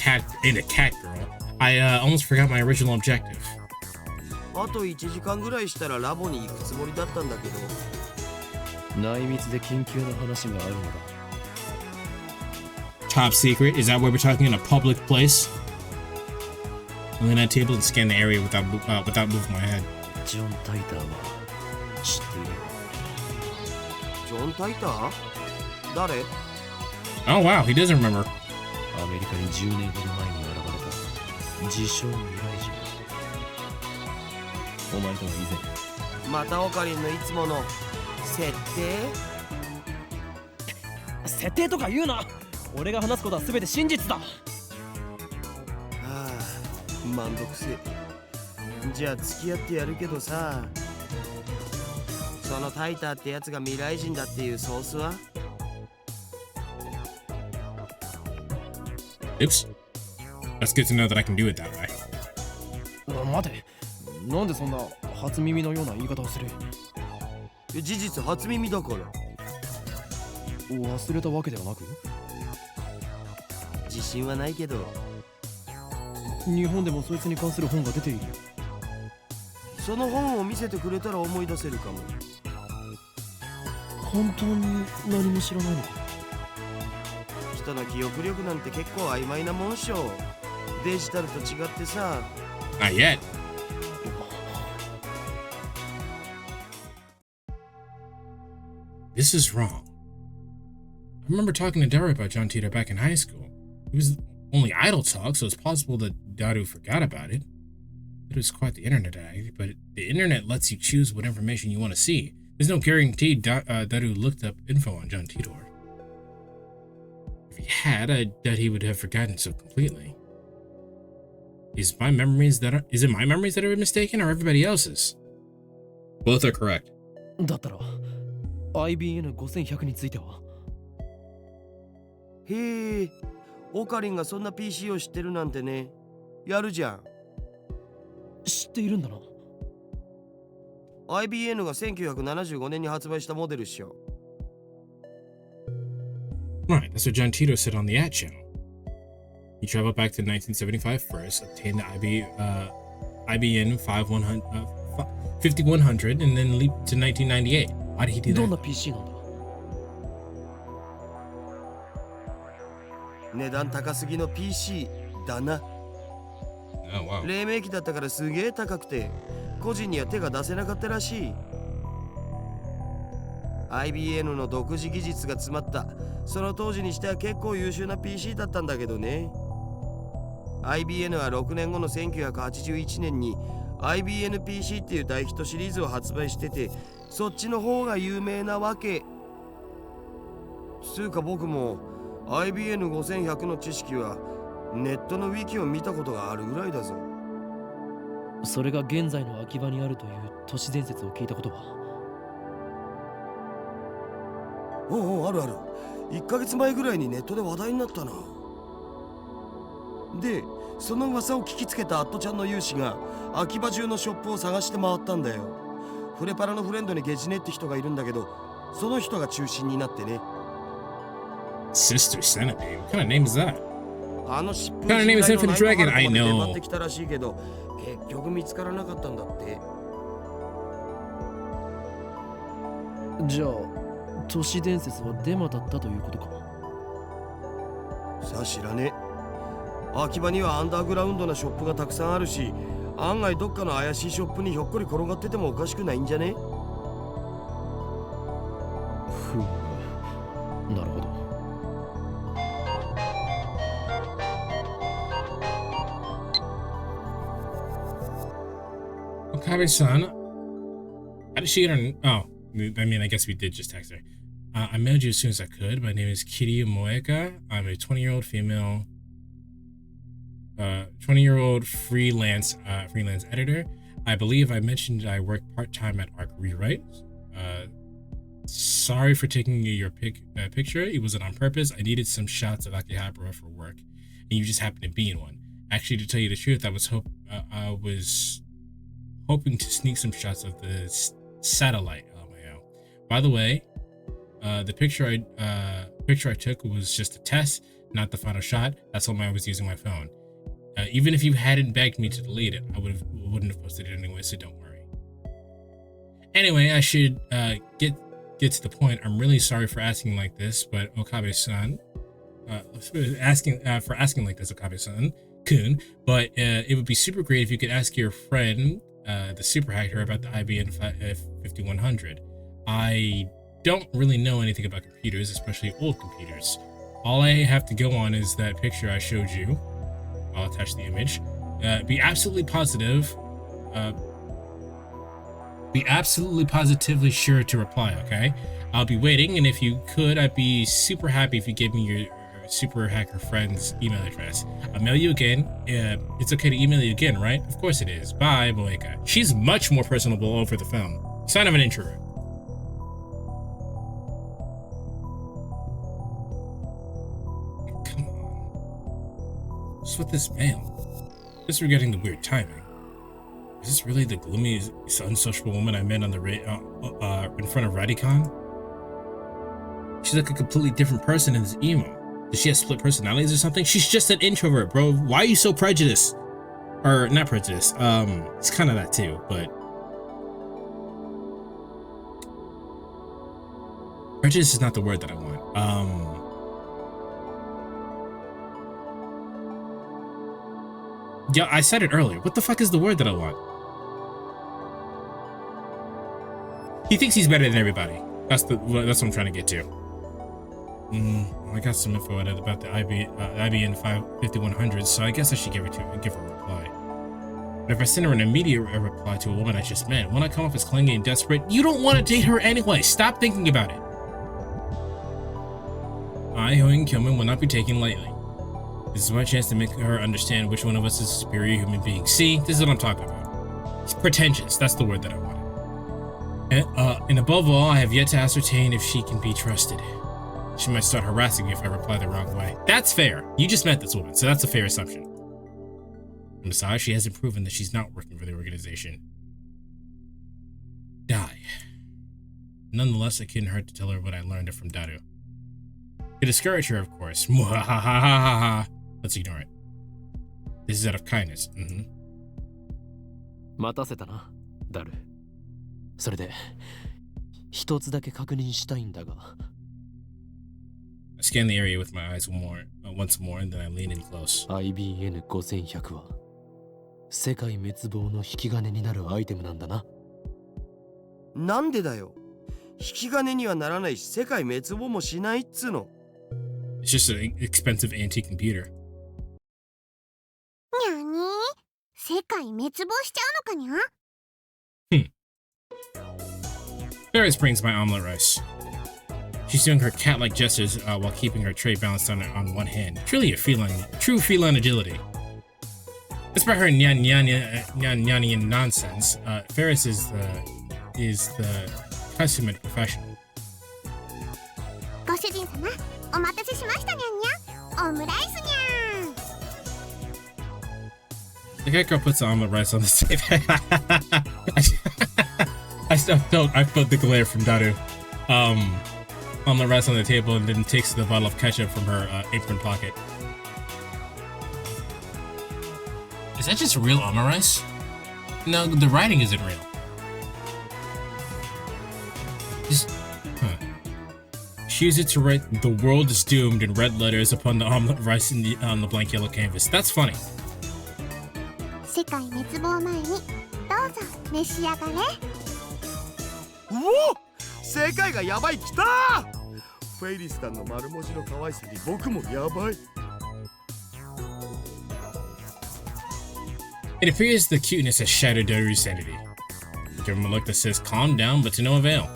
a cat girl, I almost forgot my original objective. Top secret? Is that why we're talking in a public place? I lean on the table and scan the area without moving my head. John Titor? Oh wow, he doesn't remember. 自称未来人。お前とは以前またオカリンのいつもの設定。設定とか言うな。俺が話すことは全て真実だ。はあ、めんどくせえ。じゃあ付き合ってやるけどさ、そのタイターってやつが未来人だっていうソースは？ Oops. That's good to know that I can do it that way. 待て、なんでそんな初耳のような言い方をする？事実初耳だから。忘れたわけではなく？自信はないけど。日本でもそいつに関する本が出ている。その本を見せてくれたら思い出せるかも。本当に何も知らないのか？人の記憶力なんて結構曖昧なもんしょ。デジタルと違ってさ。Not yet. This is wrong. I remember talking to Daru about John Titor back in high school. It was only idle talk, so it's possible that Daru forgot about it. It was quite the internet age, but the internet lets you choose what information you want to see. There's no guarantee Daru looked up info on John Titor. If he had, I doubt he would have forgotten so completely. Is it my memories that are mistaken or everybody else's? Both are correct. だったら IBN5100 については？へえ、オカリンがそんな PC を知ってるなんてね。やるじゃん。知っているんだな。IBN が1975年に発売したモデルっしょ。Right, that's what John Titor said on the At channel. He traveled back to 1975 first, obtained the IBN 5100, and then leaped to 1998. Why did he do that? どんな PC なんだ？値段高すぎの PC だな。Oh, wow. 黎明期だったからすげえ高くて個人には手が出せなかったらしい。 IBN の独自技術が詰まったその当時にしては結構優秀な PC だったんだけどね。 IBN は6年後の1981年に IBN-PC っていう大ヒットシリーズを発売してて、そっちの方が有名なわけ。つうか僕も IBN5100 の知識はネットのウィキを見たことがあるぐらいだぞ。それが現在の秋葉にあるという都市伝説を聞いたことは？おうあるある。1ヶ月前ぐらいにネットで話題になったな。で、その噂を聞きつけたアットちゃんの有志が秋葉中のショップを探して回ったんだよ。フレパラのフレンドにゲジネって人がいるんだけど、その人が中心になってね。Sister Centipede? What kind of name is that? あの疾風 What kind of name is Infinite Dragon? I 出張 know. ってきたらしいけど、結局見つからなかったんだって。じゃあ都市伝説はデマだったということか？さあ知らねえ。秋葉にはアンダーグラウンドなショップがたくさんあるし、案外どっかの怪しいショップにひょっこり転がっててもおかしくないんじゃね？ふむ、なるほど。Okabe-san, how did she get her? Oh, I mean, I guess we did just text her. I mailed you as soon as I could. My name is Kiryu Moeka. I'm a 20-year-old female, 20-year-old freelance editor. I believe I mentioned I work part-time at Arc Rewrite. Sorry for taking your picture. It wasn't on purpose. I needed some shots of Akihabara for work, and you just happened to be in one. Actually, to tell you the truth, I was hoping to sneak some shots of the satellite. LMAO. By the way, the picture I took was just a test, not the final shot. That's why I was using my phone. Even if you hadn't begged me to delete it, I wouldn't have posted it anyway, so don't worry. Anyway, I should get to the point. I'm really sorry for asking like this, but Okabe-san, asking like this, Okabe-san, Kun. But it would be super great if you could ask your friend, the super hacker, about the IBN 5100. I don't really know anything about computers, especially old computers. All I have to go on is that picture I showed you. I'll attach the image. Be absolutely positive. Be absolutely positively sure to reply, okay? I'll be waiting, and if you could, I'd be super happy if you gave me your super hacker friend's email address. I'll mail you again. It's okay to email you again, right? Of course it is. Bye, Moeka. She's much more personable over the phone. Sign of an introvert. Come on. What's with this mail? Disregarding the weird timing. Is this really the gloomy, unsociable woman I met on the in front of Radicon? She's like a completely different person in this email. Does she have split personalities or something? She's just an introvert, bro. Why are you so prejudiced? Or not prejudiced. It's kind of that too, but prejudice is not the word that I want. Yeah, I said it earlier. What the fuck is the word that I want? He thinks he's better than everybody. That's what I'm trying to get to. I got some info about the IBN 5100, so I guess I should give her a reply. But if I send her an immediate reply to a woman I just met, won't I come off as clingy and desperate? You don't want to date her anyway. Stop thinking about it. I, Hoing Kilman, will not be taken lightly. This is my chance to make her understand which one of us is a superior human being. See, this is what I'm talking about. It's pretentious. That's the word that I wanted. And above all, I have yet to ascertain if she can be trusted. She might start harassing me if I reply the wrong way. That's fair. You just met this woman, so that's a fair assumption. And besides, she hasn't proven that she's not working for the organization. Die. Nonetheless, it couldn't hurt to tell her what I learned from Daru. To discourage her, of course. Let's ignore it. This is out of kindness. 待たせたな、ダル。それで、一つだけ確認したいんだが。I scan the area with my eyes once more, and then I lean in close. IBN 5100は世界滅亡の引き金になるアイテムなんだな。なんでだよ。引き金にはならないし、世界滅亡もしないっつうの。It's just an expensive antique computer. にゃに？世界滅亡しちゃうのかにゃ？Ferris brings my omelet rice. She's doing her cat-like gestures while keeping her tray balanced on one hand. Truly a true feline agility. Despite her nyan nonsense, Ferris is the consummate professional. ご主人様、お待たせしましたにゃんにゃ。オムライスにゃん。The cat girl puts the omelet rice on the table. I felt the glare from Daru. Omelet rice on the table and then takes the bottle of ketchup from her apron pocket. Is that just real omelet rice? No, the writing isn't real. She used it to write "The world is doomed" in red letters upon the omelet rice on the blank yellow canvas. That's funny. 世界滅亡前にどうぞ召し上がれ。うお！世界がやばいきた！フェイリスさんの丸文字の可愛さに僕もやばい。It appears the cuteness has shattered Daru's sanity. Give him a look that says calm down, but to no avail.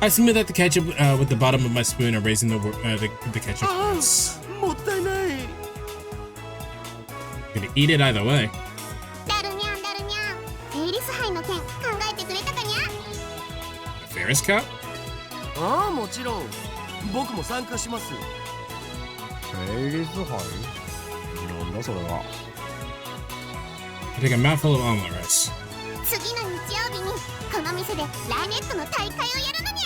I smooth out the ketchup with the bottom of my spoon and raising the ketchup. もったいない。Gonna eat it either way. ダルニャンダルニャン。フェイリス杯の件考えてくれたかにゃ。A Ferris cup? ああ、もちろん。僕も参加します。フェイリス杯？なんだそれは。I take a mouthful of omelet rice. 次の日曜日にこの店でラーネットの大会をやるのにゃ。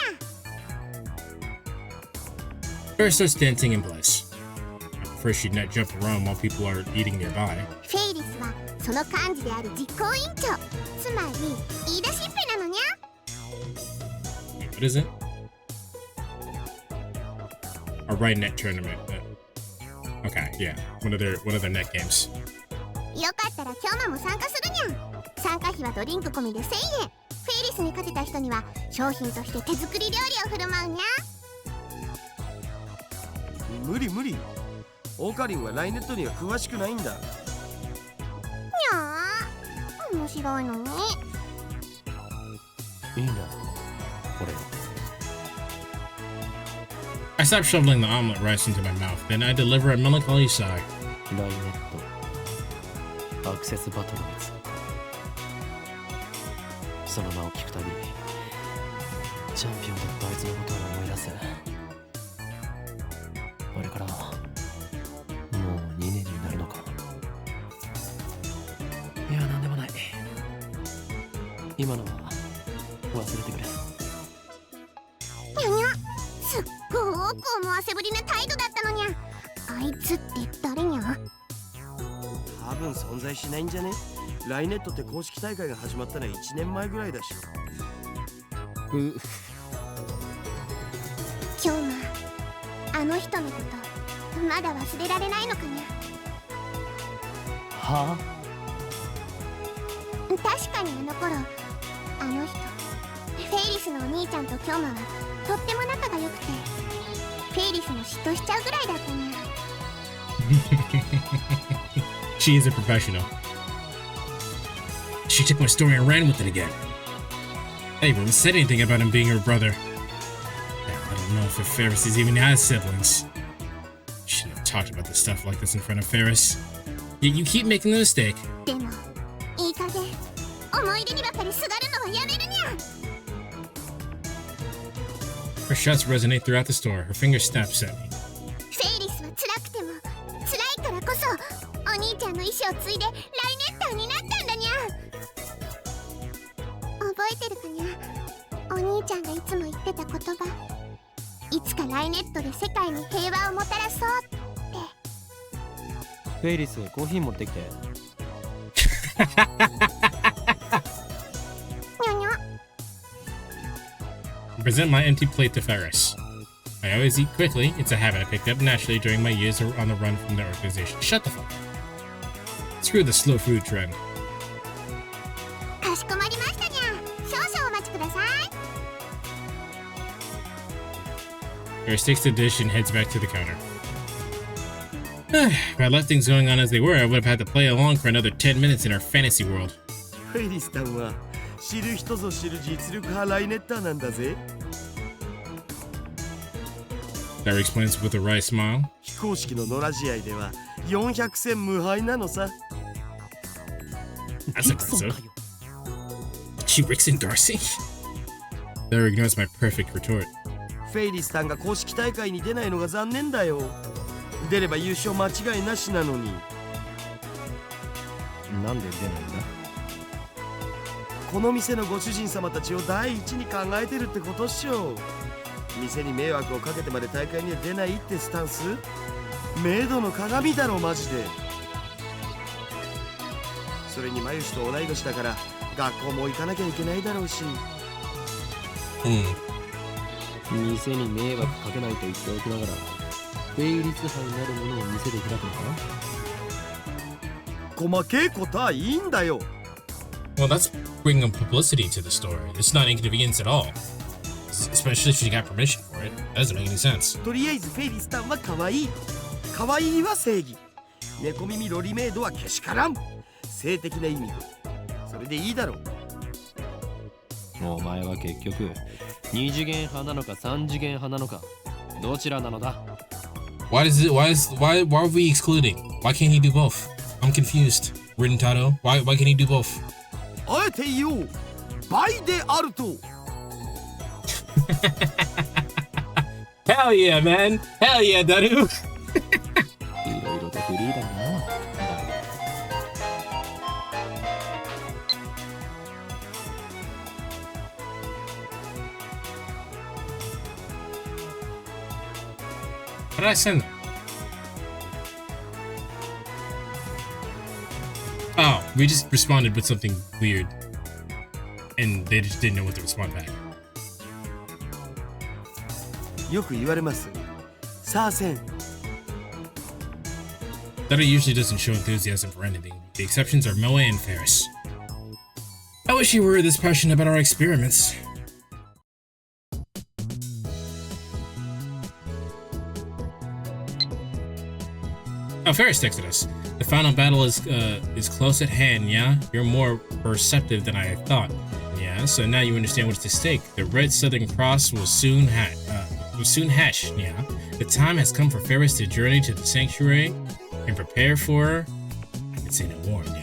Ferris starts dancing in place. First, she'd not jump around while people are eating nearby. フェイリスはその幹事である実行委員長、つまり言い出しっぺなのにゃ。Wait, what is it? A right net tournament. Okay, yeah, one of their net games. よかったら今日も参加するにゃん。参加費はドリンク込みで1000円。フェイリスに勝てた人には商品として手作り料理を振る舞うにゃ。無理無理。オカリンはライネットには詳しくないんだ。にゃー、面白いのに。いいな、これ。I stop shoveling the omelet rice into my mouth, then I deliver a melancholy sigh. ライネット、アクセスバトルです。その名を聞くたび、チャンピオンだったあいつのことを思い出す。あれからもう2年になるのか。いや、なんでもない。今のは忘れてくれ。にゃにゃ、すっごーく思わせぶりな態度だったのにゃ。あいつって誰にゃ？多分存在しないんじゃね？ライネットって公式大会が始まったのは1年前ぐらいだし。今日もあの人のことまだ忘れられないのかにゃ。は確かにあの頃、あの人フェイリスのお兄ちゃんとキョンマはとっても仲が良くて、フェイリスも嫉妬しちゃうぐらいだったにゃ。She is a professional. She took my story and ran with it again. I never said anything about him being her brother. Now, I don't know if Ferris even has siblings. Shouldn't have talked about this stuff like this in front of Ferris. Yet you keep making the mistake. でもいい加減思い出にばかりすがるのはやめるにゃ。Her shots resonate throughout the store. Her finger snaps at me. フェイリスは辛くても辛いからこそお兄ちゃんの意志を継いでライネッターになったんだにゃ。覚えてるかにゃ、お兄ちゃんがいつも言ってた言葉、いつかライネットで世界に平和をもたらそうって。フェイリス、コーヒー持ってきて。にゃにゃ。 Present my empty plate to Ferris. I always eat quickly. It's a habit I picked up naturally during my years on the run from the organization. Shut the fuck up. Screw the slow food trend. かしこまりましたにゃ。少々お待ちください。Ferris takes the dish and heads back to the counter. If I left things going on as they were, I would have had to play along for another 10 minutes in our fantasy world. フェイリスタンは知る人ぞ知る実力派ライネッターなんだぜ。Larry explains with a wry smile. 非公式の野良試合では400戦無敗なのさ。That's impressive. She Rickson Darcy? Larry ignores my perfect retort. フェイリスタンが公式大会に出ないのが残念だよ。出れば優勝間違いなしなのに。なんで出ないんだ？この店のご主人様たちを第一に考えてるってことっしょ。店に迷惑をかけてまで大会には出ないってスタンス、メイドの鏡だろマジで。それにマユシと同い年だから学校も行かなきゃいけないだろうし。店に迷惑かけないと言っておきながら、フェイリス杯なるものを店で開くのかな。細けいことはいいんだよ。Well, that's bringing publicity to the story. It's not inconvenience at all. Especially if she got permission for it. That doesn't make any sense. とりあえずフェイリスタンは可愛い。可愛いは正義。猫耳ロリメイドはけしからん。性的な意味。それでいいだろう。お前は結局2次元派なのか3次元派なのかどちらなのだ。 Why are we excluding? Why can't he do both? I'm confused. Ridden Tato, why can't he do both? あえて言おう。倍であると。Hell yeah, man! Hell yeah, Daru! いろいろとフリーだな。What did I send them? Oh, we just responded with something weird. And they just didn't know what to respond back. よく言われます。さあせん。Daru usually doesn't show enthusiasm for anything. The exceptions are Moe and Ferris. I wish you were this passionate about our experiments. Oh, Ferris texted us. The final battle is close at hand, yeah? You're more perceptive than I thought. Yeah, so now you understand what's at stake. The Red Southern Cross will soon hatch, yeah? The time has come for Ferris to journey to the sanctuary and prepare for... I can say no more, yeah.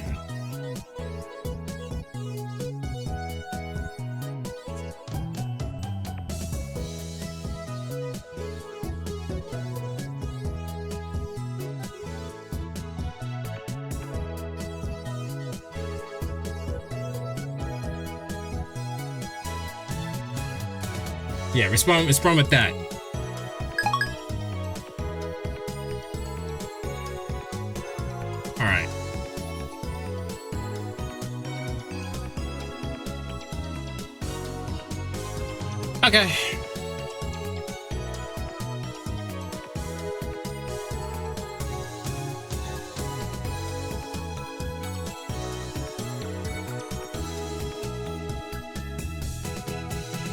Yeah, respond with that. All right. Okay.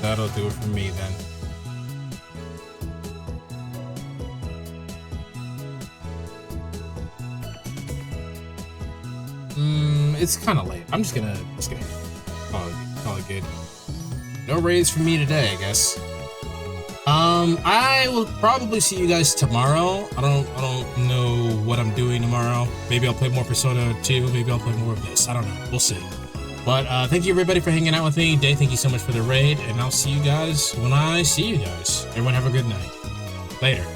That'll do it for me then. It's kind of late. I'm just gonna call it good. No raids for me today, I guess. I will probably see you guys tomorrow. I don't know what I'm doing tomorrow. Maybe I'll play more Persona 2. Maybe I'll play more of this. I don't know. We'll see. But thank you everybody for hanging out with me. Day, thank you so much for the raid, and I'll see you guys when I see you guys. Everyone have a good night. Later.